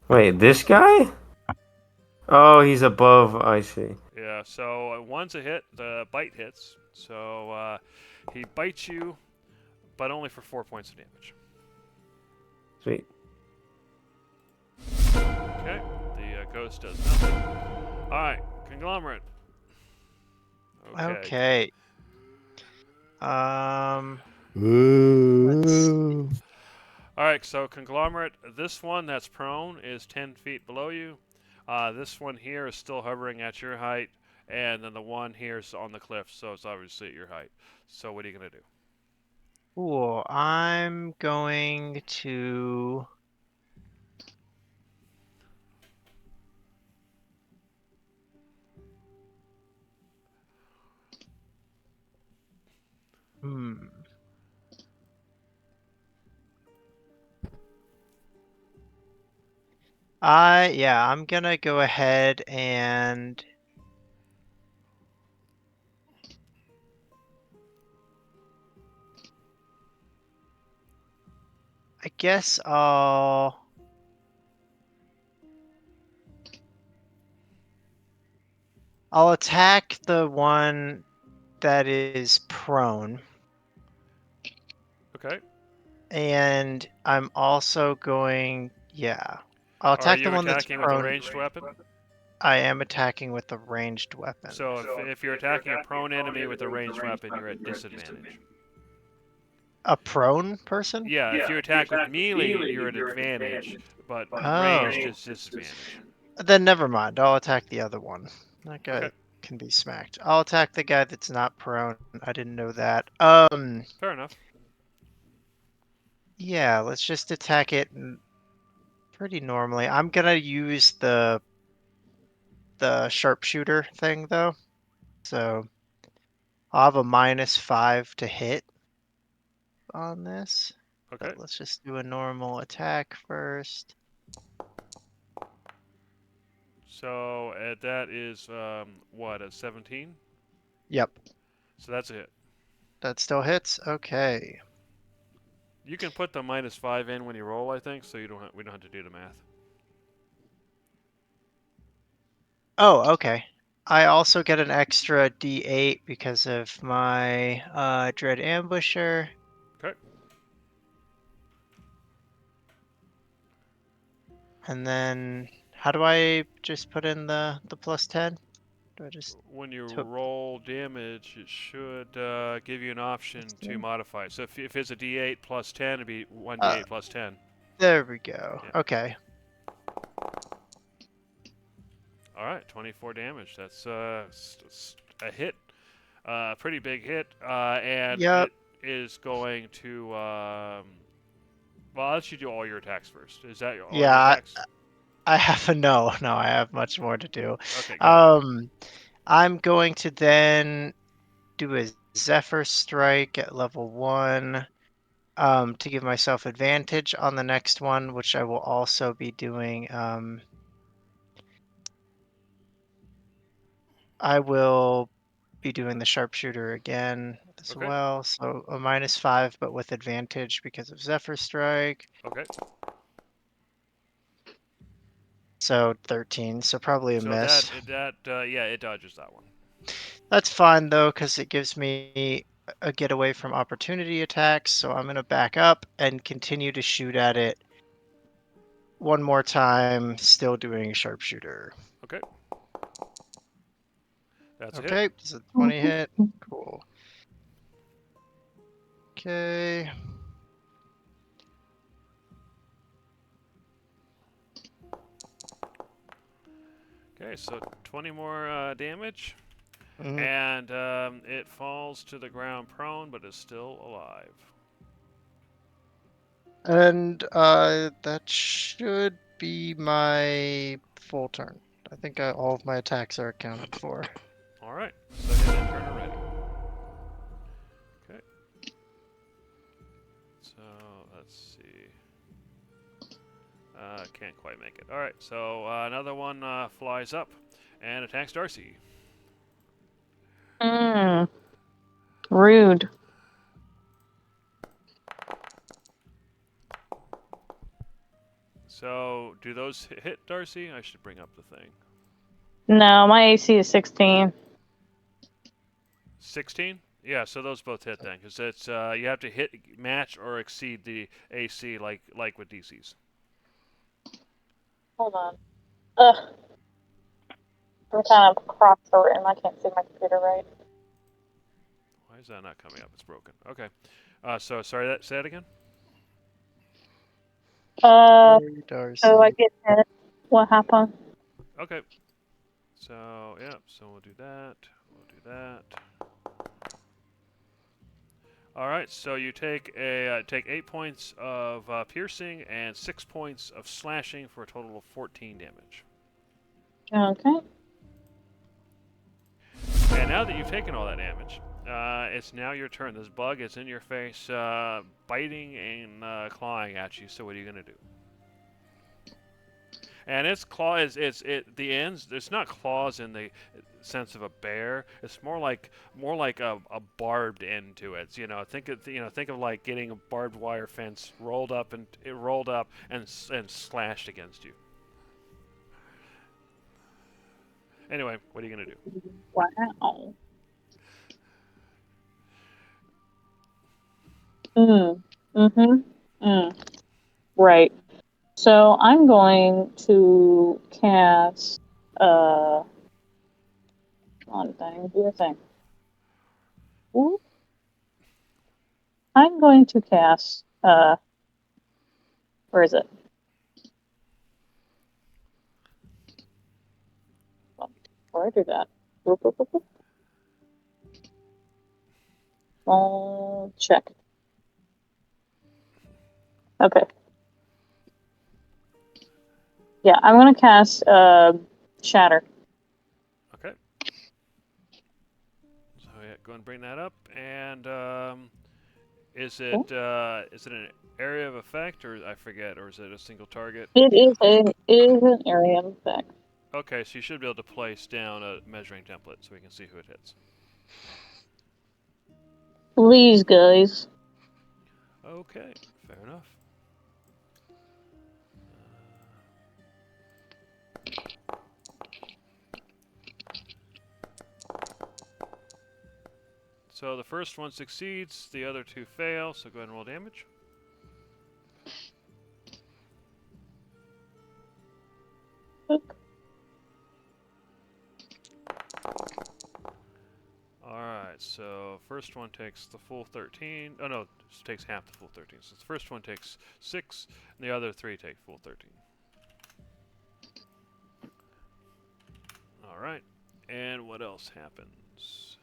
Wait, this guy? Oh, he's above. I see. Yeah. So one's a hit. The bite hits. So he bites you, but only for 4 points of damage. Sweet. Okay. The ghost does nothing. All right. Conglomerate. Okay. Ooh. All right, so Conglomerate, this one that's prone is 10 feet below you. This one here is still hovering at your height, and then the one here is on the cliff, so it's obviously at your height. So what are you going to do? Cool. I'm going to. I'm gonna go ahead and I guess I'll attack the one that is prone, Okay. and I'm also going, I'll Are attack the you one that's attacking with a prone. ranged weapon? I am attacking with the ranged weapon. So if you're attacking a prone enemy with a ranged weapon, you're at disadvantage. A prone person? Yeah, if you attack with melee, you're at advantage, but Oh. ranged is disadvantage. Then never mind. I'll attack the other one. That guy Okay. can be smacked. I'll attack the guy that's not prone. I didn't know that. Fair enough. Yeah, let's just attack it pretty normally. I'm gonna use the sharpshooter thing though. So I'll have a -5 to hit on this. Okay. But let's just do a normal attack first. So that is what, a 17? Yep, So that's a hit. that still hits. Okay. You can put the -5 in when you roll, I think, so we don't have to do the math. Oh, okay. I also get an extra D8 because of my Dread Ambusher. Okay. And then how do I just put in the +10? Do I just When you took- roll damage, it should give you an option to modify it. So if it's a D8 plus 10, it'd be 1D8 plus 10. There we go. Yeah. Okay. All right, 24 damage. That's a hit, pretty big hit, and Yep. it is going to. Well, I'll let you do all your attacks first. Is that all your Yeah, attacks? I have a no. I have much more to do. Okay. Go ahead. I'm going to then do a Zephyr Strike at level 1 to give myself advantage on the next one, which I will also be doing. I will be doing the sharpshooter again as Okay. well. So a -5, but with advantage because of Zephyr Strike. Okay. So 13. So probably a So miss. yeah, it dodges that one. That's fine though, because it gives me a getaway from opportunity attacks. So I'm going to back up and continue to shoot at it one more time, still doing sharpshooter. Okay. That's a hit. Okay, it's a 20 hit. Cool. Okay. Okay, so 20 more damage, Mhm. and it falls to the ground prone, but is still alive. And that should be my full turn. I think all of my attacks are accounted for. All right, so hit that turn already. Okay. So let's see. Can't quite make it. All right, so another one flies up and attacks Darcy. Rude. So do those hit Darcy? I should bring up the thing. No, my AC is 16. 16? Yeah, so those both hit then, because it's you have to hit, match, or exceed the AC like with DCs. Hold on. Ugh. I'm kind of crossed over and I can't see my computer right. Why is that not coming up? It's broken. Okay. So sorry. Say that again. Darcy. So I get hit. What happened? Okay. So yeah. So we'll do that. We'll do that. All right. So you take 8 points of piercing and 6 points of slashing for a total of 14 damage. Okay. And now that you've taken all that damage, it's now your turn. This bug is in your face, biting and clawing at you. So what are you going to do? And its claw is the ends. It's not claws in the sense of a bear. It's more like a barbed end to it. You know, think of like getting a barbed wire fence rolled up and slashed against you. Anyway, what are you gonna do? Wow. Right. So I'm going to cast come on thing, do your thing. Ooh. I'm going to cast where is it? Before I do that. Check. Okay. Yeah, I'm gonna cast Shatter. Okay. So yeah, go and bring that up. And is it an area of effect, or I forget, or is it a single target? It is an area of effect. Okay, so you should be able to place down a measuring template so we can see who it hits. Please, guys. Okay, fair enough. So the first one succeeds, the other two fail, so go ahead and roll damage. Alright, so first one takes the full 13. Oh no, it takes half the full 13. So the first one takes 6, and the other 3 take full 13. Alright, and what else happens?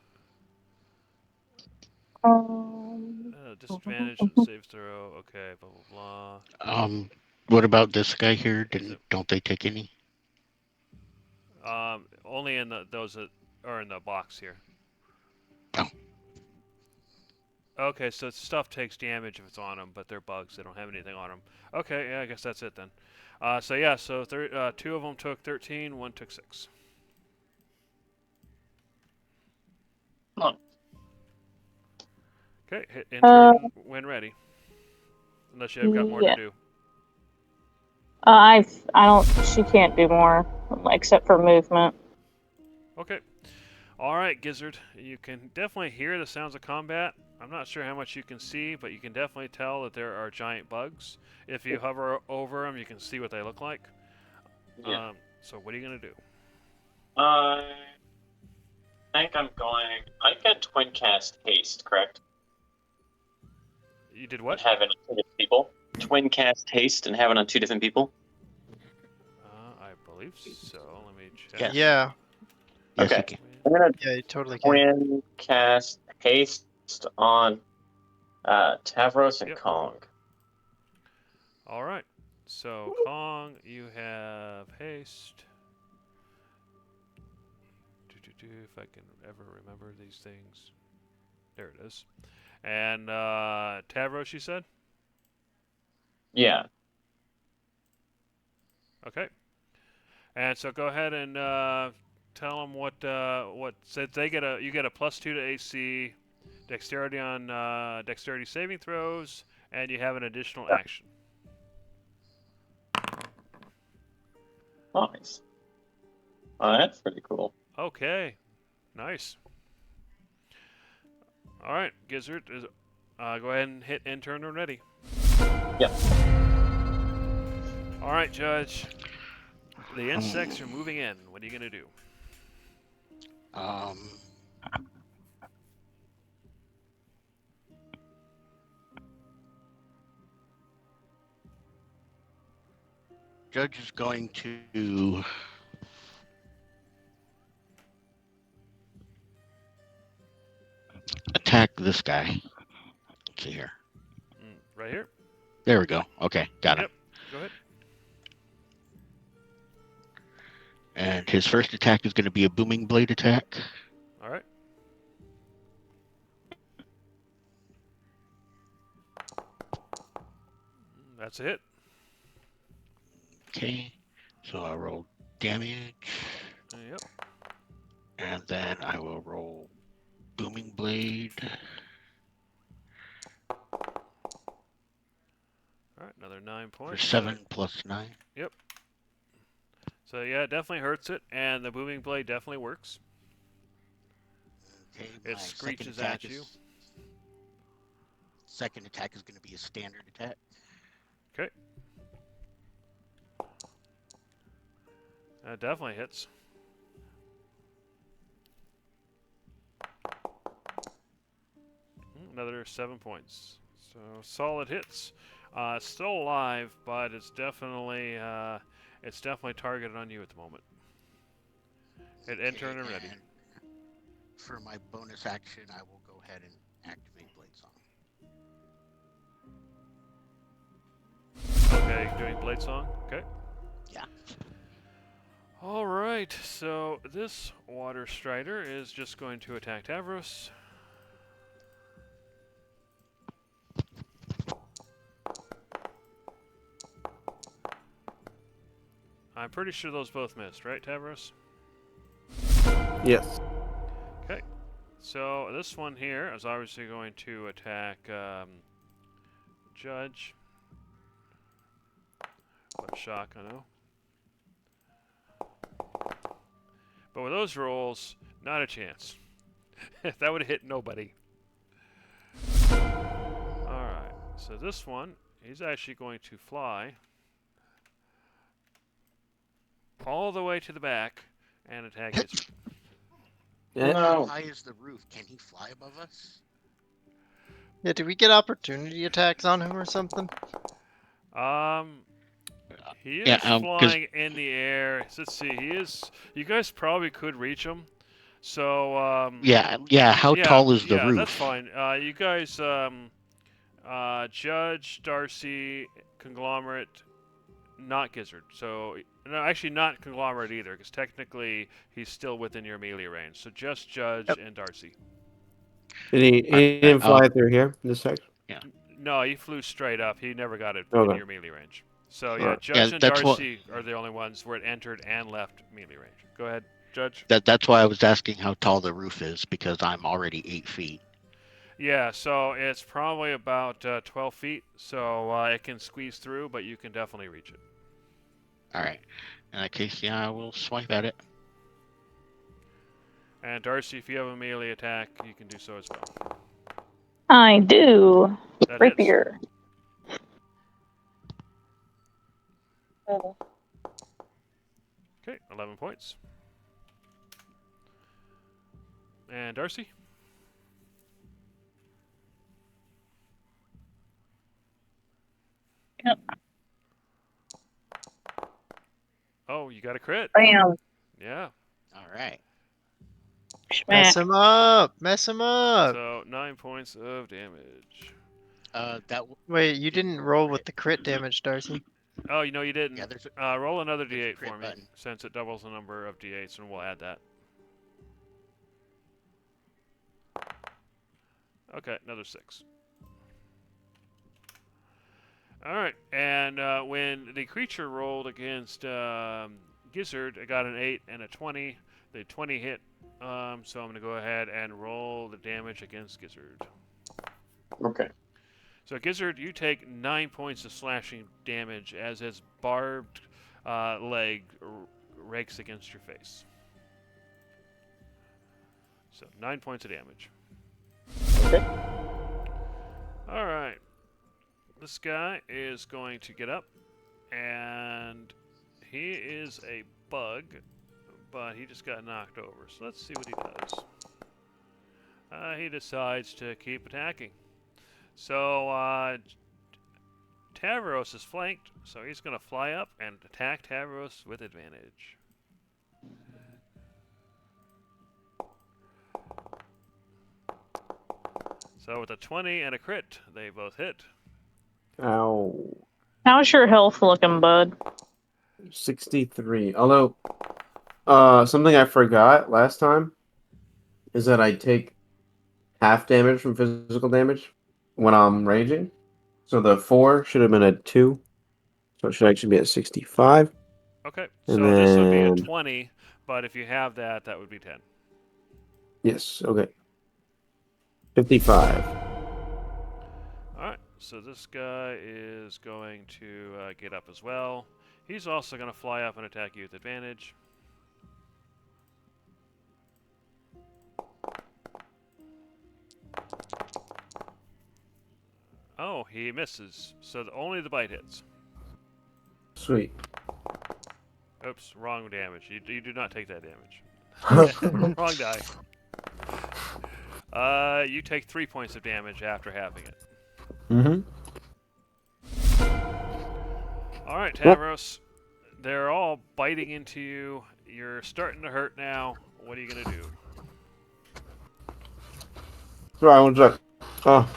Disadvantage and save throw. Okay, blah blah blah. What about this guy here? Don't they take any? Only in those that are in the box here. Oh. Okay, so stuff takes damage if it's on them, but they're bugs. They don't have anything on them. Okay, yeah, I guess that's it then. So yeah, so 2 of them took 13, 1 took 6. Oh. Okay, hit intern when ready. Unless you've got more yeah. to do. I don't. She can't do more except for movement. Okay. All right, Gizzard. You can definitely hear the sounds of combat. I'm not sure how much you can see, but you can definitely tell that there are giant bugs. If you hover over them, you can see what they look like. Yeah. So what are you going to do? I think I'm going. I can twin cast haste, correct? You did what? And have it on 2 different people. Twin cast haste and have it on 2 different people. I believe so. Let me check. Yes. Yeah. Yes, Okay. you can. I'm gonna Yeah, you totally can. twin cast haste on Tavros and Yep. Kong. All right. So Kong, you have haste. If I can ever remember these things. There it is. And Tavros, you said? Yeah. Okay. And so go ahead and tell them what said they get you get a +2 to AC, dexterity on dexterity saving throws, and you have an additional action. Nice. Oh, that's pretty cool. Okay. Nice. All right, Gizzard, go ahead and hit intern when ready. Yep. All right, Judge. The insects are moving in. What are you gonna do? Judge is going to attack this guy. Let's see here. Right here. There we go. Okay, got him. Yep. Go ahead. And his first attack is going to be a booming blade attack. All right. That's a hit. Okay. So I roll damage, Yep. and then I will roll Booming Blade. All right, another 9 For points. 7 plus 9. So yeah, it definitely hurts it, and the booming blade definitely works. Okay, It my screeches second attack at you. Second attack is going to be a standard attack. Okay. That definitely hits. Another 7 points. So solid hits. Still alive, but it's definitely targeted on you at the moment. Hit enter and ready. And for my bonus action, I will go ahead and activate Blade Song. Okay, doing Blade Song. Okay. Yeah. All right. So this Water Strider is just going to attack Tavros. I'm pretty sure those both missed, right, Tavros? Yes. Okay. So this one here is obviously going to attack Judge. What a shock, I know. But with those rolls, not a chance. That would have hit nobody. Alright, so this one, he's actually going to fly all the way to the back and attack his... How high is the roof? Can he fly above us? Yeah, did we get opportunity attacks on him or something? He is Yeah, 'cause- flying in the air. Let's see, he is... You guys probably could reach him. So, Yeah. How tall is the roof? Yeah, that's fine. You guys, Judge, Darcy, Conglomerate, not Gizzard. So, no, actually not Conglomerate either, because technically he's still within your melee range. So just Judge and Darcy. Did he didn't fly through here, this section? No, he flew straight up. He never got it Okay. in your melee range. So yeah, Alright. Judge Yeah, and that's what- Darcy are the only ones where it entered and left melee range. Go ahead, Judge. That's why I was asking how tall the roof is, because I'm already 8 feet. Yeah, so it's probably about 12 feet, so it can squeeze through, but you can definitely reach it. Alright. In that case, yeah, I will swipe at it. And Darcy, if you have a melee attack, you can do so as well. I do. That hits. Rapier. Okay, 11 points. And Darcy? Yep. Oh, you got a crit. Bam. Yeah. Alright. Mess Schmack. him up! Mess him up! So 9 points of damage. Wait, you didn't roll with the crit damage, Darcy. Oh, you know you didn't. Yeah, there's roll another there's a d8 crit for me, button. since it doubles the number of d8s, and we'll add that. Okay, another 6. Alright, and when the creature rolled against Gizzard, it got an 8 and a 20. The 20 hit, so I'm going to go ahead and roll the damage against Gizzard. Okay. So Gizzard, you take 9 points of slashing damage as his barbed leg rakes against your face. So 9 points of damage. Okay. Alright. This guy is going to get up, and he is a bug, but he just got knocked over. So let's see what he does. He decides to keep attacking. So Tavros is flanked, so he's going to fly up and attack Tavros with advantage. So with a 20 and a crit, they both hit. Ow. How's your health looking, bud? 63. Although, something I forgot last time is that I take half damage from physical damage when I'm raging. So the 4 should have been a 2. So it should actually be at 65. Okay, And so this would be a then- 20, but if you have that, that would be 10. Yes. Okay. 55. Alright, so this guy is going to get up as well. He's also going to fly up and attack you with advantage. Oh, he misses. So only the bite hits. Sweet. Oops, wrong damage. You do not take that damage. Wrong die. You take 3 points of damage after halving it. Mm-hmm. Alright, Tavros. They're all biting into you. You're starting to hurt now. What are you going to do? Sorry, one sec. Oh.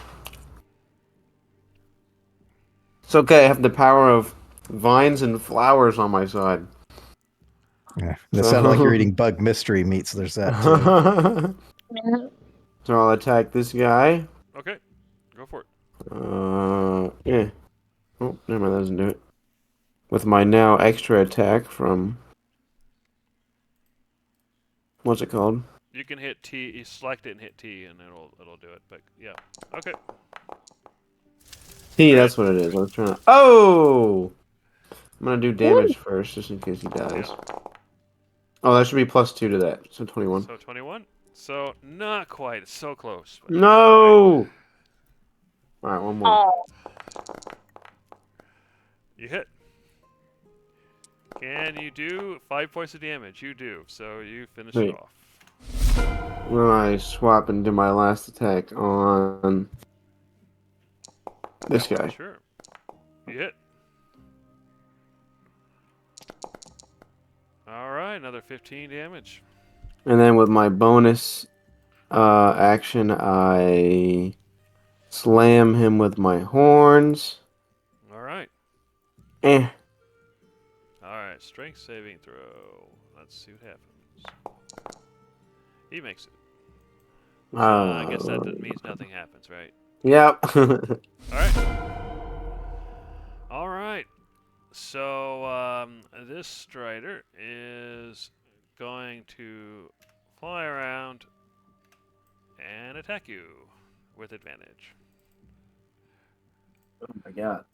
It's okay. I have the power of vines and flowers on my side. Yeah. It sounded like you're eating bug mystery meat, so there's that too. So I'll attack this guy. Okay, go for it. Yeah. Oh, never mind. That doesn't do it. With my now extra attack from. What's it called? You can hit T. You select it and hit T, and it'll do it. But yeah, okay. T, that's what it is. I was trying to. Oh! I'm gonna do damage first, just in case he dies. Oh, that should be +2 to that. So 21. So 21. So not quite. It's so close. But No! Alright, one more. Oh, you hit. Can you do 5 points of damage? You do. So you finish Wait. it off. Then I swap and do my last attack on this guy. Sure. You hit. All right, another 15 damage. And then with my bonus action, I slam him with my horns. All right. Eh. All right, strength saving throw. Let's see what happens. He makes it. I guess that means nothing happens, right? Yep. All right. All right. So this Strider is going to fly around and attack you with advantage. Oh my god.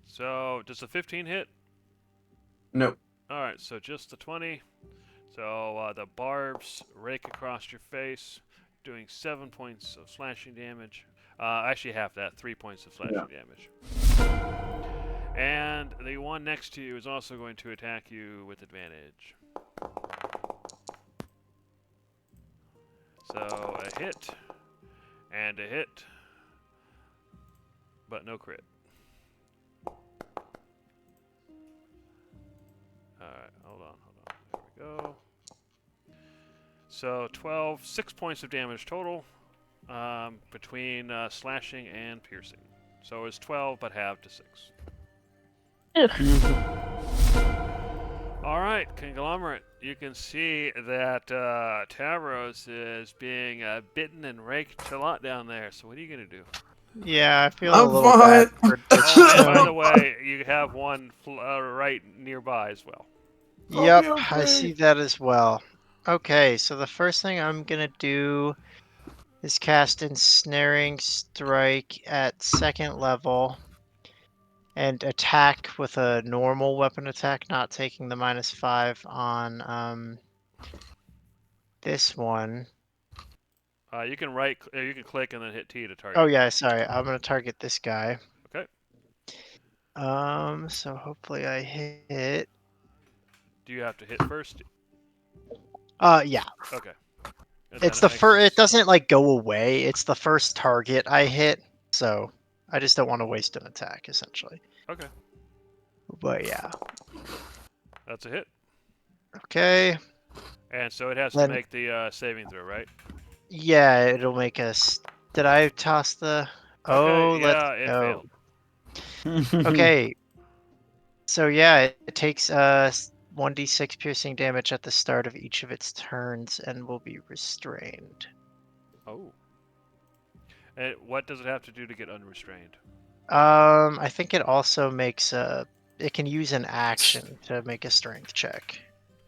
So does the 15 hit? Nope. All right, so just the 20. So the barbs rake across your face, doing 7 points of slashing damage. Actually, half that, 3 points of slashing damage. And the one next to you is also going to attack you with advantage. So a hit and a hit, but no crit. Alright, hold on. There we go. So 6 points of damage total between slashing and piercing. So it's 12, but halved to 6. Alright, Conglomerate, you can see that Tavros is being bitten and raked a lot down there. So what are you going to do? Yeah, I feel I'm a little bad for Oh, and by the way, you have one right nearby as well. Yep, I see that as well. Okay, so the first thing I'm gonna do is cast Ensnaring Strike at 2nd level and attack with a normal weapon attack, not taking the -5 on this one. You can you can click and then hit T to target. Oh yeah, sorry. I'm gonna target this guy. Okay. So hopefully I hit. Do you have to hit first? Yeah. Okay. And It's then the it first. makes It doesn't like go away. It's the first target I hit, so I just don't want to waste an attack, essentially. Okay. But yeah. That's a hit. Okay. And so it has to Then- make the saving throw, right? Yeah, it'll make us. Did I toss the? Oh, Okay, let's yeah, it go. failed. Okay. So yeah, it takes 1d6 piercing damage at the start of each of its turns and will be restrained. Oh. And what does it have to do to get unrestrained? I think it also makes it can use an action to make a strength check.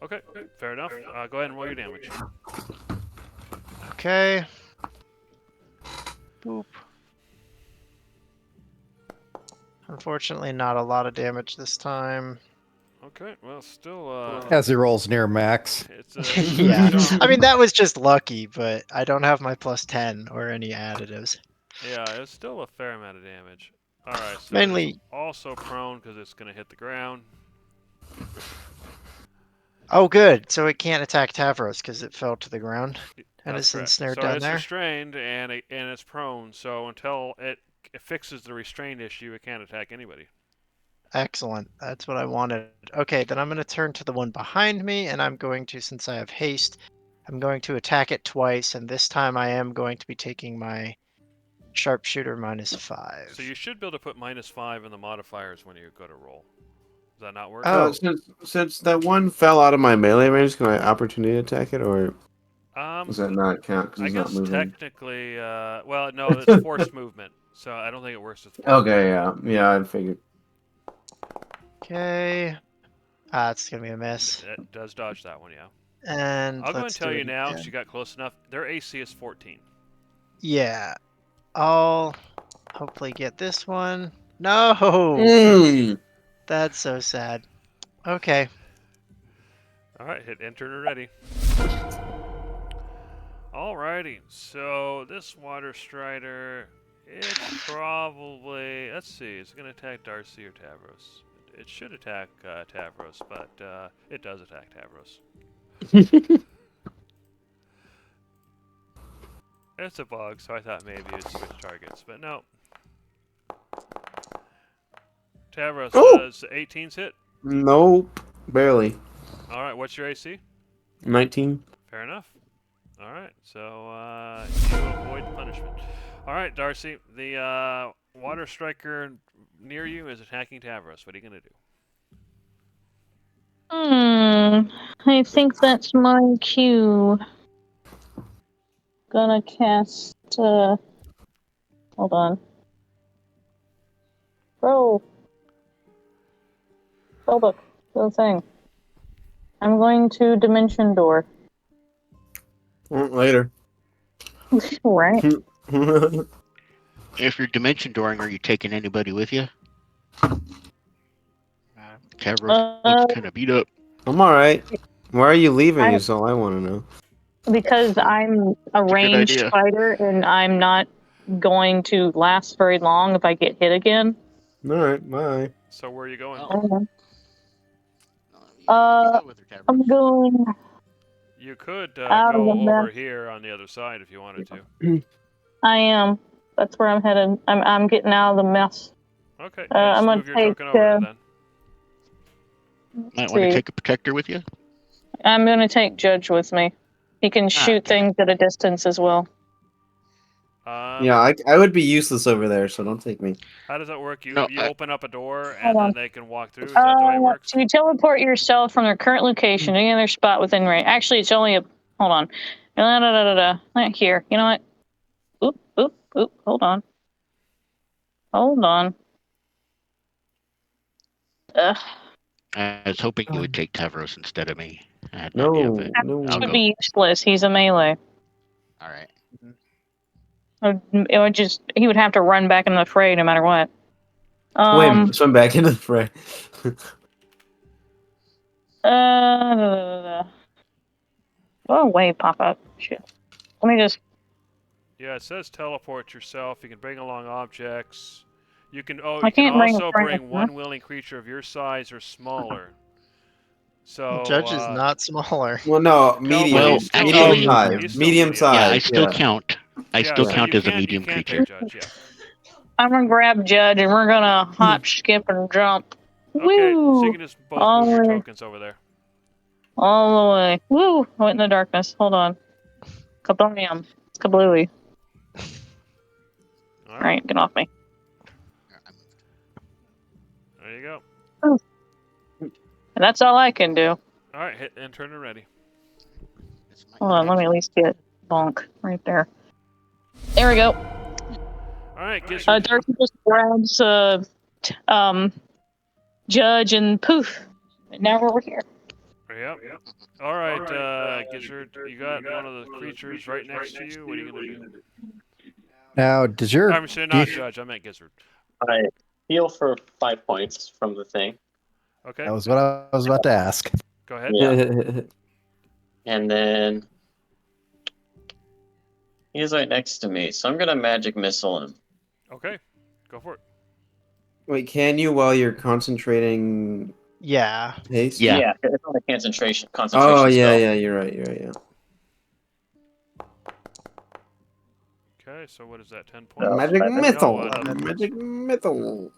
Okay, fair enough. Go ahead and roll your damage. Okay. Boop. Unfortunately, not a lot of damage this time. Okay, well, still, As he rolls near max. it's Yeah. strong. I mean, that was just lucky, but I don't have my +10 or any additives. Yeah, it's still a fair amount of damage. All right, so Mainly- it's also prone because it's going to hit the ground. Oh, good. So it can't attack Tavros because it fell to the ground and That's is correct. ensnared So down it's there. restrained and it's prone. So until it fixes the restrained issue, it can't attack anybody. Excellent. That's what I wanted. Okay, then I'm going to turn to the one behind me, and I'm going to, since I have haste, I'm going to attack it twice, and this time I am going to be taking my sharpshooter -5. So you should be able to put -5 in the modifiers when you go to roll. Does that not work? Oh. Since that one fell out of my melee range, can I opportunity attack it, or does that not count? 'Cause I it's not guess moving? technically, well, no, it's forced movement, so I don't think it works with. Okay, yeah, I figured. Okay. It's going to be a miss. It does dodge that one, yeah. And I'll go and let's tell do you it now, again. because you got close enough. Their AC is 14. Yeah. I'll hopefully get this one. No! Mm. That's so sad. Okay. All right, hit enter and ready. Alrighty, so this Water Strider, it's probably, let's see, is it going to attack Darcy or Tavros? It should attack Tavros, but it does attack Tavros. It's a bug, so I thought maybe it'd switch targets, but no. Tavros, Oh! does 18s hit? Nope, barely. Alright, what's your AC? 19. Fair enough. Alright, so you avoid punishment. Alright, Darcy, the Water Striker near you is attacking Tavros. What are you going to do? I think that's my cue. Gonna cast, hold on. Bro. Spellbook. The thing. I'm going to Dimension Door. Later. Right. If you're dimension dooring, are you taking anybody with you? Tavros looks kind of beat up. I'm all right. Why are you leaving? I- Is all I want to know. Because I'm a good ranged idea. fighter and I'm not going to last very long if I get hit again. All right, bye. So where are you going? Oh. I'm going. You could Out of go the over map. here on the other side if you wanted to. I am. That's where I'm headed. I'm getting out of the mess. Okay, I'm just gonna move your take, token over there then. Might want to see. take a protector with you. I'm gonna take Judge with me. He can shoot things at a distance as well. Yeah, I would be useless over there, so don't take me. How does that work? You No, you open up a door and Hold on. then they can walk through. Is that the way it works? To teleport yourself from their current location to any other spot within range. Actually, it's only a. Hold on. Not here. You know what? Oop. Hold on. Ugh. I was hoping you would take Tavros instead of me. I had an No, idea, but no. I'll Would go. be useless. He's a melee. All right. It would just. He would have to run back into the fray no matter what. Swim back into the fray. Go away, pop up. Shit. Let me just. Yeah, it says teleport yourself. You can bring along objects. You can I you can can't bring a also friend, bring huh? one willing creature of your size or smaller. So Judge is not smaller. Well, no, Well, medium, he's still medium medium. size, He's still medium medium. size. Yeah, I still yeah. count. I Yeah, still so count you as a can't- medium you can't creature. take Judge, yeah. I'm gonna grab Judge and we're gonna hop, skip, and jump. Okay, so Woo! you can just both All move your the way. tokens over there. All the way. Woo! I went in the darkness. Hold on. Kablam. Kablooey. All Alright, get off me. There you go. And that's all I can do. All right, hit enter and ready. Hold on, let me at least get bonk right there. There we go. All right, Gizzard. Darcy just grabs Judge and poof. And now we're over here. Yep. All right, Gizzard, you got one of the creatures right next to you. What are you gonna do? Now, does your I'm sorry, not Judge. I meant Gizzard. I heal for 5 points from the thing. Okay. that was what I was about to ask. Go ahead. Yeah. And then he's right next to me, so I'm gonna magic missile him. Okay. Go for it. Wait, can you while you're concentrating Yeah. haste? Yeah. It's not a concentration. Oh yeah, spell. yeah. You're right. Yeah. Okay, so what is that? 10 points. Magic missile. No, Magic missile.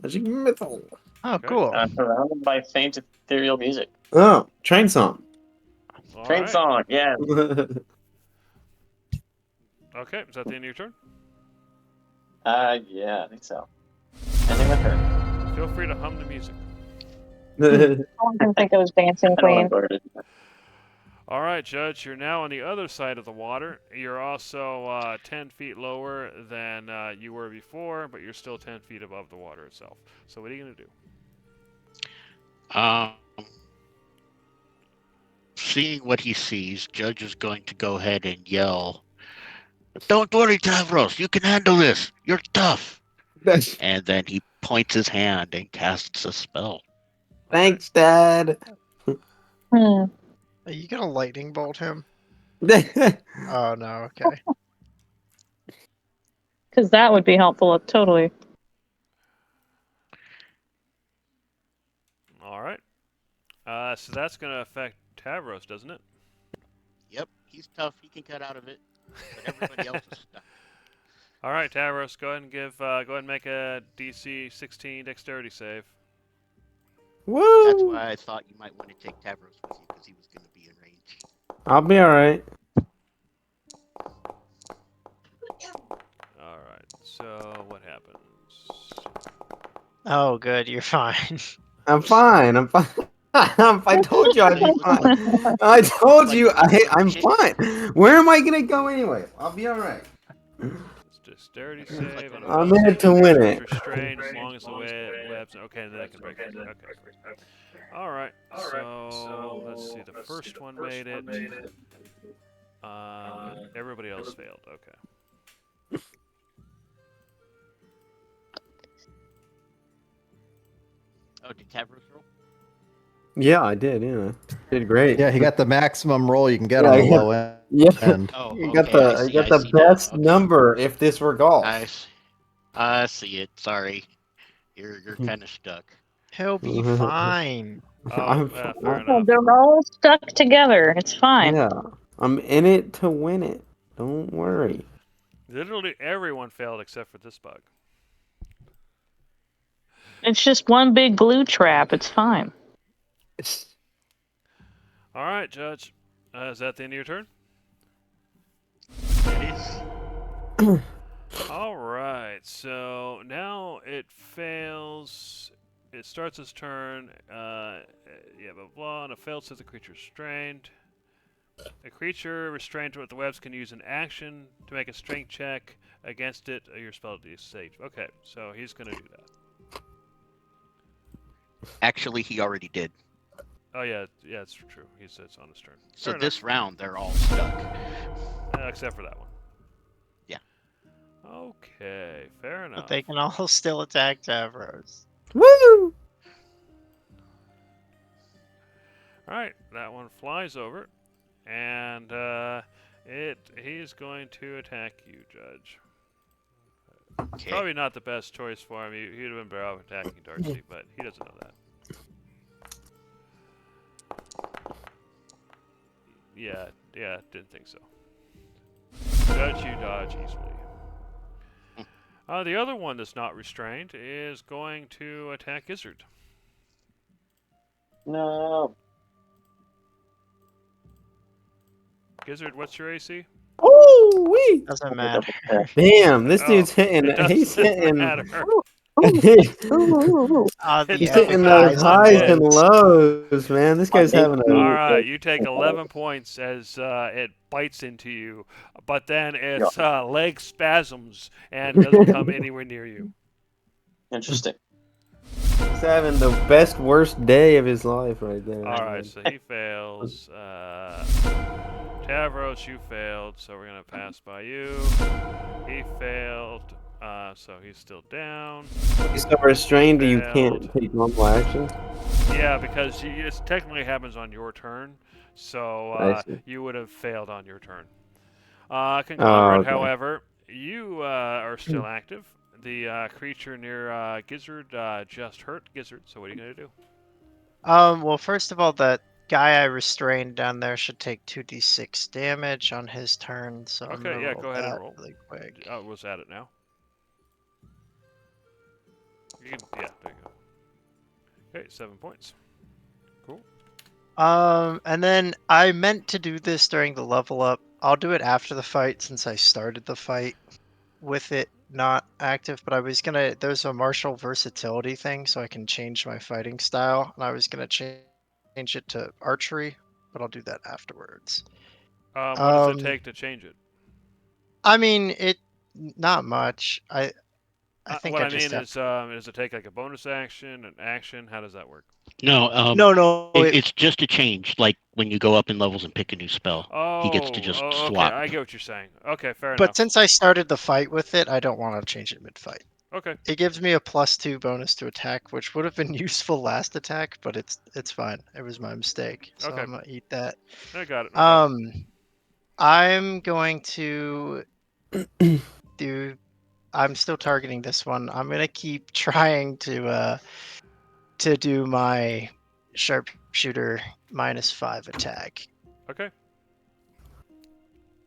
Magic missile. Oh, cool. Surrounded by faint ethereal music. Oh, train song. All Train right. song, yeah. Okay, is that the end of your turn? Yeah, I think so. Ending my turn. Feel free to hum the music. I didn't think it was Dancing Queen. All right, Judge, you're now on the other side of the water. You're also 10 feet lower than you were before, but you're still 10 feet above the water itself. So what are you going to do? Seeing what he sees, Judge is going to go ahead and yell, "Don't worry, Tavros, you can handle this. You're tough." And then he points his hand and casts a spell. Thanks, Dad. Hmm. Are you gonna lightning bolt him? That's Oh no. Okay. Because that would be helpful, totally. All right. So that's going to affect Tavros, doesn't it? Yep, he's tough. He can cut out of it, but everybody else is stuck. All right, Tavros, go ahead and make a DC 16 dexterity save. Woo! That's why I thought you might want to take Tavros with you, because he was going to be in range. I'll be alright. All right. So what happens? Oh, good. You're fine. I'm fine. I'm fine. I told you I'd be fine. I told you I'm fine. Where am I gonna go anyway? I'll be alright. It's dexterity save. and I'm in it to win it. Restrained as long as the webs. Okay, then I can break it. Okay. All right. So let's see. The first one made it. Everybody else failed. Okay. Oh, did Tavros roll? Yeah, I did. Yeah, did great. Yeah, he got the maximum roll you can get Yeah, on the yeah. low end. Yeah, And Oh, you okay, got the I you see, got I the see now. best Okay. number if this were golf. I see it. Sorry, you're kind of stuck. He'll be fine. I'm Fair fine. enough. They're all stuck together. It's fine. Yeah, I'm in it to win it. Don't worry. Literally everyone failed except for this bug. It's just one big glue trap. It's fine. All right, Judge. Is that the end of your turn? It is. All right. So now it fails. It starts its turn. Yeah, blah blah. And it fails to the creature restrained. A creature restrained with the webs can use an action to make a strength check against it. Your spell is safe. Okay, so he's gonna do that. Actually, he already did. Oh yeah, it's true. He said it's on his turn. So Fair this round, they're all stuck. enough. Except for that one. Yeah. Okay, fair enough. But they can all still attack Tavros. Woo! All right, that one flies over, and he's going to attack you, Judge. Okay. Probably not the best choice for him. He'd have been better off attacking Darcy, but he doesn't know that. Yeah, didn't think so. Judge, you dodge easily. The other one that's not restrained is going to attack Gizzard. No. Gizzard, what's your AC? Oh wee! Doesn't matter. Damn, this Oh, dude's hitting. it He's doesn't hitting. matter. Ooh. The He's epic hitting those highs and highs and lows. lows, man. This guy's having a. All right, you take 11 points as it bites into you, but then its leg spasms and doesn't come anywhere near you. Interesting. He's having the best, worst day of his life right there. All right, so he fails. Tavros, you failed, so we're gonna pass by you. He failed, so he's still down. He's so restrained that you Failed. can't take normal action. Yeah, because it technically happens on your turn, so I see. you would have failed on your turn. Conglomerate, okay. however, you are still active. The creature near Gizzard just hurt Gizzard, so what are you going to do? Well, first of all, that guy I restrained down there should take 2d6 damage on his turn. So I'm Okay, gonna yeah, roll go ahead and that roll. really quick. Was at it now. You can, yeah, there you go. Okay, 7 points. Cool. And then I meant to do this during the level up. I'll do it after the fight since I started the fight with it not active, but I was gonna, there's a martial versatility thing, so I can change my fighting style, and I was gonna change it to archery, but I'll do that afterwards. What does it take to change it? I mean, not much. I think what I I just mean have is, does it take like a bonus action, an action? How does that work? No, no, it's just a change. Like when you go up in levels and pick a new spell, he gets to just okay, swap. I get what you're saying. Okay, fair but enough. since I started the fight with it, I don't want to change it mid-fight. Okay. It gives me a +2 bonus to attack, which would have been useful last attack, but it's fine. It was my mistake, so Okay. I'm gonna eat that. I got it. No problem. I'm going to do. I'm still targeting this one. I'm gonna keep trying to do my sharpshooter -5 attack. Okay.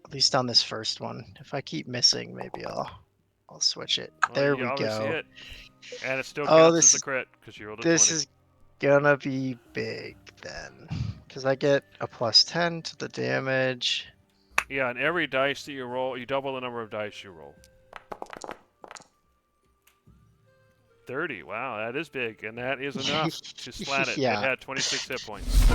At least on this first one. If I keep missing, maybe I'll switch it. Well, There you we obviously go. hit. And it still Oh, counts this as a crit because you rolled a This 20. is gonna be big then, because I get a +10 to the damage. Yeah, and every dice that you roll, you double the number of dice you roll. 30. Wow, that is big, and that is enough to slat it. Yeah. It had 26 hit points.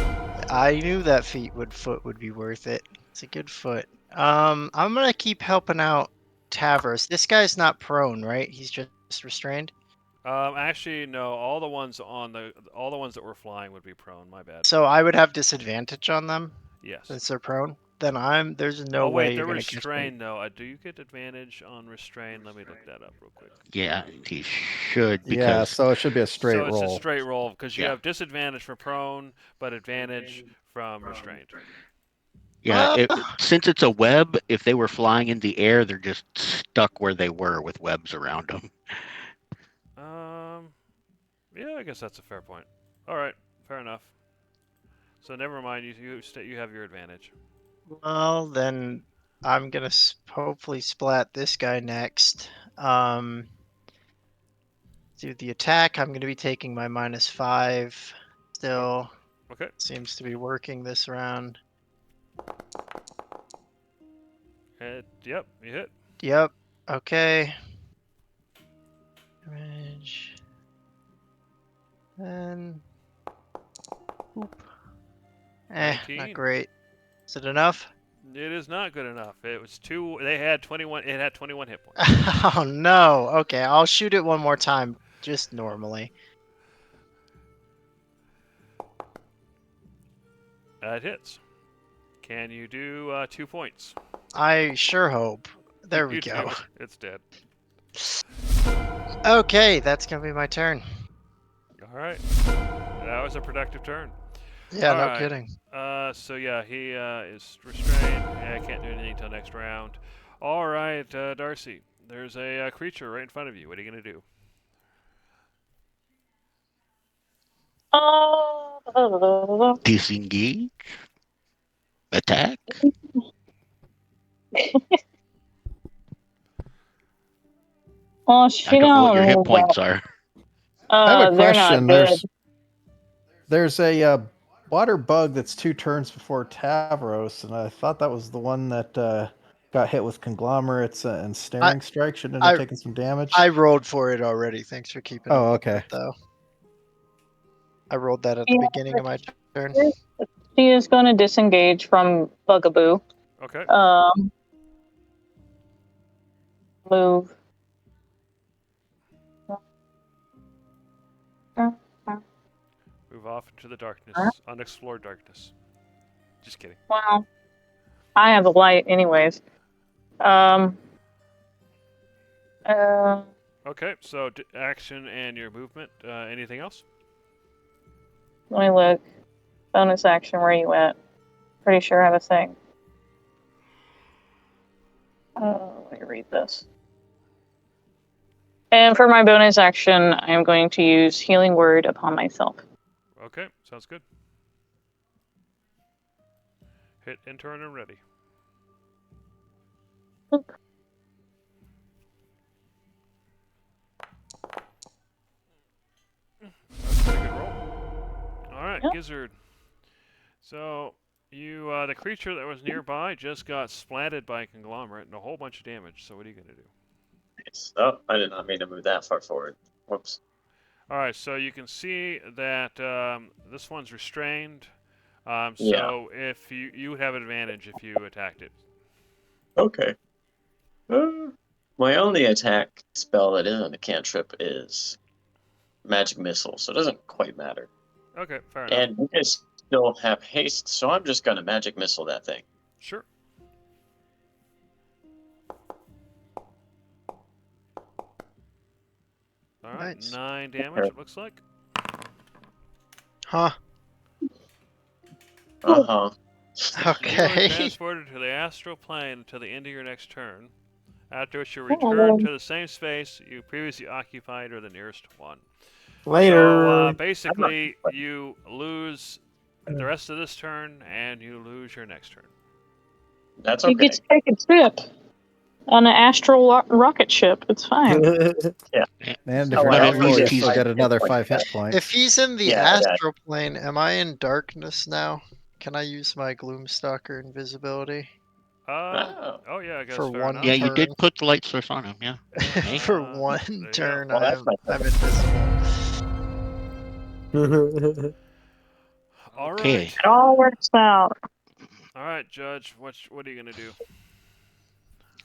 I knew that foot would be worth it. It's a good foot. I'm gonna keep helping out Tavros. This guy's not prone, right? He's just restrained. Actually, no. All the ones that were flying would be prone. My bad. So I would have disadvantage on them Yes. since they're prone. Then there's no Oh way wait, you're they're gonna catch me. restrained though. Do you get advantage on restrain? Let me look that up real quick. Yeah, he should. Because Yeah, so it should be a straight So it's roll. a straight roll because you Yeah. have disadvantage for prone, but advantage from restrained. yeah, since it's a web, if they were flying in the air, they're just stuck where they were with webs around them. Yeah, I guess that's a fair point. All right, fair enough. So never mind. You have your advantage. Well, then I'm gonna hopefully splat this guy next. Do the attack. I'm gonna be taking my -5 still. Okay. Seems to be working this round. Yep, you hit. Yep. Okay. Damage. And. Oop. 19. Not great. Is it enough? It is not good enough. It was two. They had 21. It had 21 hit points. Oh no. Okay, I'll shoot it one more time, just normally. That hits. Can you do 2 points? I sure hope. There we You go. do. It's dead. Okay, that's gonna be my turn. All right. That was a productive turn. Yeah, All no right. kidding. So yeah, he is restrained. I can't do anything until next round. All right, Darcy. There's a creature right in front of you. What are you gonna do? Disengage. Attack. Oh, I don't know what your hit points are. I have a they're question. not good. There's a water bug that's 2 turns before Tavros, and I thought that was the one that got hit with conglomerates and staring strike. Shouldn't it I- have taken some damage? I rolled for it already. Thanks for keeping. Oh, it okay. though. I rolled that at the beginning of my turn. She is going to disengage from Bugaboo. Okay. Move. Move off into the darkness, unexplored darkness. Just kidding. Well, I have the light, anyways. Okay, so action and your movement. Anything else? Let me look. Bonus action, where you at? Pretty sure I have a thing. Let me read this. And for my bonus action, I am going to use Healing Word upon myself. Okay, sounds good. Hit enter and ready. That's a pretty good roll. All right, Yep. Gizzard. So you, the creature that was nearby, just got splatted by a conglomerate and a whole bunch of damage. So what are you gonna do? Nice. Oh, I did not mean to move that far forward. Whoops. All right, so you can see that this one's restrained. Yeah. So if you would have advantage if you attacked it. Okay. My only attack spell that isn't a cantrip is Magic Missile, so it doesn't quite matter. Okay, fair enough. And you guys still have haste, so I'm just gonna Magic Missile that thing. Sure. All right, Nice. 9 damage. It looks like. Huh. Uh-huh. You are Okay. transported to the astral plane until the end of your next turn. After which you return to the same space you previously occupied or the nearest one. Later. So basically, you lose the rest of this turn, and you lose your next turn. That's You okay. get to take a trip on an astral rocket ship. It's fine. And if Oh, you're I not at full, least you still he's- get another 5 hit points. If he's in the Yeah, yeah. astral plane, am I in darkness now? Can I use my Gloomstalker invisibility Oh yeah, I guess for fair one enough. Yeah, you did turn? put the light source on him, yeah. Okay. For there one you go. turn, Well, that's I'm invisible. All Okay. right, It all works out. all right, Judge. What are you gonna do?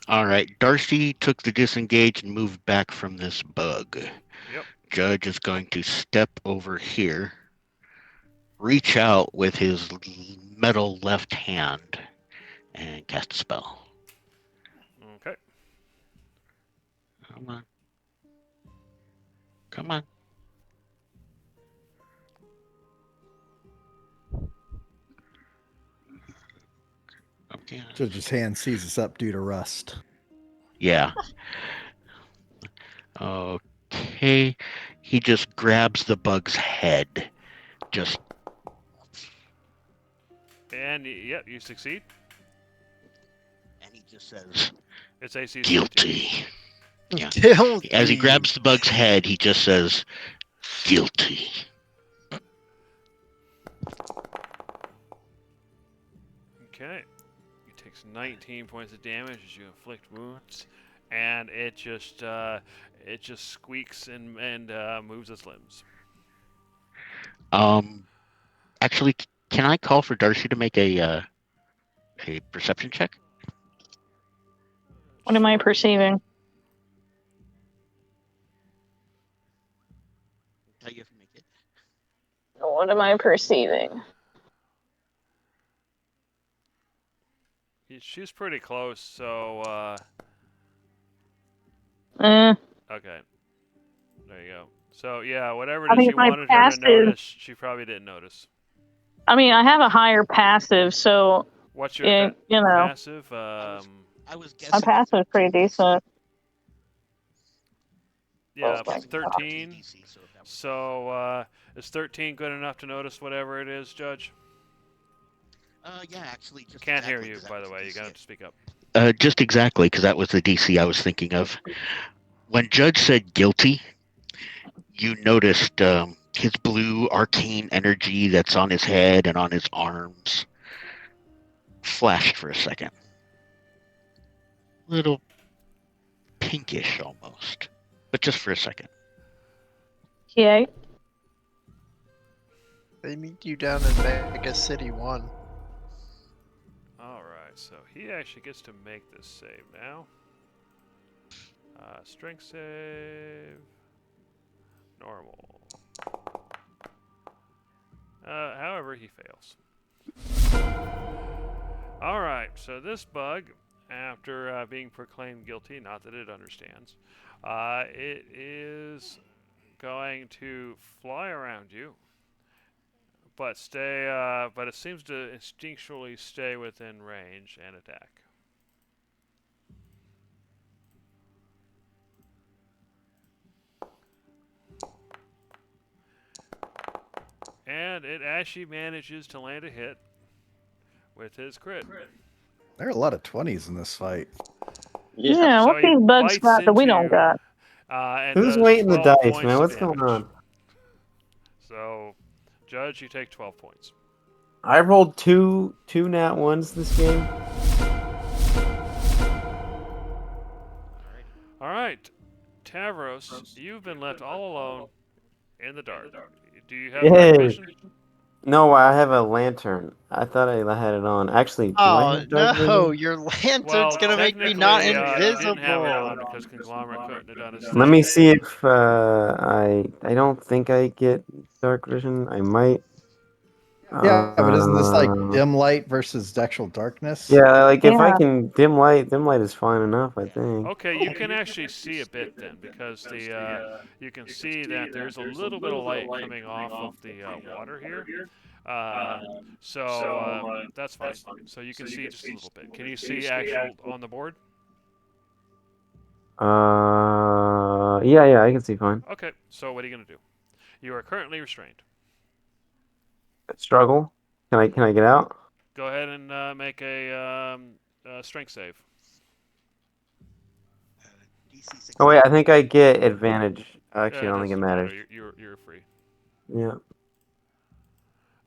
All right. Darcy took the disengage and moved back from this bug. Yep. Judge is going to step over here, reach out with his metal left hand, and cast a spell. Okay. Come on. Come on. Okay. Judge's hand seizes up due to rust. Yeah. Okay. He just grabs the bug's head. Just And yep, you succeed. and he just says It's AC 17. guilty. Yeah. Guilty. As he grabs the bug's head, he just says guilty. Okay. He takes 19 points of damage as you inflict wounds, and it just squeaks and moves its limbs. Actually, can I call for Darcy to make a perception check? What am I perceiving? Tell you if you make it. What am I perceiving? She's pretty close, so Eh. okay. There you go. So yeah, whatever I it is think you my wanted her to passive- notice, she probably didn't notice. I mean, I have a higher passive, so What's your you know, passive? I was guessing. my passive is pretty decent. Yeah, Oh my God. 13. So is 13 good enough to notice whatever it is, Judge? Yeah, actually. Just Can't hear exactly, you, 'cause that by the was way. the You got DC. to speak up. Just exactly, because that was the DC I was thinking of. When Judge said guilty, you noticed his blue arcane energy that's on his head and on his arms flashed for a second. little pinkish almost, but just for a second. Okay. They meet you down in Mega City 1. Alright, so he actually gets to make this save now. Strength save. Normal. However, he fails. Alright, so this bug, after being proclaimed guilty, not that it understands, it is going to fly around you, but but it seems to instinctually stay within range and attack. And it actually manages to land a hit with his crit. There are a lot of 20s in this fight. Yeah, So what he these bugs bites got that we into don't you, got? And Who's does weighting the 12 dice, points man? of What's going damage. on? So, Judge, you take 12 points. I rolled two nat ones this game. Alright, Tavros, you've been left all alone in the dark. Do you have Yay. dark vision? No, I have a lantern. I thought I had it on. Actually, do I Oh have dark no, vision? your lantern's Well, gonna make me technically, not you didn't have it on invisible. because Conglomerate couldn't have done his Let thing. me see if I don't think I get dark vision. I might. Yeah, but isn't this like Uh, dim light versus actual darkness? Yeah, like if I Yeah. can dim light is fine enough, I think. Okay, you can actually see a bit then, because you can see that there's a little bit of light coming off of the water here. So that's fine. So you can see just a little bit. Can you see actual on the board? Yeah, I can see fine. Okay, so what are you gonna do? You are currently restrained. Struggle. Can I get out? Go ahead and make a strength save. Oh wait, I think I get advantage. Actually, I It don't think it doesn't matter. matters. You're free. Yeah.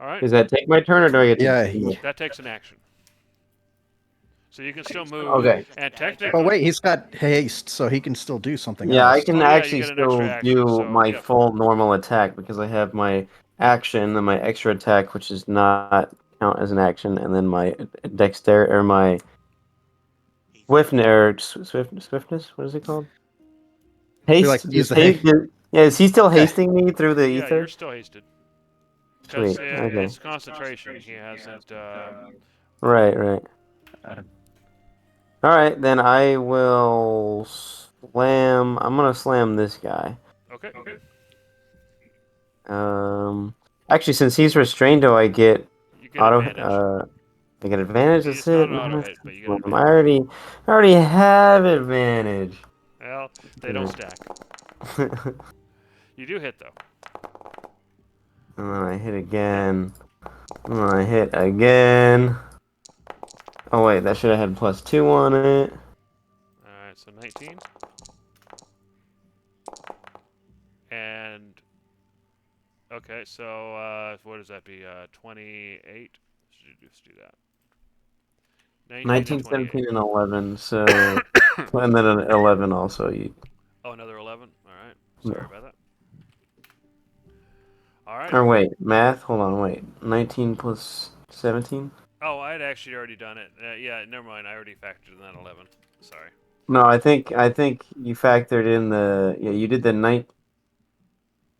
All right. Does that take my turn or do I get to? Yeah. That takes an action. So you can still move. Okay. And technically. But wait, he's got haste, so he can still do something Yeah, I else. can Oh, yeah, you actually get an extra still action, do so, my yep. full normal attack because I have my action and my extra attack, which does not count as an action, and then my dexterity or my swiftness. What is it called? Haste. like to use Is the haste yeah, is he still Okay. hasting me through the Yeah, ether? you're still hasted. Because Sweet. Okay. it's concentration. He hasn't. Right. All right, then I will slam. I'm gonna slam this guy. Okay. Actually, since he's restrained, do I get You get auto? advantage. I get advantage. It's That's not it. an auto hit, but you get I advantage. already have advantage. Well, they don't stack. You do hit though. And then I hit again. And then I hit again. Oh wait, that should have had +2 on it. All right, so 19. And okay, so what does that be? 28. Just do that. 19, 28. 17, and 11. So, and then an 11 also. Oh, another 11. All right. Sorry about that. All right. Or wait, math. Hold on, wait. 19 plus 17. Oh, I had actually already done it. Yeah, never mind. I already factored in that 11. Sorry. No, I think you factored in the you did the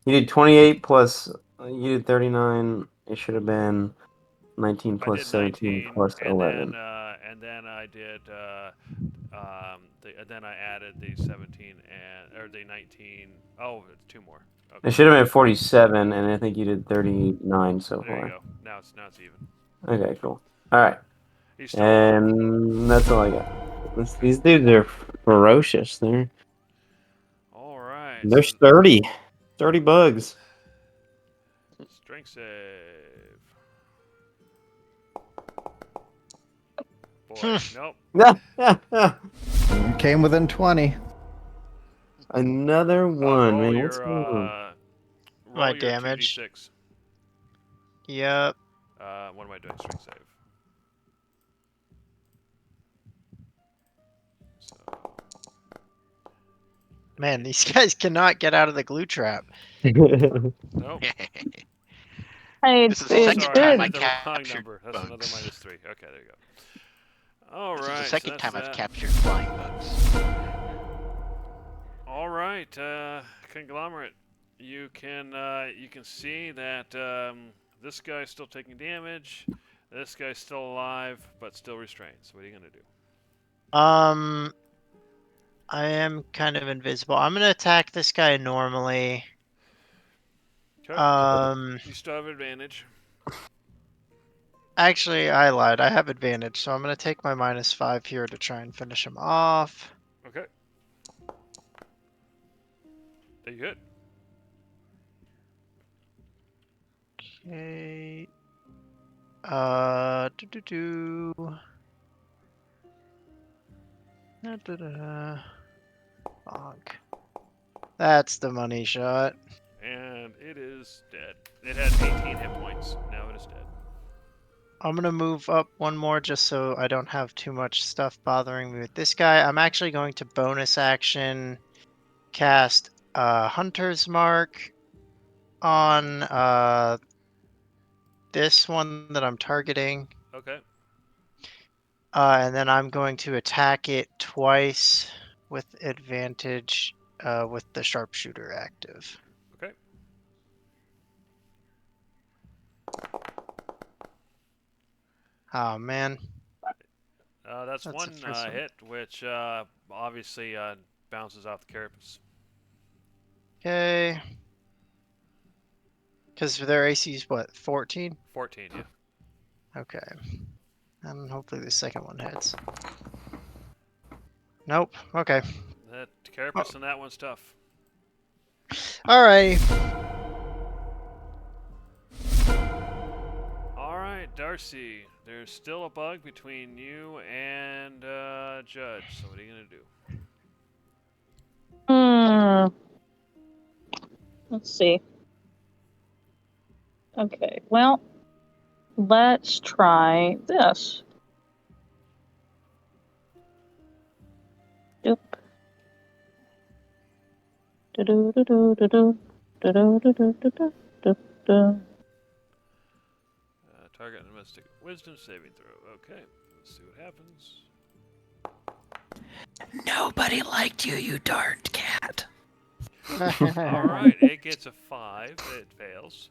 you did 28 plus you did 39. It should have been 19 I plus did 17 19, plus and 11. then I did then I added the 17 or the 19. Oh, it's 2 more. Okay. It should have been 47, and I think you did 39 so There you far. go. Now it's even. Okay, cool. All right, He's still and that's all I got. These dudes are ferocious. all right. They're So 30 bugs. strength save. Boy, nope. Came within 20. Another one, roll man. What's your, going on? roll My your damage. 2d6. Yep. What am I doing? Strength save. So Man, these guys cannot get out of the glue trap. Nope. Hey, This is the Oh, second it's sorry, I time good. I did the wrong captured number. That's another bugs. -3. Okay, there you go. All This right. is the so second that's time I've that. captured flying bugs. All right, conglomerate. You can see that this guy's still taking damage. This guy's still alive, but still restrained. So what are you gonna do? I am kind of invisible. I'm gonna attack this guy normally. Okay. You still have advantage. Actually, I lied. I have advantage, so I'm gonna take my -5 here to try and finish him off. Okay. Are you hit? Okay. Do. Da-da-da. Bonk. That's the money shot. And it is dead. It had 18 hit points. Now it is dead. I'm gonna move up one more just so I don't have too much stuff bothering me with this guy. I'm actually going to bonus action cast Hunter's Mark on this one that I'm targeting. Okay. And then I'm going to attack it twice with advantage with the sharpshooter active. Okay. Oh man. That's That's one the first one. hit, which obviously bounces off the carapace. Okay. Because their AC is what, 14? 14, yeah. Okay. And hopefully the second one hits. Nope. Okay. That carapace and that one's tough. Alright. Alright, Darcy. There's still a bug between you and Judge. So what are you gonna do? Let's see. Okay, well, let's try this. Doop. Do-do-do-do-do-do. Do-do-do-do-do-do. Target and Mystic Wisdom saving throw. Okay, let's see what happens. Nobody liked you, you darned cat. Alright, it gets a 5. It fails.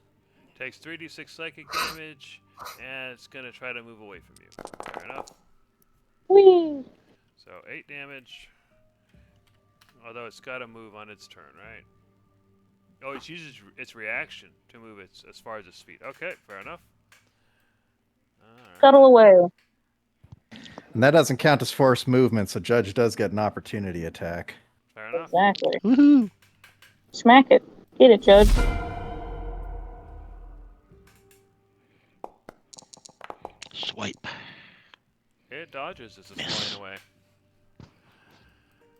Takes 3d6 psychic damage, and it's going to try to move away from you. Fair enough. Whee! So 8 damage. Although it's got to move on its turn, right? Oh, it uses its reaction to move its as far as its feet. Okay, fair enough. Scuttle away. And that doesn't count as forced movement, so Judge does get an opportunity attack. Fair enough. Exactly. Woohoo! Smack it. Get it, Judge. Swipe. It dodges as it's flying away.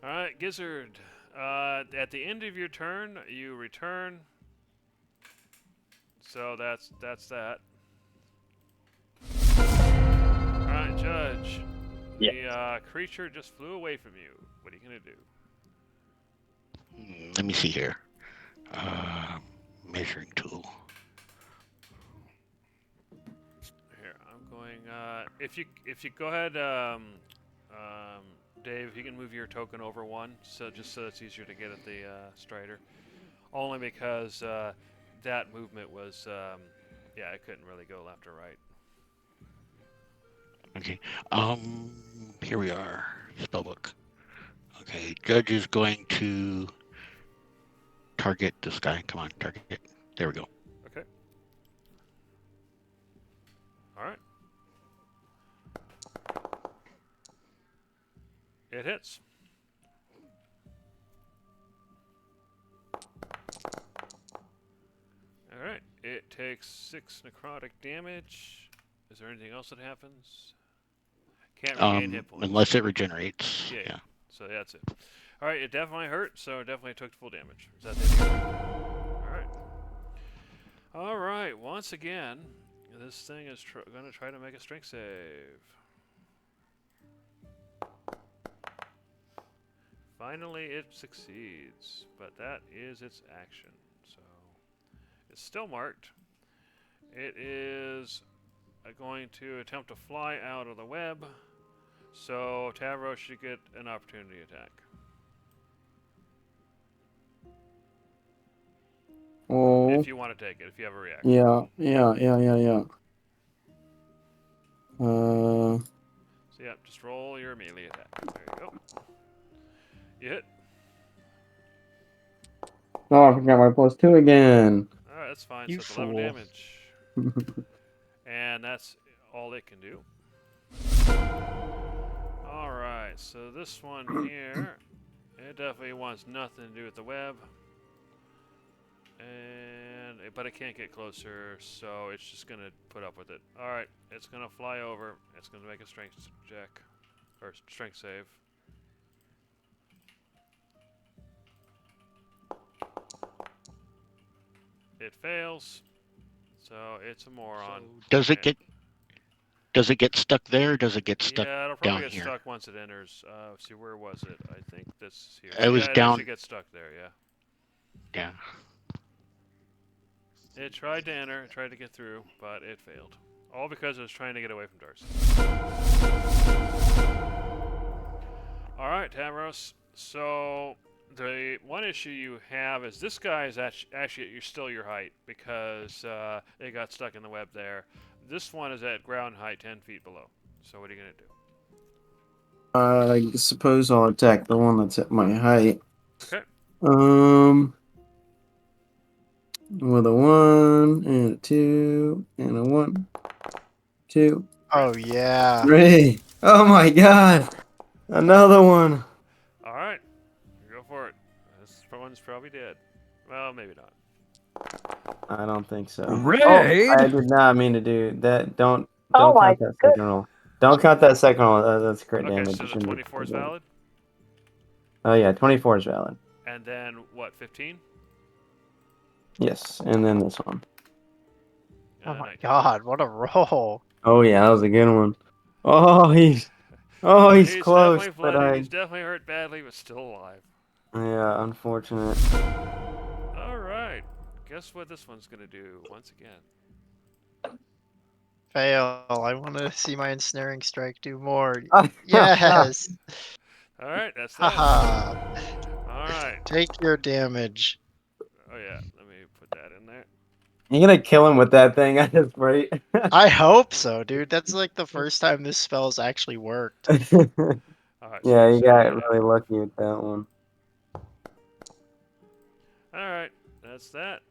Alright, Gizzard. At the end of your turn, you return. So that's that. Alright, Judge. The creature just flew away from you. What are you gonna do? Let me see here. Measuring tool. Here, I'm going. If you go ahead, Dave, you can move your token over one, so just so it's easier to get at the Strider. Only because that movement was, yeah, I couldn't really go left or right. Okay. Here we are. Spellbook. Okay. Judge is going to target this guy. Come on, target it. There we go. Okay. All right. It hits. All right. It takes 6 necrotic damage. Is there anything else that happens? Can't regain hit points. Unless it regenerates. Yeah. So that's it. All right, it definitely hurt, so it definitely took full damage. Is that the end? All right. All right. Once again, this thing is going to try to make a strength save. Finally, it succeeds, but that is its action. So it's still marked. It is going to attempt to fly out of the web. So Tavros should get an opportunity attack. Oh. If you want to take it, if you have a reaction. Yeah. So yeah, just roll your melee attack. There you go. You hit. Oh, I forgot my +2 again. Alright, that's fine. You So it's 11 fool. damage. And that's all it can do. Alright, so this one here, it definitely wants nothing to do with the web. But it can't get closer, so it's just gonna put up with it. Alright, it's gonna fly over. It's gonna make a strength check. Or strength save. It fails. So it's a moron. Does it get stuck there? Or does it get stuck? Yeah, it'll probably down get here? stuck once it enters. See, where was it? I think this is here. It was yeah, down- It actually gets stuck there, yeah. Yeah. It tried to enter, it tried to get through, but it failed. All because it was trying to get away from Darcy. Alright, Tavros. So, the one issue you have is this guy is actually still your height because it got stuck in the web there. This one is at ground height 10 feet below. So what are you going to do? I suppose I'll attack the one that's at my height. Okay. With a 1 and a 2 and a 1, 2, Oh yeah. 3. Oh my god! Another one. Alright, go for it. This one's probably dead. Well, maybe not. I don't think so. Raid! Oh, I did not mean to do that. Don't Oh my count that second roll. Don't count that second roll. That's crit Okay, damage. so You the shouldn't 24 is do that. valid. Oh yeah, 24 is valid. And then, what, 15? Yes, and then this one. Oh my 19. god, what a roll. Oh yeah, that was a good one. Oh he's close, definitely but bloody, he's definitely hurt badly, but still alive. yeah, unfortunate. Alright, guess what this one's gonna do once again. Fail. I want to see my ensnaring strike do more. Yes. Alright, that's that. Haha. Alright. Take your damage. Oh yeah, let me put that in there. You're gonna kill him with that thing, I just right. I hope so, dude. That's like the first time this spell's actually worked. Alright, Yeah, you so got yeah. really lucky with that one. Alright, that's that.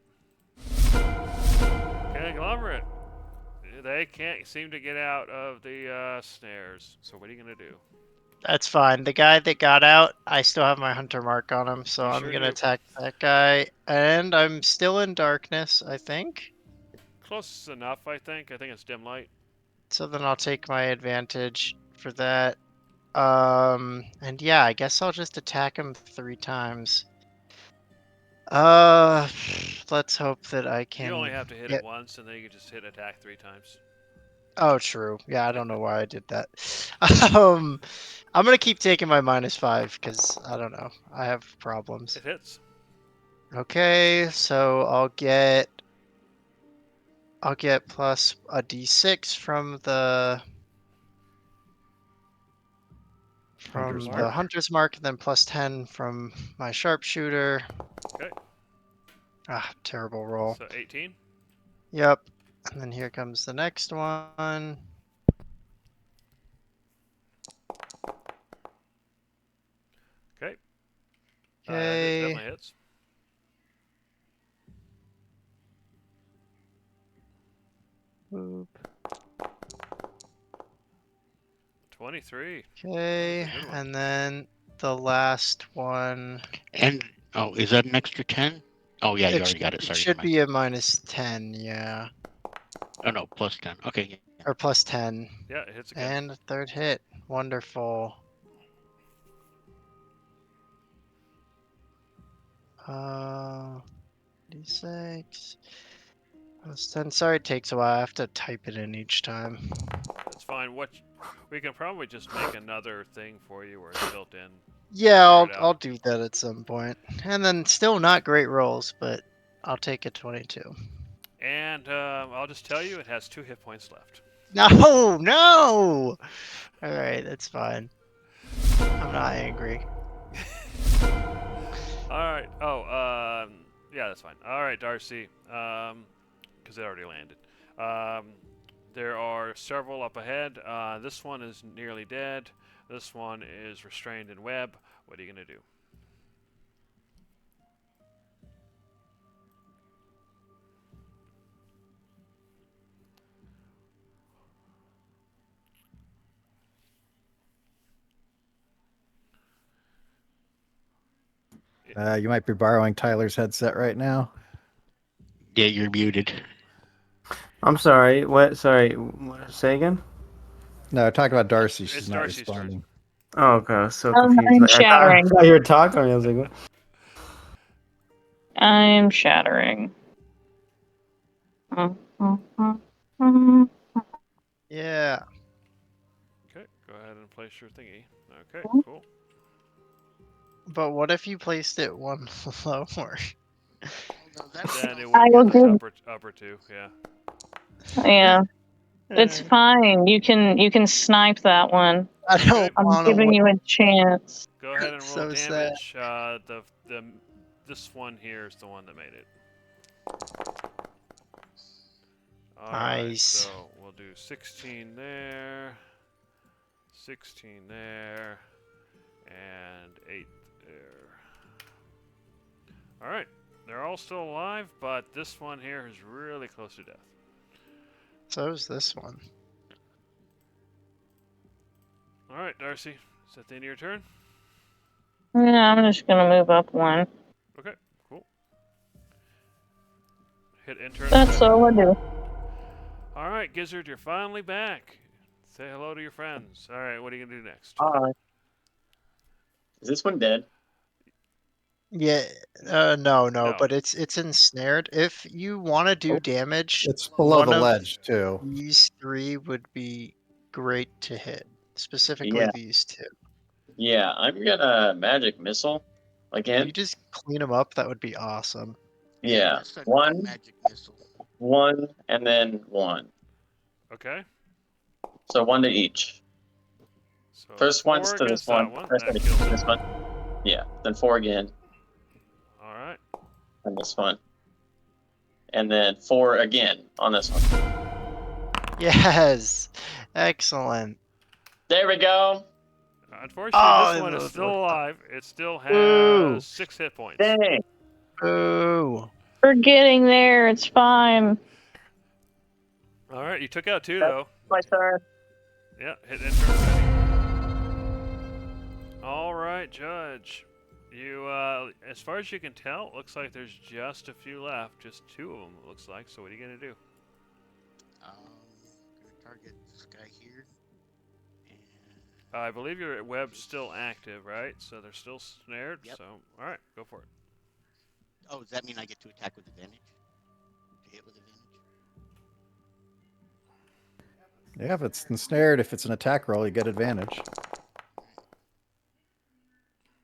Conglomerate. They can't seem to get out of the snares. So what are you gonna do? That's fine. The guy that got out, I still have my hunter mark on him, so You I'm sure gonna do. attack that guy. And I'm still in darkness, I think. Close enough, I think. I think it's dim light. So then I'll take my advantage for that. And yeah, I guess I'll just attack him 3 times. Let's hope that I can. You only have to hit get- it once, and then you can just hit attack 3 times. Oh, true. Yeah, I don't know why I did that. I'm gonna keep taking my -5 because I don't know. I have problems. It hits. Okay, so I'll get plus a d6 from the Hunter's the mark. hunter's mark, and then plus 10 from my sharpshooter. Okay. Ah, terrible roll. So 18. Yep. And then here comes the next one. Okay. It Okay. definitely hits. Boop. 23. Okay, That's a good one. and then the last one. And oh, is that an extra 10? Oh yeah, you already got it. Sorry. should never be a -10, yeah. mind. Oh no, plus 10. Okay. Yeah. Or plus 10. Yeah, it hits again. And a third hit. Wonderful. D6. Plus 10. Sorry it takes a while. I have to type it in each time. That's fine. We can probably just make another thing for you where it's built in. Yeah, figure it out. I'll do that at some point. And then still not great rolls, but I'll take a 22. And I'll just tell you, it has 2 hit points left. No, no. All right, that's fine. I'm not angry. All right. Oh, yeah, that's fine. All right, Darcy. Because it already landed. There are several up ahead. This one is nearly dead. This one is restrained in web. What are you gonna do? You might be borrowing Tyler's headset right now. Yeah, you're muted. I'm sorry. What? Sorry. Say again. No, talk about Darcy. She's It's not Darcy's turn. responding. Oh, okay. I was so I'm confused. I shattering. thought you were talking to me. I was like, what? I'm shattering. Yeah. Okay, go ahead and place your thingy. Okay, cool. But what if you placed it one lower? Then it I would will get do. the upper 2. Yeah. Yeah, it's fine. You can snipe that one. I don't I'm want to. giving you a chance. Go ahead and roll So sad. damage. This one here is the one that made it. Alright, Nice. so we'll do 16 there, 16 there, and 8 there. Alright, they're all still alive, but this one here is really close to death. So is this one. Alright, Darcy, is that the end of your turn? Yeah, I'm just gonna move up one. Okay, cool. Hit enter. That's all I do. Alright, Gizzard, you're finally back. Say hello to your friends. Alright, what are you gonna do next? Is this one dead? Yeah. No, No. but it's ensnared. If you want to do damage, It's below one the of ledge too. these 3 would be great to hit. Specifically Yeah. these 2. Yeah, I'm gonna magic missile If again. you just clean them up, that would be awesome. Yeah, That's such a one, magic missile. one, and then one. Okay. So one to each. So First one's 4 to this against that one. one. First That one kills to it. this one. Yeah, then 4 again, Alright. and this one. And then 4 again on this one. Yes. Excellent. There we go. Unfortunately, Oh, this I one is love still that. alive. It still Ooh. has 6 hit points. Dang. Ooh. We're getting there. It's fine. Alright, you took out 2 though. My turn. Yeah, hit enter. Alright, Judge. You, as far as you can tell, it looks like there's just a few left. Just 2 of them, it looks like. So what are you gonna do? Gonna target this guy here. And I believe your web's still active, right? So they're still snared. Yep. So, alright, go for it. oh, does that mean I get to attack with advantage? To hit with advantage? Yeah, if it's ensnared, if it's an attack roll, you get advantage.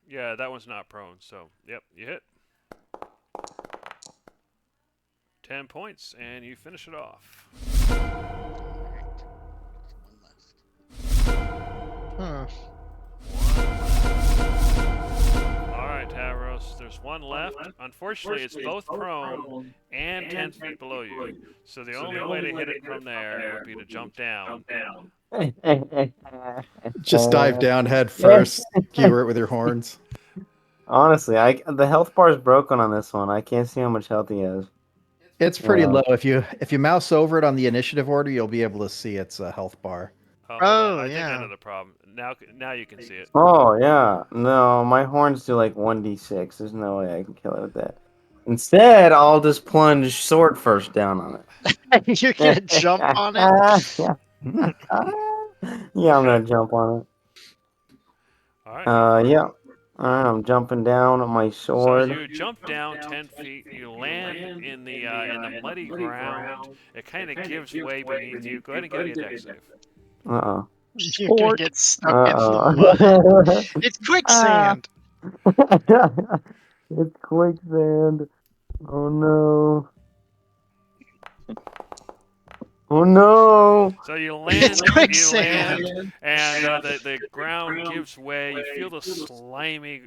Yeah, that one's not prone. So, yep, you hit. 10 points, and you finish it off. Alright. One left. Alright, Tavros, there's one left. Unfortunately, it's both prone and 10 feet below you. So the only way to hit it from there would be to jump down. Just dive down head first, skewer it with your horns. Honestly, the health bar is broken on this one. I can't see how much health he has. It's pretty Wow. low. If you mouse over it on the initiative order, you'll be able to see its health bar. Hold on, I think yeah. I know the problem. Now you can see it. Oh yeah, no, my horns do like 1d6. There's no way I can kill it with that. Instead, I'll just plunge sword first down on it. You're gonna jump on it? Yeah. Yeah, I'm gonna jump on it. Alright. Yeah. Alright, I'm jumping down on my So sword. you jump down 10 feet, you land in the muddy ground. It kind of gives way beneath you. Go ahead and give me a dex save. Uh-oh. You're gonna Sport. get stuck in the mud. It's quicksand. It's quicksand. Oh no. Oh no. So you land, It's you quicksand. land, and the ground gives way. You feel the slimy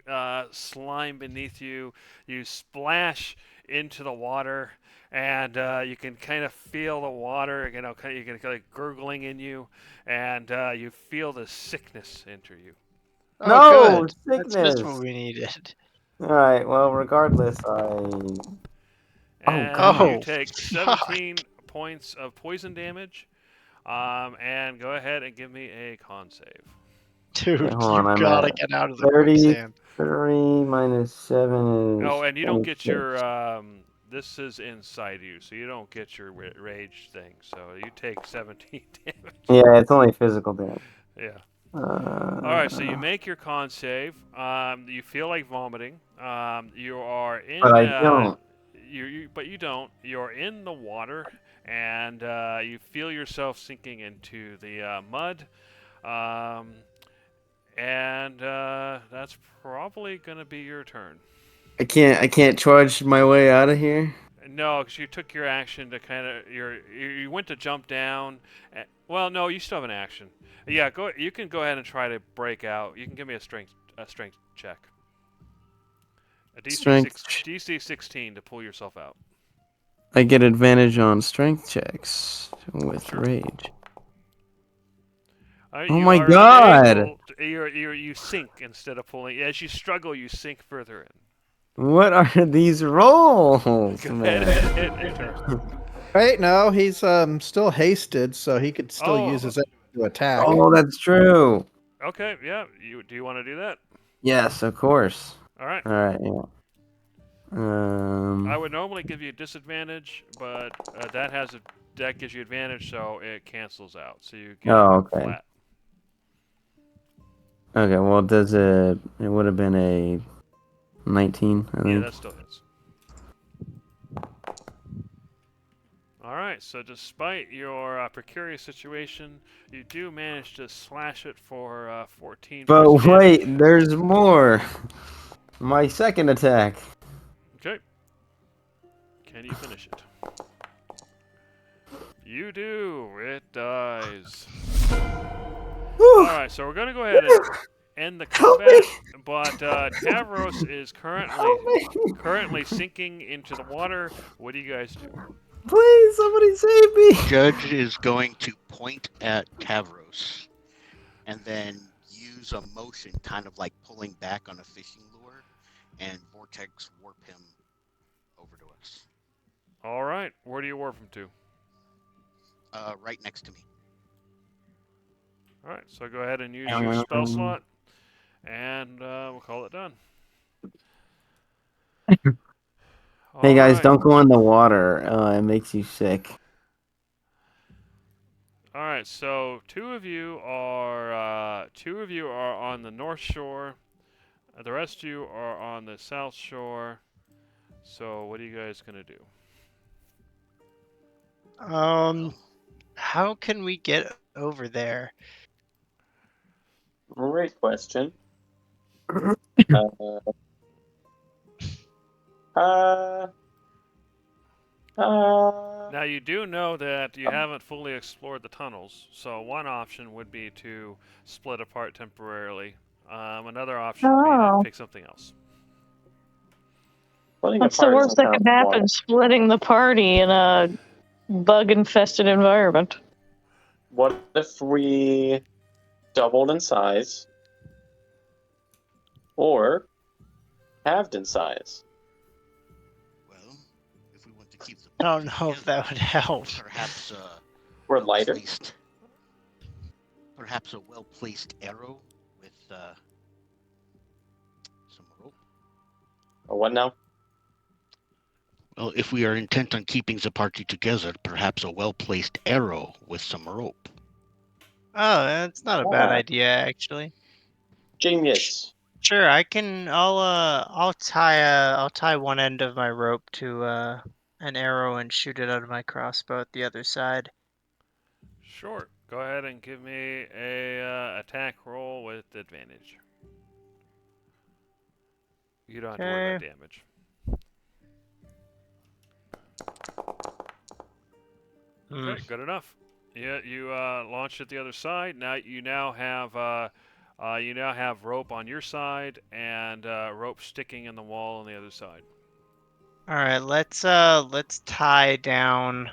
slime beneath you. You splash into the water, and you can kind of feel the water. You know, you can like gurgling in you, and you feel the sickness enter you. Oh, No, good. That's just what sickness. we needed. All right. Well, regardless, Oh, And you Oh, take God. 17 points of poison damage. And go ahead and give me a con save. Dude, Okay, hold on, you I'm gotta at get out of the quicksand. 33 minus 7 is Oh, and you don't get 26. your. This is inside you, so you don't get your rage thing. So you take 17 damage. Yeah, it's only physical damage. Yeah. All right, so you Uh, make your con save. You feel like vomiting. You are in. but I don't. But you don't. You're in the water, and you feel yourself sinking into the mud. And that's probably gonna be your turn. I can't charge my way out of here. No, because you took your action to kind of you went to jump down. Well, no, you still have an action. Yeah, go. You can go ahead and try to break out. You can give me a strength check. A DC 16 to pull yourself out. I get advantage on strength checks with Sure. rage. Oh Oh my God. You sink instead of pulling. As you struggle, you sink further in. What are these rolls, Go ahead man? and hit turn. Wait, no, he's still hasted, so he could still Oh. use his action to attack. Oh, that's true. Okay, yeah. Do you want to do that? Yes, of course. All right. All right, yeah. I would normally give you a disadvantage, but that gives you advantage, so it cancels out. So you get okay. flat. Okay, well, it would have been a 19, I Yeah, think. that still hits. All right, so despite your precarious situation, you do manage to slash it for 14 But points of wait, damage. there's more. My second attack. Okay. Can you finish it? You do. It dies. Alright, so we're going to go ahead and end the combat, but Tavros is currently sinking into the water. What do you guys do? Please, somebody save me. Judge is going to point at Tavros and then use a motion, kind of like pulling back on a fishing lure, and vortex warp him over to us. Alright, where do you warp him to? Right next to me. Alright, so go ahead and use your spell slot, and we'll call it done. Hey guys, Alright. don't go in the water. It makes you sick. All right, so two of you are on the north shore. The rest of you are on the south shore. So what are you guys gonna do? How can we get over there? Great question. Now you do know that you haven't fully explored the tunnels, so one option would be to split apart temporarily. Another option would be to pick something else. What's the worst that could happen? Splitting the party in a bug-infested environment. What if we doubled in size or halved in size? Well, if we want to keep the I don't know if that would help. Perhaps we're lighter. Perhaps a well-placed arrow with some rope. Or what now? Well, if we are intent on keeping the party together, perhaps a well-placed arrow with some rope. Oh, that's not a bad idea, actually. Genius. Sure, I'll tie one end of my rope to an arrow and shoot it out of my crossbow at the other side. Sure. go ahead and give me a attack roll with advantage. You don't have to worry about damage. Okay, good enough. Yeah, you launched at the other side. Now you have rope on your side and rope sticking in the wall on the other side. All right, let's tie down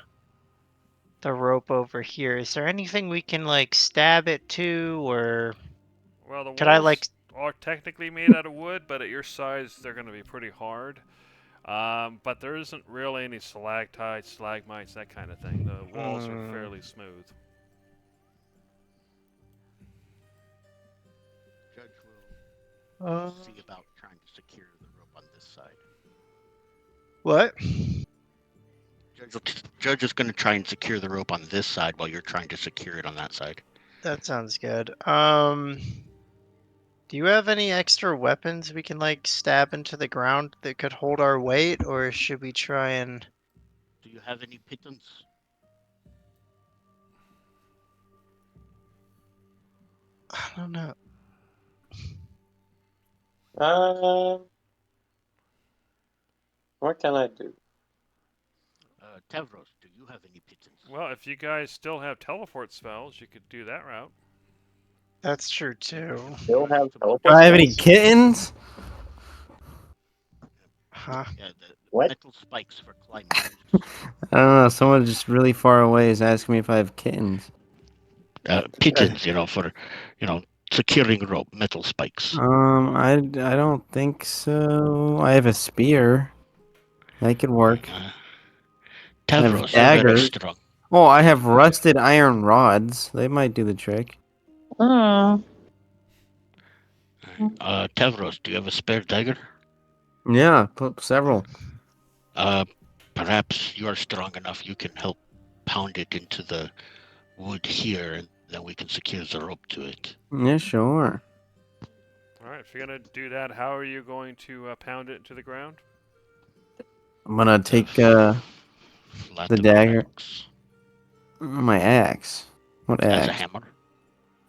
the rope over here. Is there anything we can like stab it to, or Well, the could I walls like? are technically made out of wood, but at your size, they're going to be pretty hard. But there isn't really any stalactites, stalagmites, that kind of thing. The walls are fairly smooth. Judge will see about trying to secure the rope on this side. What? Judge is going to try and secure the rope on this side while you're trying to secure it on that side. That sounds good. Do you have any extra weapons we can like stab into the ground that could hold our weight, or should we try and? Do you have any pitons? I don't know. What can I do? Tevros, do you have any pitons? Well, if you guys still have teleport spells, you could do that route. That's true too. Still have Do I have any kittens? Huh? Yeah, the What? metal spikes for climbing. I don't know. Someone just really far away is asking me if I have kittens. Pitons, for, securing rope, metal spikes. I don't think so. I have a spear. That could work. Tevros, you're very daggers. strong. Oh, I have rusted iron rods. They might do the trick. Tevros, do you have a spare dagger? Yeah, several. Perhaps you are strong enough you can help pound it into the wood here, and then we can secure the rope to it. Yeah, sure. All right, if you're going to do that, how are you going to pound it into the ground? I'm gonna take Flat the of dagger. axe. My axe. What As a axe? hammer.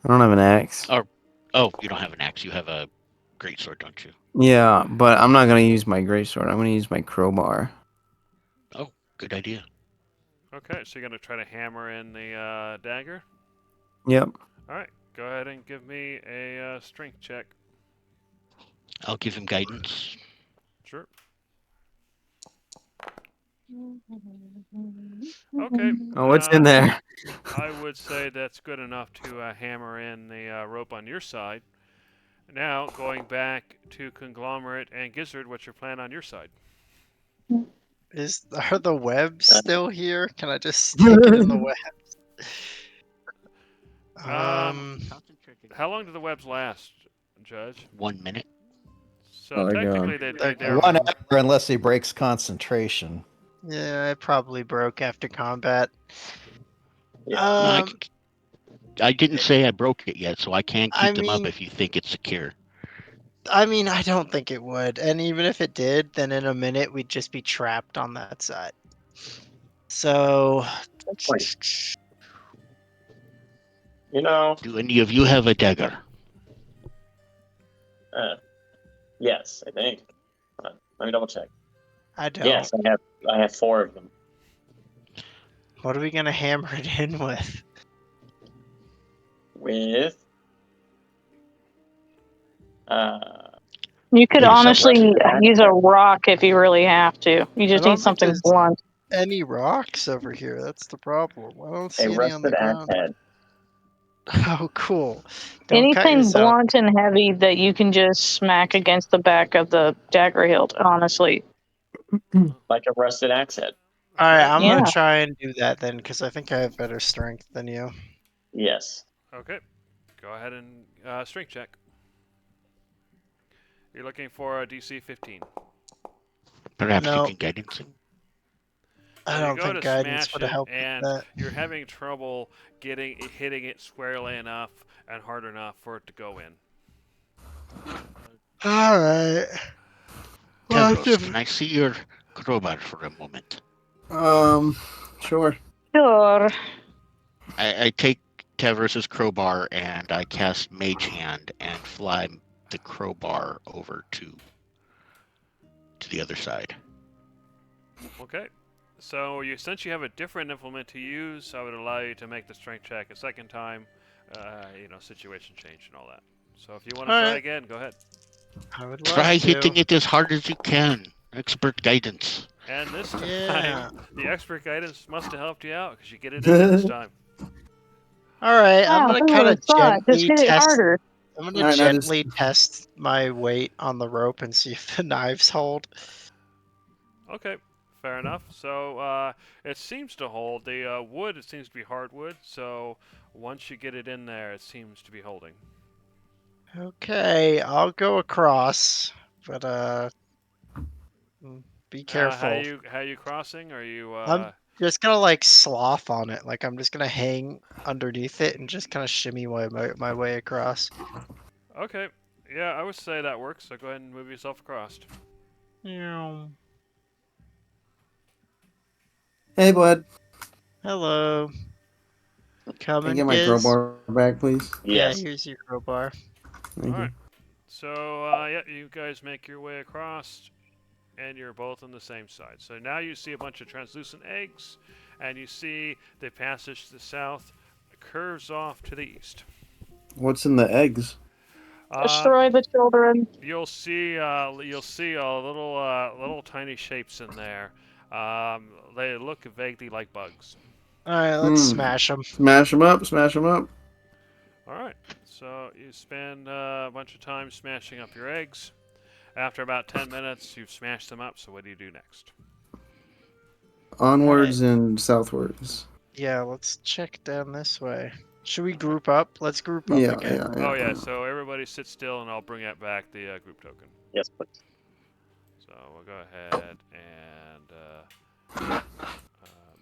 I don't have an axe. Oh, you don't have an axe. You have a greatsword, don't you? Yeah, but I'm not gonna use my greatsword. I'm gonna use my crowbar. Oh, good idea. Okay, so you're going to try to hammer in the dagger? Yep. All right, go ahead and give me a strength check. I'll give him guidance. Sure. Okay. Oh, what's in there? I would say that's good enough to hammer in the rope on your side. Now, going back to Conglomerate and Gizzard, what's your plan on your side? Are the webs still here? Can I just stick it in the webs? How long do the webs last, Judge? 1 minute. So Oh, technically, they're 1 hour unless he breaks concentration. Yeah, I probably broke after combat. No, I didn't say I broke it yet, so I can keep I them up mean- if you think it's secure. I mean, I don't think it would. And even if it did, then in a minute we'd just be trapped on that side. So, Do any of you have a dagger? Yes, I think. Hold on, let me double check. I don't. Yes, I have 4 of them. What are we gonna hammer it in with? With You could Use a honestly weapon. use a rock if you really have to. You just I don't need something think there's blunt. any rocks over here. That's the problem. I don't see a any on the rusted axe ground. head. Oh, cool. Don't cut Anything yourself. blunt and heavy that you can just smack against the back of the dagger hilt, honestly. Like a rusted axe head. All right, I'm Yeah. gonna try and do that then, because I think I have better strength than you. Yes. Okay. Go ahead and strength check. You're looking for a DC 15. Perhaps No. you can guidance him. I You don't go think to guidance smash would have it, helped with and that. you're having trouble hitting it squarely enough and hard enough for it to go in. All right. Well, Tevros, can I see your crowbar for a moment? Sure. Sure. I take Tavros' crowbar, and I cast Mage Hand and fly the crowbar over to the other side. Okay. So since you have a different implement to use, I would allow you to make the strength check a second time. Situation change and all that. So if you want to try Alright. again, go ahead. I would love Try to. hitting it as hard as you can. Expert guidance. And this time, Yeah. the expert guidance must have helped you out because you get it in this time. Alright, I'm Wow, gonna who kind of would've thought? Just gently hit it test. harder. I'm gonna Alright, now just- gently test my weight on the rope and see if the knives hold. Okay, fair enough. So it seems to hold. The wood, it seems to be hardwood. So once you get it in there, it seems to be holding. Okay, I'll go across, but be careful. How you crossing? Are you? I'm just gonna like slough on it. Like I'm just gonna hang underneath it and just kind of shimmy my way across. Okay. Yeah, I would say that works. So go ahead and move yourself across. Yeah. Hey, bud. Hello. Can I Coming, get my Giz? crowbar back, please? Yes. Yeah, here's your crowbar. Thank Alright. So yeah, you guys make your way across, and you're both on the same side. So now you see a bunch of translucent eggs, and you see the passage to the south curves off to the east. What's in the eggs? Destroy the children. You'll see a little tiny shapes in there. They look vaguely like bugs. Alright, let's smash them. Smash them up, smash them up. All right. So you spend a bunch of time smashing up your eggs. After about 10 minutes, you've smashed them up. So what do you do next? Onwards and southwards. Yeah, let's check down this way. Should we group up? Let's group up Yeah, again. yeah. Oh yeah. So everybody sit still, and I'll bring it back the group token. Yes, please. So we'll go ahead and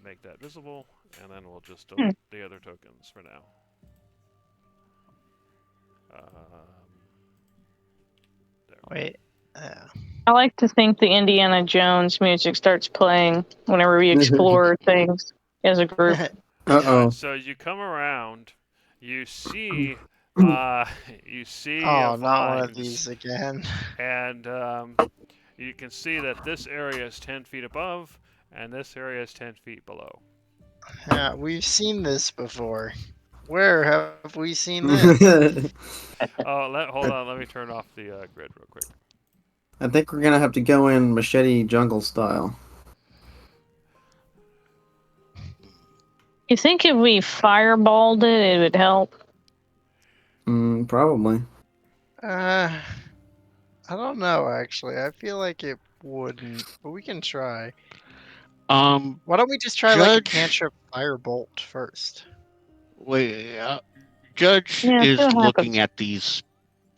make that visible, and then we'll just delete the other tokens for now. There. Wait. I like to think the Indiana Jones music starts playing whenever we explore things as a group. Uh-oh. So you come around, you see, you see. Oh, not one of vines, these again. And you can see that this area is 10 feet above, and this area is 10 feet below. Yeah, we've seen this before. Where have we seen this? Oh, hold on. Let me turn off the grid real quick. I think we're gonna have to go in machete jungle style. You think if we fireballed it, it would help? Probably. I don't know, actually. I feel like it wouldn't, but we can try. Why don't we just try like a Judge- cantrip firebolt first? Wait, Judge Yeah, is see what looking happens. at these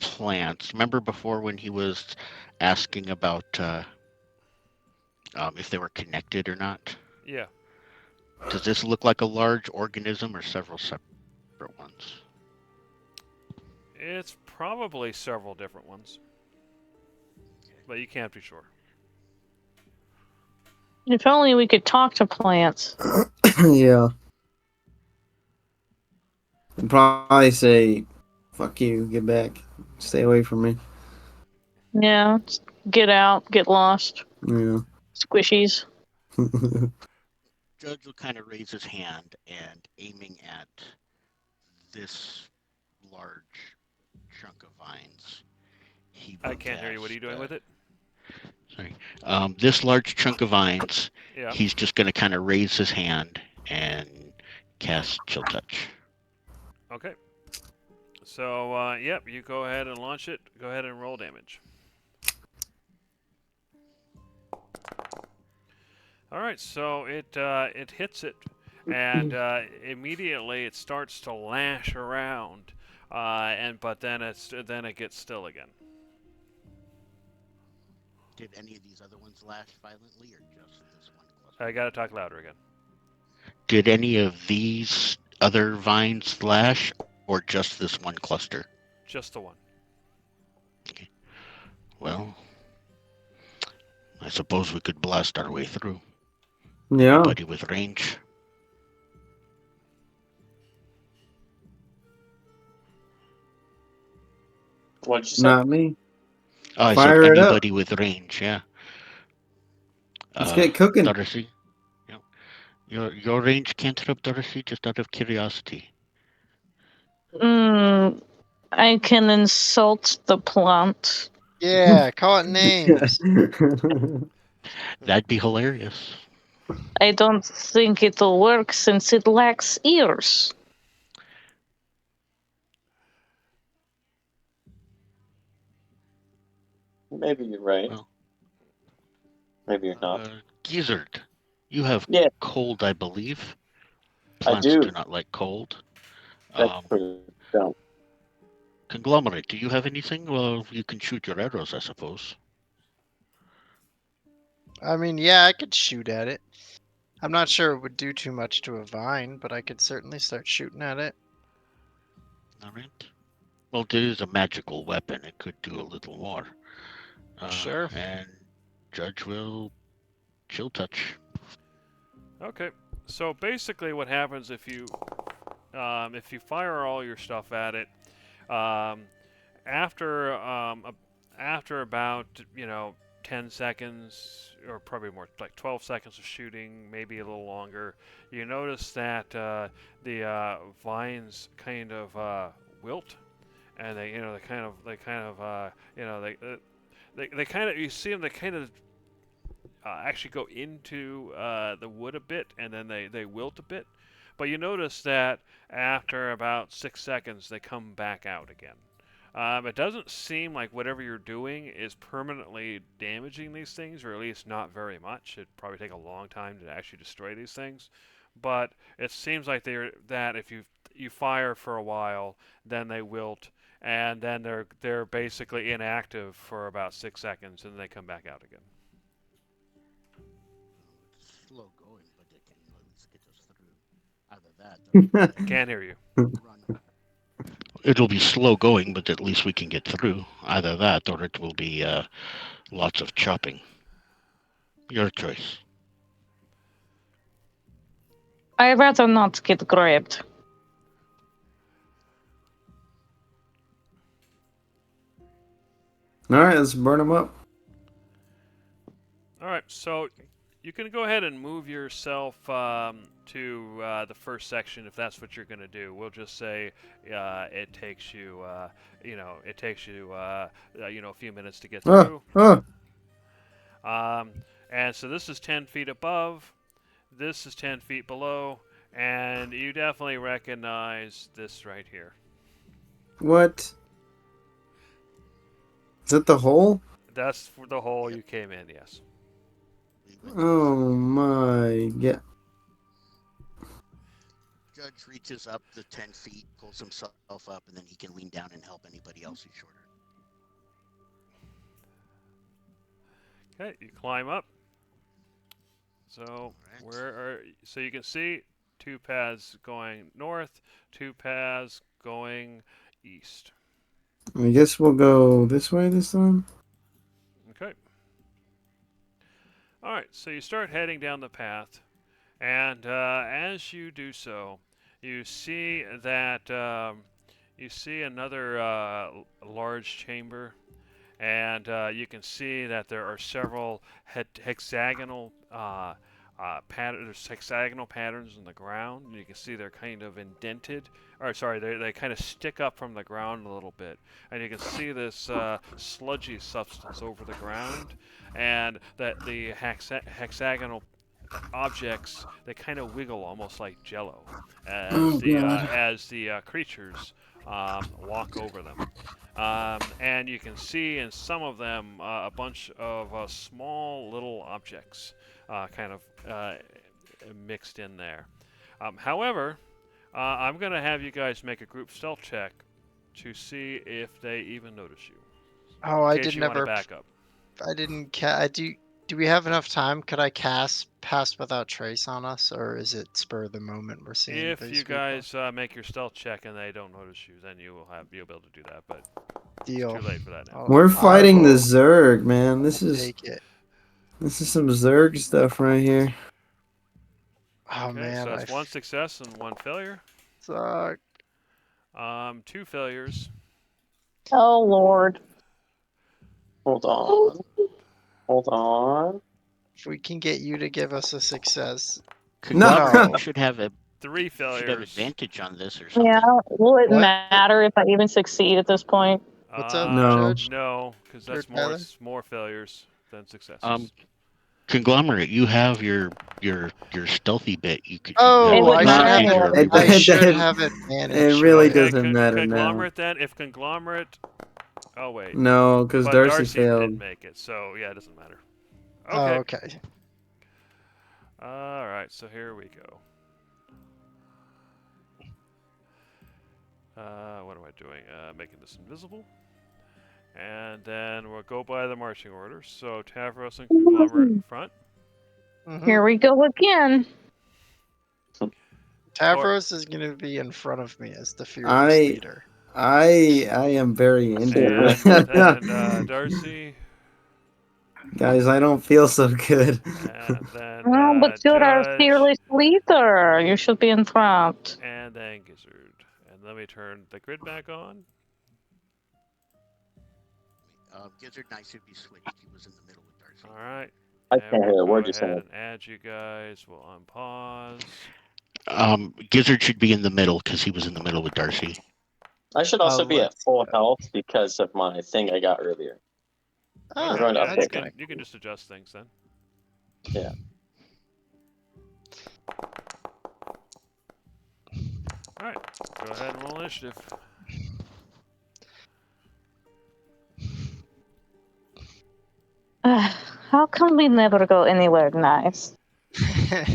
plants. Remember before when he was asking about if they were connected or not? Yeah. Does this look like a large organism or several separate ones? It's probably several different ones, but you can't be sure. If only we could talk to plants. Yeah. I'd probably say, fuck you, get back. Stay away from me. Yeah, just get out, get lost. Yeah. Squishies. Judge will kind of raise his hand and aiming at this large chunk of vines. I can't hear you. What are you doing with it? Sorry. This large chunk of vines, Yeah. he's just going to kind of raise his hand and cast Chill Touch. Okay. So, yep, you go ahead and launch it. Go ahead and roll damage. All right, so it hits it, and immediately it starts to lash around, but then it gets still again. Did any of these other ones lash violently, or just this one cluster? I gotta talk louder again. Did any of these other vines lash, or just this one cluster? Just the one. Well, I suppose we could blast our way through. Yeah. Anybody with range? What'd you say? Not me. I Fire said it up. anybody with range, yeah. Let's get cooking. Dorothy, your range cantrip, Dorothy, just out of curiosity. I can insult the plant. Yeah, call it names. That'd be hilarious. I don't think it'll work since it lacks ears. Maybe you're right. Well, Maybe you're not. Gizzard, you have Yeah. cold, I believe. I Plants do. do not like cold. That's pretty dumb. Conglomerate, do you have anything? Well, you can shoot your arrows, I suppose. I mean, yeah, I could shoot at it. I'm not sure it would do too much to a vine, but I could certainly start shooting at it. All right. Well, it is a magical weapon. It could do a little more. Sure. And Judge will chill touch. Okay. So basically, what happens if you fire all your stuff at it, after about 10 seconds, or probably more, like 12 seconds of shooting, maybe a little longer, you notice that the vines kind of wilt, and they you see them, they kind of actually go into the wood a bit, and then they wilt a bit. But you notice that after about 6 seconds, they come back out again. It doesn't seem like whatever you're doing is permanently damaging these things, or at least not very much. It'd probably take a long time to actually destroy these things. But it seems like that if you fire for a while, then they wilt, and then they're basically inactive for about 6 seconds, and then they come back out again. Slow going, but it can at least get us through. Either that. I can't hear you. It'll be slow going, but at least we can get through. Either that, or it will be lots of chopping. Your choice. I'd rather not get grabbed. All right, let's burn them up. All right, so you can go ahead and move yourself to the first section if that's what you're going to do. We'll just say it takes you, a few minutes to get through. And so this is 10 feet above. This is 10 feet below, and you definitely recognize this right here. What? Is that the hole? That's for the hole you came in, yes. Oh my god. Judge reaches up the 10 feet, pulls himself up, and then he can lean down and help anybody else who's shorter. Okay, you climb up. So so you can see 2 paths going north, 2 paths going east. I guess we'll go this way this time. Okay. All right, so you start heading down the path, and as you do so, you see that you see another large chamber, and you can see that there are several hexagonal hexagonal patterns in the ground. And you can see they're kind of indented, or sorry, they kind of stick up from the ground a little bit, and you can see this sludgy substance over the ground, and that the hexagonal objects, they kind of wiggle almost like jello as the creatures walk over them. And you can see in some of them a bunch of small little objects kind of mixed in there. However, I'm going to have you guys make a group stealth check to see if they even notice you. Oh, I in case did you wanna never. back up. I didn't. Do we have enough time? Could I cast Pass Without Trace on us, or is it spur of the moment we're seeing? If these you people? guys make your stealth check and they don't notice you, then you'll be able to do that. But Deal. it's too late for that now. We're fighting the will Zerg, man. This is Take it. some Zerg stuff right here. Oh Okay, man, so that's I 1 success and 1 failure. suck. 2 failures. Oh Lord. Hold on. Hold on. If we can get you to give us a success. Conglomerate, No. you should have 3 you should have failures. advantage on this or something. Yeah. Will it What? matter if I even succeed at this point? What's up, No. Judge? No, because Or that's Tyler? more failures than successes. Conglomerate, you have your stealthy bit. You could. Oh, It you would have matter advantage anyway. over It- I everybody. should it- have advantage. It really right? doesn't matter now. Conglomerate then. If Conglomerate. Oh wait. No, because But Darcy didn't failed. make it, so yeah, it doesn't matter. Oh, Okay. okay. All right, so here we go. What am I doing? Making this invisible. And then we'll go by the marching order. So Tavros and Conglomerate in front. Mhm. Here we go again. Tavros is going to be in front of me as the fearless I- leader. I am very into And it. then Darcy. Guys, I don't feel so good. And then Oh, but you're our Judge, fearless leader. You should be in front. and then Gizzard. And let me turn the grid back on. Gizzard and I should be switched. He was in the middle with Darcy. All right. I And can't hear we'll a word go you're saying. ahead and add you guys. We'll unpause. Gizzard should be in the middle because he was in the middle with Darcy. I should also Oh, be at let's full go. health because of my thing I got earlier. Oh, going up yeah, that's there. kinda you can just adjust things then. Yeah. All right. Go ahead and roll initiative. How come we never go anywhere nice? What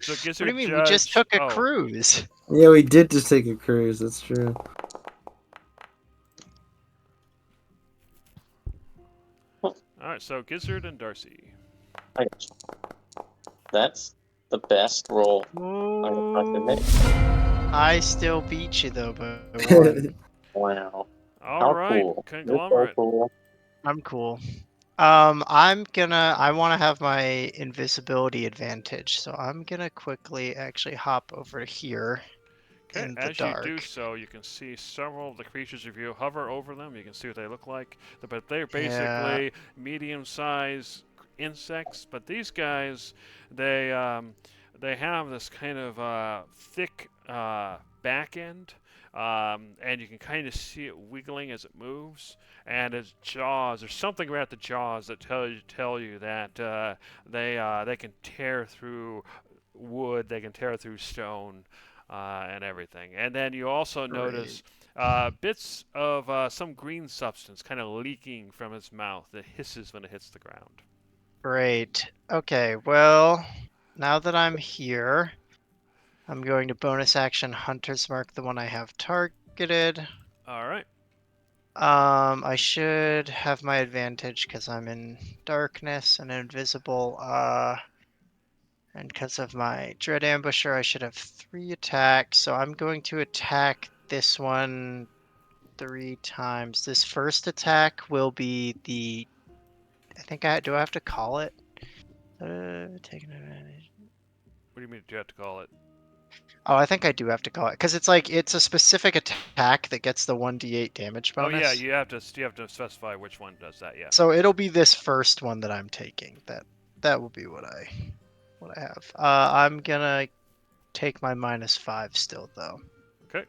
So do Gizzard you mean? Judge. We just took a oh, cruise. Yeah, we did just take a cruise. That's true. All right. So Gizzard and Darcy. I got you. That's the best roll I can make. I still beat you though, by one. Wow. All How right. cool. That's so Conglomerate. cool. I'm cool. I want to have my invisibility advantage, so I'm gonna quickly actually hop over here Okay, in the as dark. you do so, you can see several of the creatures. If you hover over them, you can see what they look like. But they're basically medium-sized insects. But these guys, they have this kind of thick back end, and you can kind of see it wiggling as it moves. And its jaws, there's something about the jaws that tell you that they can tear through wood, they can tear through stone. And everything. And then you also notice bits of some green substance kind of leaking from its mouth that hisses when it hits the ground. Great. Okay, well, now that I'm here, I'm going to bonus action Hunter's Mark, the one I have targeted. All right. I should have my advantage because I'm in darkness and invisible. And because of my Dread Ambusher, I should have 3 attacks. So I'm going to attack this one 3 times. This first attack will be the. Do I have to call it? Taking advantage. What do you mean? Do you have to call it? Oh, I think I do have to call it because it's a specific attack that gets the 1d8 damage bonus. Oh yeah, you have to specify which one does that. Yeah. So it'll be this first one that I'm taking. That will be what I have. I'm gonna take my -5 still though. Okay.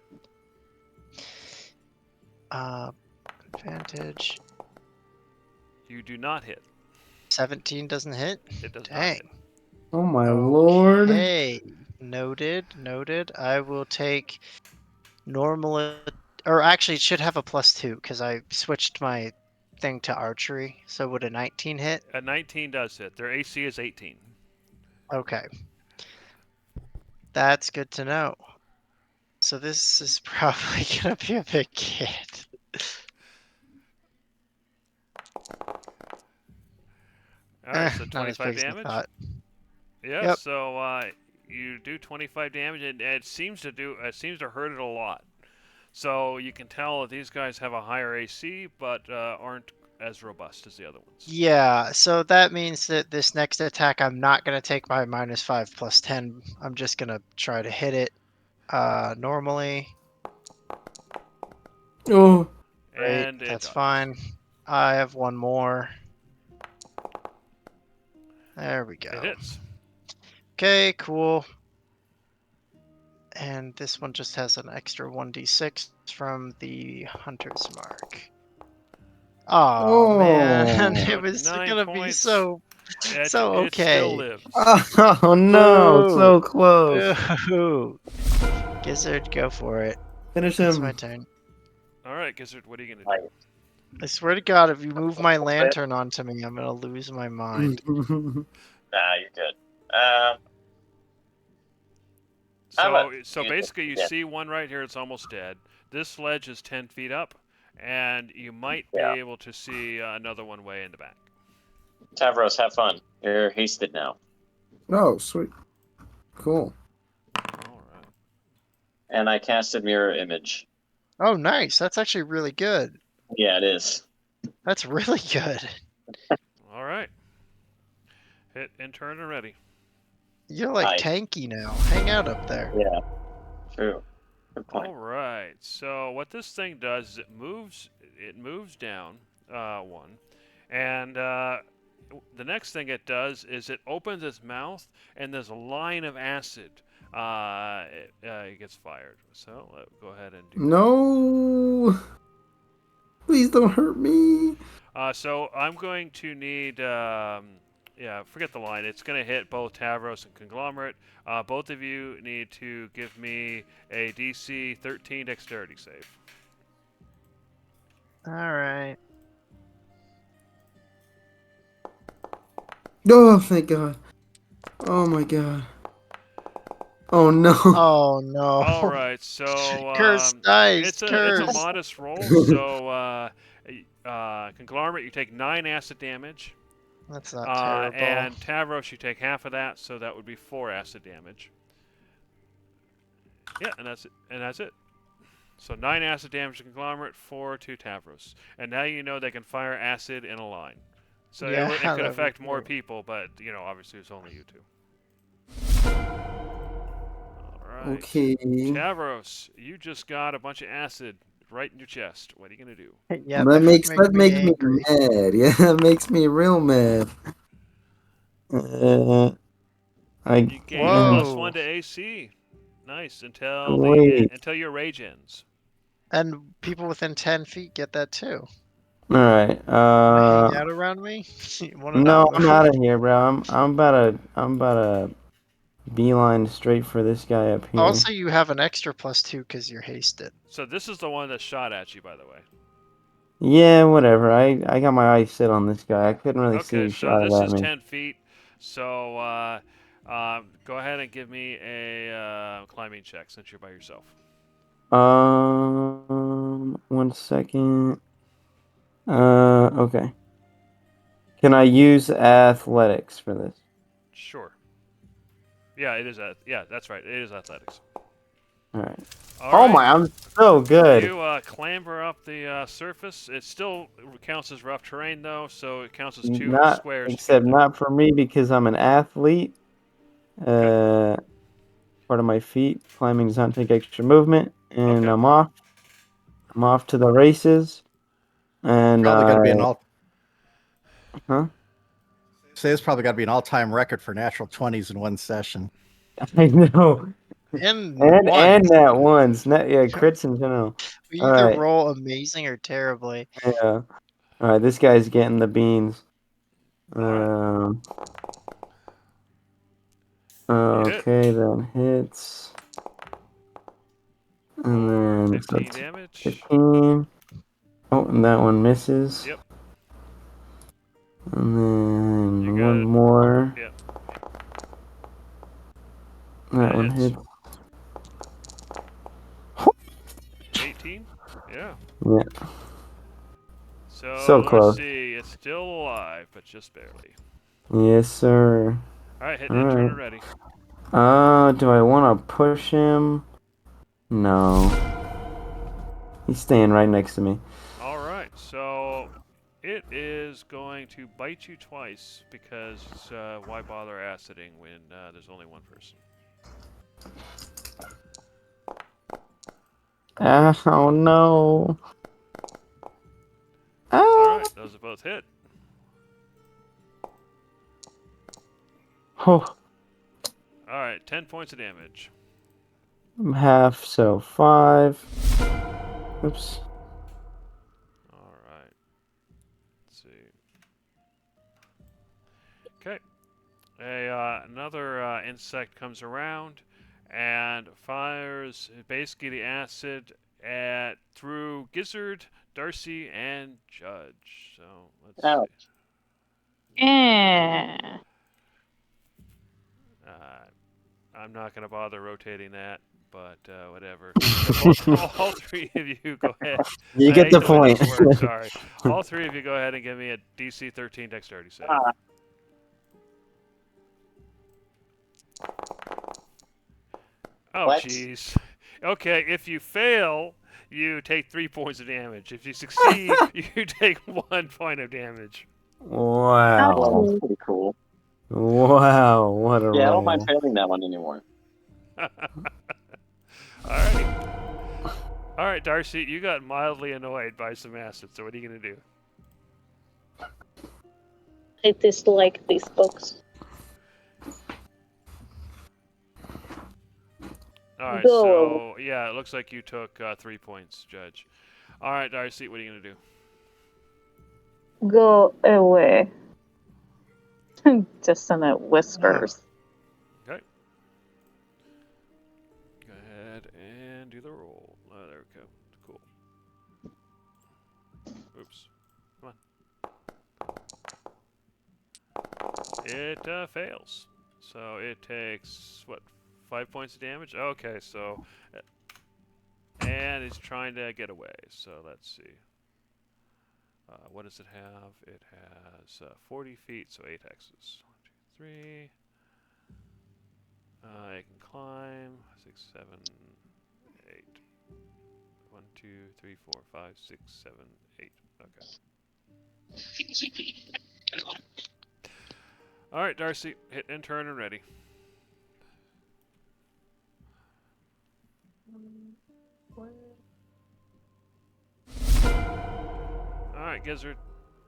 Advantage. You do not hit. 17 doesn't hit. It does not hit. Dang. Oh my lord. Hey, noted. I will take normal, or actually it should have a +2 because I switched my thing to archery. So would a 19 hit? A 19 does hit. Their AC is 18. Okay. That's good to know. So this is probably gonna be a big hit. All right, so Not as 25 big as I damage. thought. Yeah. Yep. So you do 25 damage, and it seems to hurt it a lot. So you can tell that these guys have a higher AC, but aren't as robust as the other ones. Yeah, so that means that this next attack, I'm not going to take my -5 +10. I'm just going to try to hit it normally. Oh. Great, And it that's dodges. fine. I have one more. There we It go. hits. Okay, cool. And this one just has an extra 1d6 from the Hunter's Mark. Oh man, it So was 9 gonna be points. so It still okay. lives. Oh no, so close. Boo. Gizzard, go for it. Finish It's him. my turn. All right, Gizzard, what are you gonna do? I swear to God, if you move my lantern onto me, I'm gonna lose my mind. Nah, you're good. So basically, you yeah. see one right here. It's almost dead. This ledge is 10 feet up, and you might Yeah. be able to see another one way in the back. Tavros, have fun. You're hasted now. Oh, sweet. Cool. All right. And I casted mirror image. Oh, nice. That's actually really good. Yeah, it is. That's really good. All right. Hit and turn and ready. You're like Hi. tanky now. Hang out up there. Yeah. True. Good point. All right. So what this thing does is it moves down one, and the next thing it does is it opens its mouth, and there's a line of acid. It gets fired. So go ahead and do. No. Please don't hurt me. So I'm going to need. Forget the line. It's going to hit both Tavros and Conglomerate. Both of you need to give me a DC 13 Dexterity save. All right. Oh, thank God. Oh my God. Oh no. Oh no. All right, so Curse dice. it's a Curse. modest roll. So Conglomerate, you take 9 acid damage. That's not terrible. And Tavros, you take half of that, so that would be 4 acid damage. Yeah, and that's it. And that's it. So 9 acid damage to Conglomerate, 4 to Tavros. And now you know they can fire acid in a line. So Yeah, it that could would affect be more great. people, but obviously it's only you two. All right. Okay. Tavros, you just got a bunch of acid right in your chest. What are you gonna do? Yeah, that makes me angry. mad. Yeah, that makes me real mad. You gain Whoa. +1 to AC. Nice Wait. until your rage ends. And people within 10 feet get that too. All right. Hang out around me. You wanna No, know? I'm out of here, bro. I'm about to beeline straight for this guy up here. Also, you have an extra +2 because you're hasted. So this is the one that shot at you, by the way. Yeah, whatever. I got my eyes set on this guy. I couldn't really see Okay, who so shot it this at is me. 10 feet. So go ahead and give me a climbing check since you're by yourself. 1 second. Okay. Can I use athletics for this? Sure. Yeah, it is. Yeah, that's right. It is athletics. All right. All Oh right. my, I'm so good. You clamber up the surface. It still counts as rough terrain, though, so it counts as 2 Not squares. except not for me because I'm an athlete. Part of my feat. Climbing does not take extra movement, and Okay. I'm off. I'm off to the races. And Probably got to be an all. Huh? Say it's probably got to be an all-time record for natural 20s in one session. I know. And And that ones. Yeah, crits in general. We All either right. roll amazing or terribly. Yeah. All right, this guy's getting the beans. Alright. Okay, then hits. And then 15 damage. 15. Oh, and that one misses. Yep. And then You got one it. more. Yep. That one hits. hits. 18? Yeah. Yeah. So, So close. let's see. It's still alive, but just barely. Yes, sir. Alright, hit All and turn right. and ready. Do I want to push him? No. He's staying right next to me. Alright, so it is going to bite you twice because why bother aciding when there's only one person? Oh no. both hit. Oh, All right, 10 points of damage. I'm half, so 5. Oops. All right. Let's see. Okay. Another insect comes around and fires basically the acid through Gizzard, Darcy, and Judge. So let's Ouch. see. Yeah. I'm not going to bother rotating that, but whatever. So all 3 of you go ahead. You I get hate the way this point. works, sorry. All 3 of you go ahead and give me a DC 13 dexterity save. Oh, What? jeez. Okay, if you fail, you take 3 points of damage. If you succeed, you take 1 point of damage. Wow. Well, that's pretty cool. Wow, what a Yeah, I don't roll. mind failing that one anymore. Alrighty. Alright, Darcy, you got mildly annoyed by some acid, so what are you going to do? I dislike these books. Alright, Go. so, yeah, it looks like you took 3 points, Judge. Alright, Darcy, what are you going to do? Go away. Dissonant whispers. Okay. Go ahead and do the roll. Oh, there we go. Cool. Oops. Come on. It fails. So it takes, what, 5 points of damage? Okay, so... and it's trying to get away, so let's see. What does it have? It has 40 feet, so 8 hexes. 1, 2, 3. It can climb 6, 7, 8. 1, 2, 3, 4, 5, 6, 7, 8. Okay. All right, Darcy, hit and turn and ready. All right, Gizzard.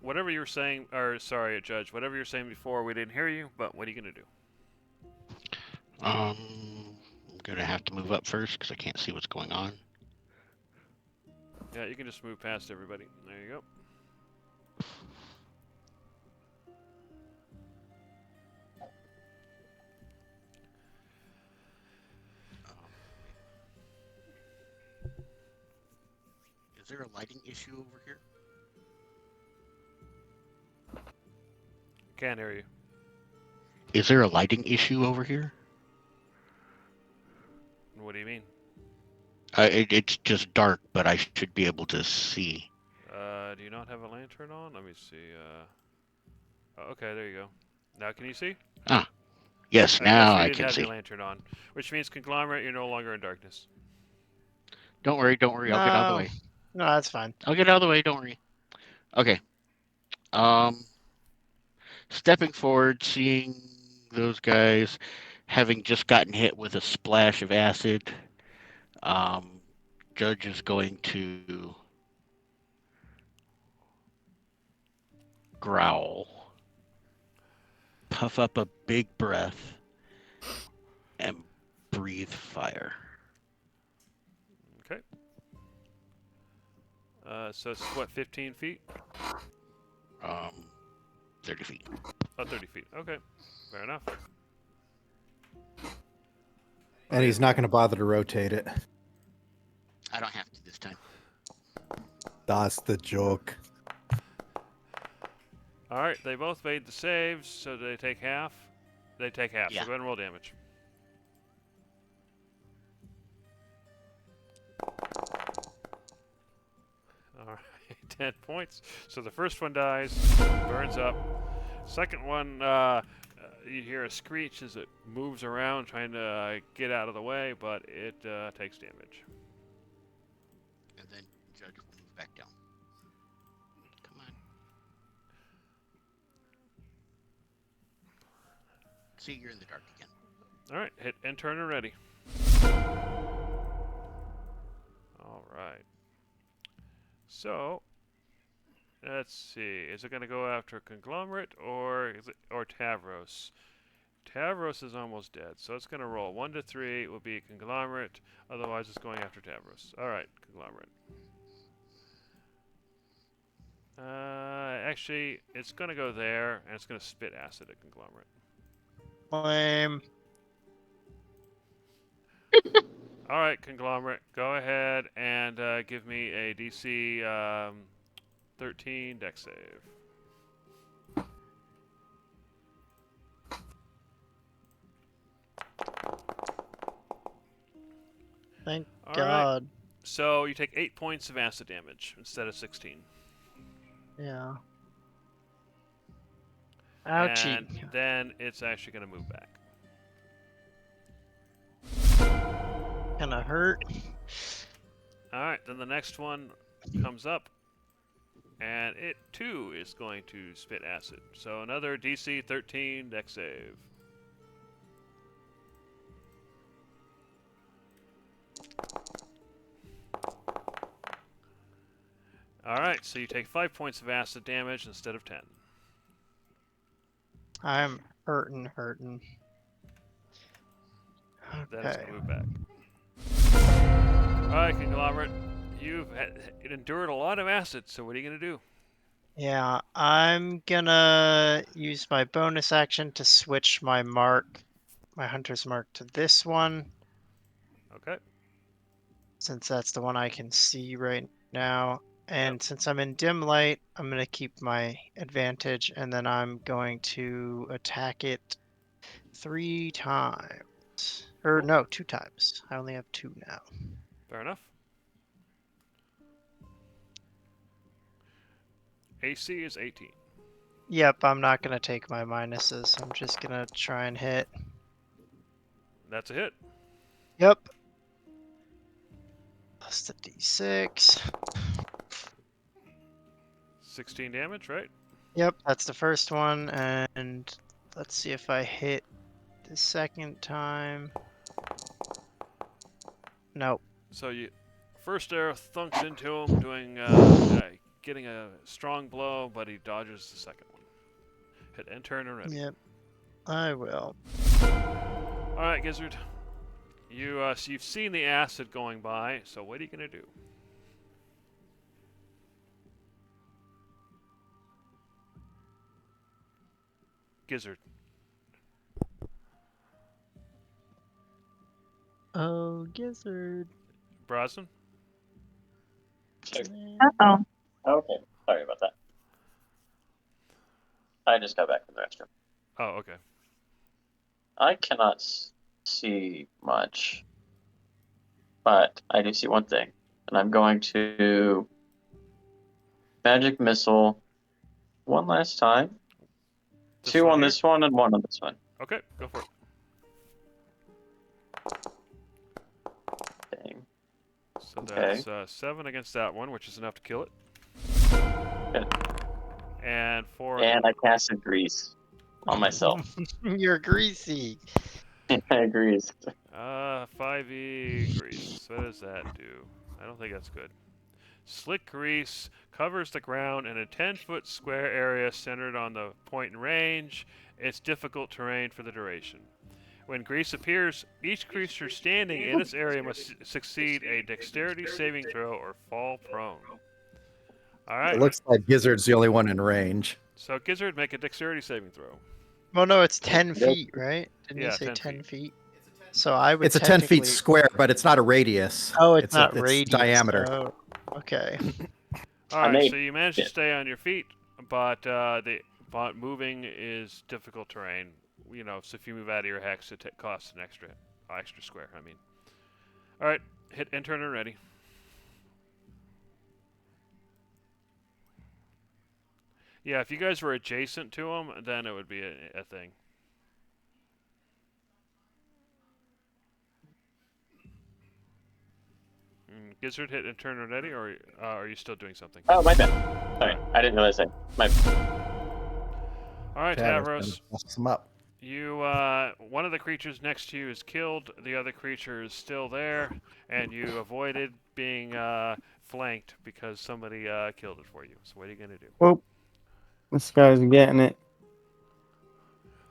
Whatever you were saying, or sorry, Judge, whatever you were saying before, we didn't hear you, but what are you going to do? I'm gonna have to move up first because I can't see what's going on. Yeah, you can just move past everybody. There you go. Is there a lighting issue over here? Can't hear you. Is there a lighting issue over here? What do you mean? It's just dark, but I should be able to see. Do you not have a lantern on? Let me see. Oh, okay, there you go. Now can you see? Yes, I now guess you I didn't can have see. your lantern on, which means Conglomerate, you're no longer in darkness. Don't worry. I'll get out of the way. No, that's fine. I'll get out of the way. Don't worry. Okay. Stepping forward, seeing those guys having just gotten hit with a splash of acid. Judge is going to growl, puff up a big breath, and breathe fire. Okay. So it's what, 15 feet? 30 feet. Oh, 30 feet. Okay. Fair enough. And he's not going to bother to rotate it. I don't have to this time. That's the joke. Alright, they both made the saves, so they take half. They take half, Yeah. so go ahead and roll damage. Alright, 10 points. So the first one dies, burns up. Second one, you hear a screech as it moves around trying to get out of the way, but it takes damage. And then Judge will move back down. Come on. See, you're in the dark again. Alright, hit and turn and ready. Alright. So, Let's see. Is it going to go after Conglomerate or Tavros? Tavros is almost dead, so it's going to roll 1 to 3. It will be Conglomerate. Otherwise, it's going after Tavros. All right, Conglomerate. Actually, it's going to go there, and it's going to spit acid at Conglomerate. Lame. All right, Conglomerate, go ahead and give me a DC 13 dex save. Thank All right. God. So you take 8 points of acid damage instead of 16. Yeah. Ouchie. And then it's actually going to move back. Kinda hurt. All right, then the next one comes up, and it too is going to spit acid. So another DC 13 dex save. All right, so you take 5 points of acid damage instead of 10. I'm hurting. Then it's Okay. going to move back. All right, Conglomerate, you've endured a lot of acid, so what are you going to do? Yeah, I'm gonna use my bonus action to switch my hunter's mark to this one, Okay. since that's the one I can see right now. And since I'm in dim light, I'm gonna keep my advantage, and then I'm going to attack it 3 times. Or no, 2 times. I only have 2 now. Fair enough. AC is 18. Yep, I'm not gonna take my minuses. I'm just gonna try and hit. That's a hit. Yep. Plus the d6. 16 damage, right? Yep, that's the first one, and let's see if I hit the second time. Nope. So you first arrow thunks into him, doing getting a strong blow, but he dodges the second one. Hit enter and ready. Yep, I will. All right, Gizzard. So you've seen the acid going by. So what are you gonna do? Gizzard. Oh, Gizzard. Brosnan. Uh-oh. Okay, sorry about that. I just got back from the restroom. Oh, okay. I cannot see much, but I do see one thing, and I'm going to magic missile one last time. This 2 one on here? this one and 1 on this one. Okay, go for it. Dang. So Okay. that's 7 against that one, which is enough to kill it. Good. And 4. And I casted grease on myself. You're greasy. Grease. 5e grease. What does that do? I don't think that's good. Slick grease covers the ground in a 10-foot square area centered on the point in range. It's difficult terrain for the duration. When grease appears, each creature standing in its area must succeed a dexterity saving throw or fall prone. All right. It looks like Gizzard's the only one in range. So Gizzard, make a dexterity saving throw. Well, no, it's 10 feet, right? Didn't Yeah, you say 10 10 feet. feet? So I would It's a 10 feet technically- square, but it's not a radius. Oh, it's a- not radius. diameter. Oh, okay. All I right, made so you managed to it. stay on your feet, but moving is difficult terrain. You know, so if you move out of your hex, it costs an extra square. I mean, all right, hit enter and ready. Yeah, if you guys were adjacent to him, then it would be a thing. Gizzard, hit enter and ready, or are you still doing something? Oh, my bad. Sorry, I didn't realize that. My All right, Tavros. Mess them up. One of the creatures next to you is killed. The other creature is still there, and you avoided being flanked because somebody killed it for you. So what are you gonna do? Whoop. This guy's getting it.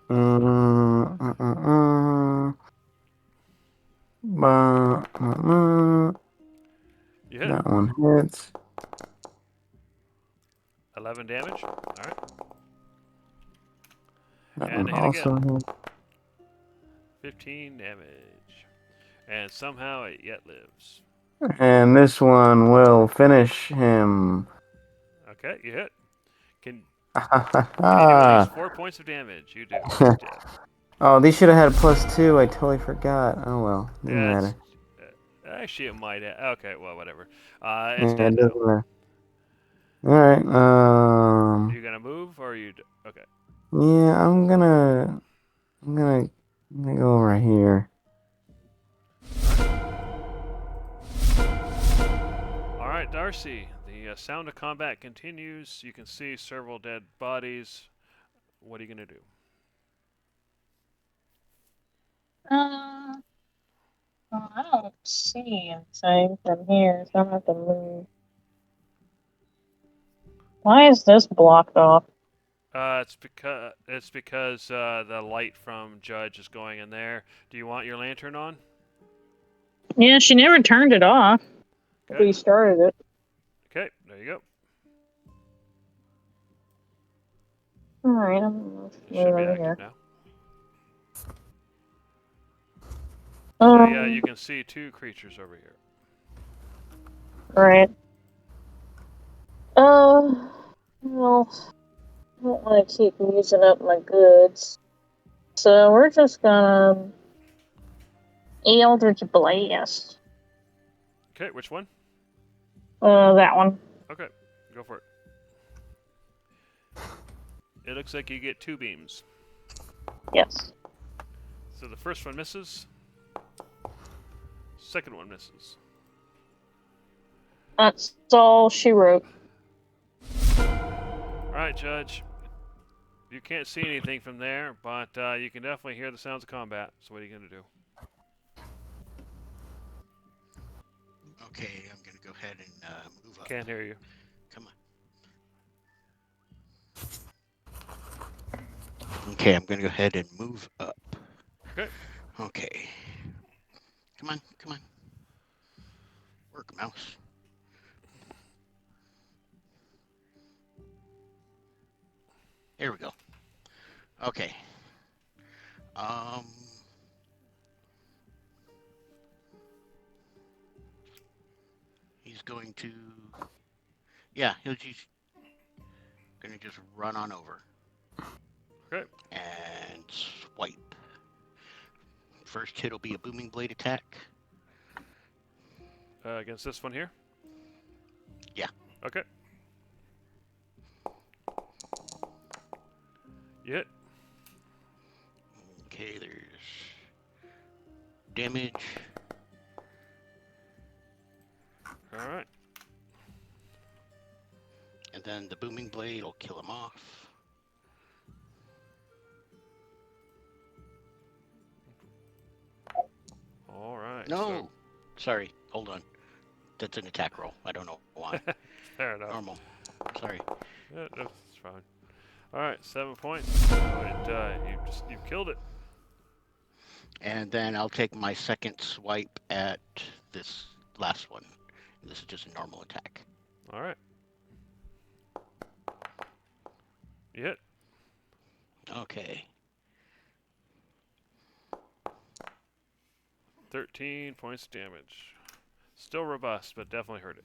Uh, uh, uh, You hit. That one hits. 11 damage. All right. That And one hit also again. hits. 15 damage. And somehow it yet lives. And this one will finish him. Okay, you hit. Can you do at least 4 points of damage? You do. He's dead. Oh, these should have had a +2. I totally forgot. Oh well, doesn't Yeah, matter. actually, it might. Okay, well, whatever. Yeah, It's it dead now. doesn't matter. All right. Are you gonna move or are you? Okay. Yeah, I'm gonna go over here. All right, Darcy. The sound of combat continues. You can see several dead bodies. What are you gonna do? Well, I don't see anything from here, so I'm gonna have to move. Why is this blocked off? It's because the light from Judge is going in there. Do you want your lantern on? Yeah, she never turned it off. Okay. We started it. Okay, there you go. Alright, I'm gonna It move should be over active here. now. So yeah, Um, you can see 2 creatures over here. right. Well, I don't want to keep using up my goods. So we're just gonna Eldritch Blast. Okay, which one? That one. Okay, go for it. It looks like you get 2 beams. Yes. So the first one misses. Second one misses. That's all she wrote. Alright, Judge. You can't see anything from there, but you can definitely hear the sounds of combat. So what are you going to do? Okay, I'm gonna go ahead and move up. Can't hear you. Come on. Okay, I'm gonna go ahead and move up. Okay. Okay. Come on, come on. Work, mouse. Here we go. Okay. He's going to. Yeah, he'll just. Gonna just run on over. Okay. And swipe. First hit will be a booming blade attack. Against this one here? Yeah. Okay. You hit. Okay, there's damage. Alright. And then the booming blade will kill him off. Alright. No! Sorry, hold on. That's an attack roll. I don't know why. Fair enough. Normal. Sorry. Yeah, that's fine. Alright, 7 points. So you killed it. And then I'll take my second swipe at this last one. This is just a normal attack. Alright. You hit. Okay. 13 points of damage. Still robust, but definitely hurt it.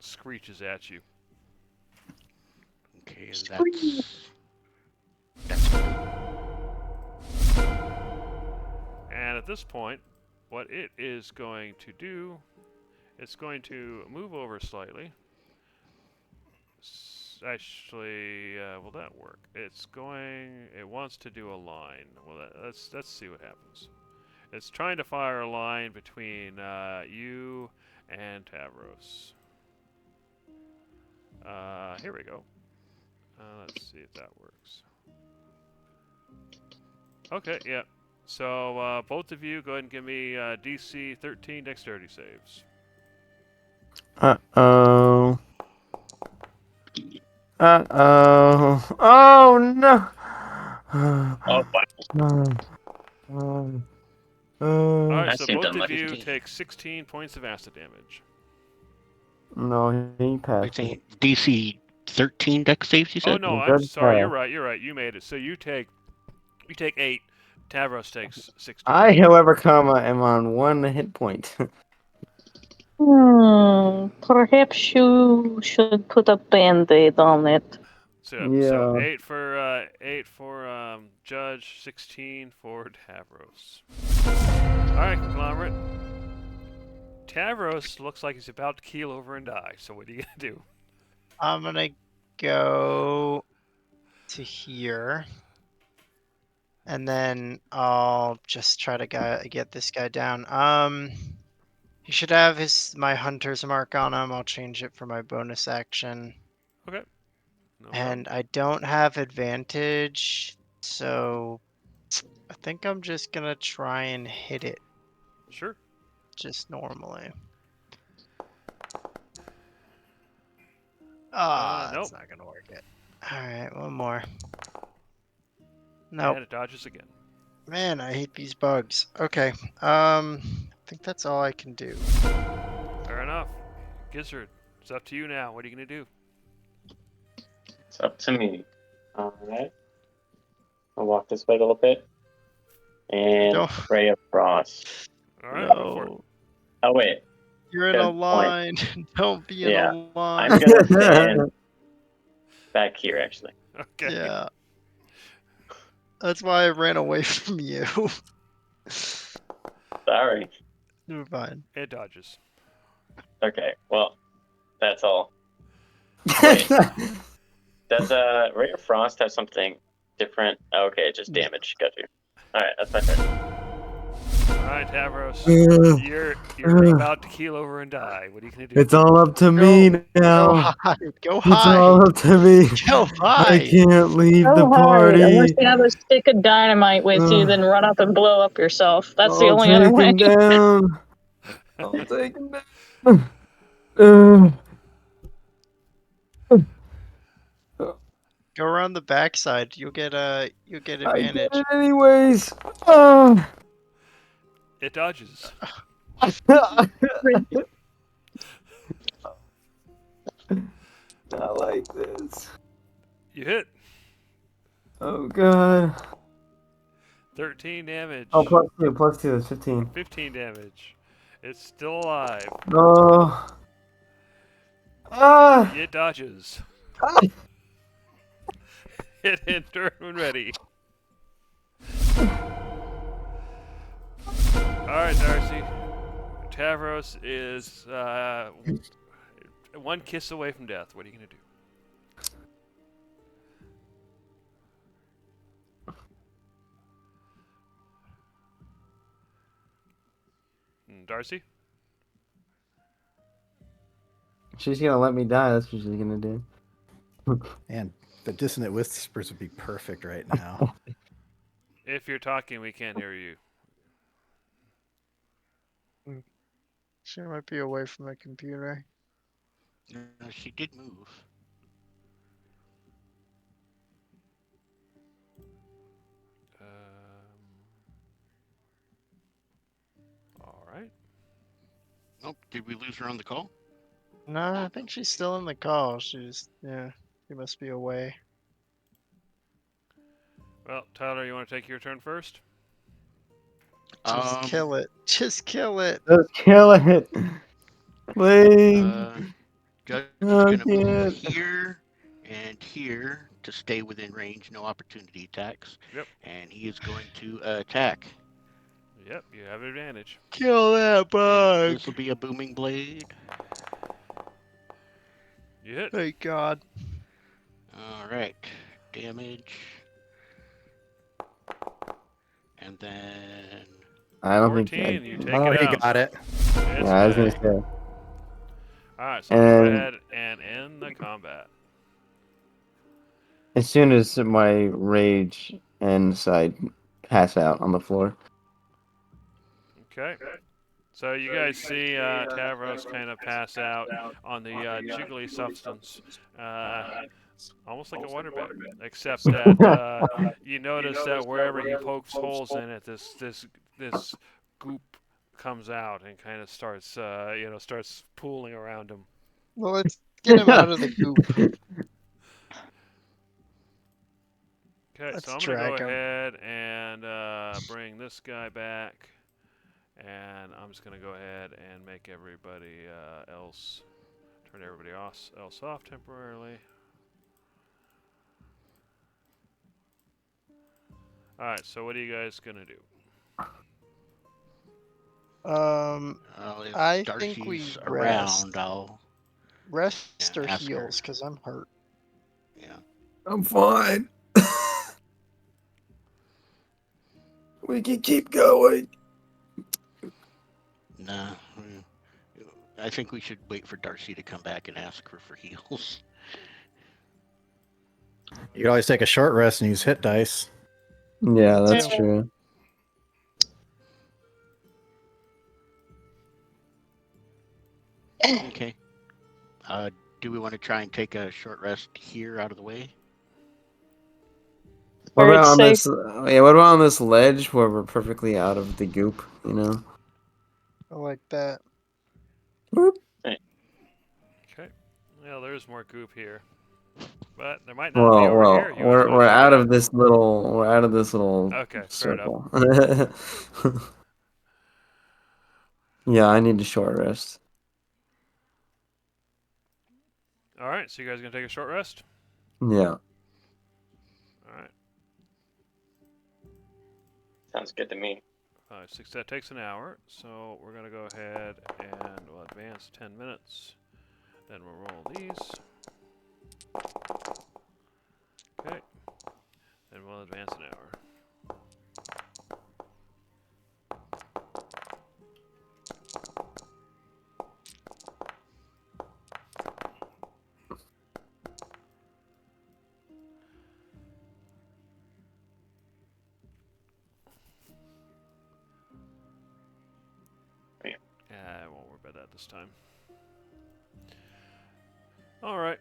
Screeches at you. Okay, that's And at this point, what it is going to do, it's going to move over slightly. Actually, will that work? It wants to do a line. Well, let's see what happens. It's trying to fire a line between you and Tavros. Here we go. Let's see if that works. Okay, yeah. So both of you go ahead and give me DC 13 dexterity saves. Uh-oh. Uh-oh. Oh, no. Oh, wow. All right, That so seemed both of unlucky. you take 16 points of acid damage. No, he Wait, passed it. saying DC 13 deck saves, you Oh said? no, You I'm did sorry. pass. You're right. You're right. You made it. So you take 8. Tavros takes 16. I, however, am on 1 hit point. Perhaps you should put a band-aid on it. So Yeah. 8 for Judge, 16 for Tavros. All right, conglomerate. Tavros looks like he's about to keel over and die. So what are you gonna do? I'm gonna go to here, and then I'll just try to get this guy down. He should have my hunter's mark on him. I'll change it for my bonus action. Okay. No And I don't have advantage, so I think I'm just gonna try and hit it Sure. just normally. Ah, that's nope. not gonna work it. Alright, one more. Nope. And it dodges again. Man, I hate these bugs. Okay. I think that's all I can do. Fair enough. Gizzard, it's up to you now. What are you gonna do? It's up to me. Alright. I'll walk this way a little bit. And Don't- Ray of Frost. All right, go for it. No. Oh, wait. You're in Good a point. line. Don't be in Yeah, a line. I'm gonna stand back here, actually. Okay. Yeah. That's why I ran away from you. Sorry. You're fine. It dodges. Okay, well, that's all. Wait. Does Ray of Frost have something different? Oh, okay, just damage. Got you. Alright, that's my turn. All right, Tavros, you're about to keel over and die. What are you gonna do? It's all up to me Go now. hide. Go It's all hide. up to me. Go I hide. can't leave the Oh, hide. Unless party. you have a stick of dynamite with you, Ugh. then run up and blow up yourself. That's the I'll only other take way. him down. I'll take him down. Go around the backside. You'll get I advantage. get it anyways. Oh. It dodges. I like this. You hit. Oh god. 13 damage. Oh, plus 2 is 15. 15 damage. It's still alive. Oh. Ah. It dodges. Ah. Hit and turn when ready. Alright, Darcy. Tavros is one kiss away from death. What are you going to do? Darcy? She's gonna let me die. That's what she's gonna do. And the dissonant whispers would be perfect right now. If you're talking, we can't hear you. She might be away from the computer. She did move. All right. Nope. Did we lose her on the call? No, I think she's still in the call. She must be away. Well, Tyler, you want to take your turn first? Just kill it. Just kill it. Just kill it. Please. Judge is Oh, gonna move God. here and here to stay within range, no opportunity attacks. Yep. And he is going to attack. Yep, you have advantage. Kill that bug. This will be a booming blade. You hit. Thank God. All right, damage. And then I don't 14, think. you take Oh, it he out. got it. It's Yeah, I was gonna back. say. Alright, so go And- ahead and end the combat. As soon as my rage ends, I pass out on the floor. Okay. So you guys see Tavros kind of pass out on the jiggly substance, almost like a waterbed, except that you notice that wherever he pokes holes in it, this goop comes out and kind of starts starts pooling around him. Well, let's get him out of the goop. Okay, Let's so I'm gonna go drag him. ahead and bring this guy back, and I'm just gonna go ahead and make everybody else turn everybody else off temporarily. All right, so what are you guys gonna do? If I Darcy's think we around, I'll. rest or ask her. heals because I'm hurt. Yeah. I'm fine. We can keep going. Nah. I think we should wait for Darcy to come back and ask her for heals. You can always take a short rest and use hit dice. Yeah, that's too. true. Okay. Do we want to try and take a short rest here out of the way? What Where about it's on safe. this? Yeah, what about on this ledge where we're perfectly out of the goop? You know. I like that. Okay. Well, there's more goop here, but there might not be over Well, here. You guys wanna we're check out it of this little. We're out of this little Okay, fair enough. circle. Yeah, I need a short rest. All right, so you guys gonna take a short rest? Yeah. All right. Sounds good to me. 5, 6. That takes an hour, so we're gonna go ahead and we'll advance 10 minutes. Then we'll roll these. Okay. Then we'll advance an hour. I won't worry about that this time. All right.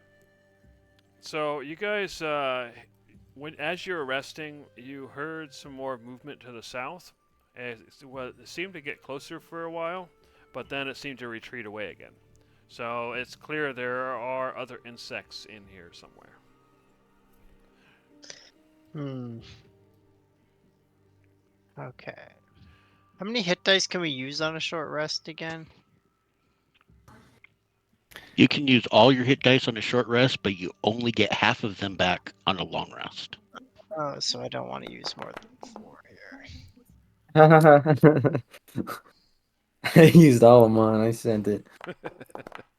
So you guys, as you're resting, you heard some more movement to the south. It seemed to get closer for a while, but then it seemed to retreat away again. So it's clear there are other insects in here somewhere. Okay. How many hit dice can we use on a short rest again? You can use all your hit dice on a short rest, but you only get half of them back on a long rest. Oh, so I don't want to use more than 4 here. I used all of mine. I sent it.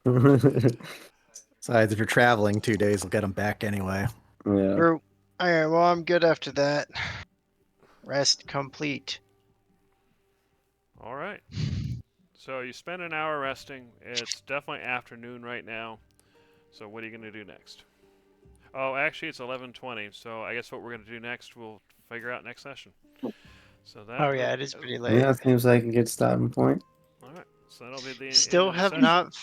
Besides, if you're traveling 2 days, we'll get them back anyway. Yeah. Alright, well, I'm good after that. Rest complete. All right. So you spend an hour resting. It's definitely afternoon right now. So what are you going to do next? Oh, actually, it's 11:20. So I guess what we're going to do next, we'll figure out next session. So that. Oh yeah, it is pretty late. Yeah, seems like a good stopping point. All right. So that'll be the Still end of the have session. not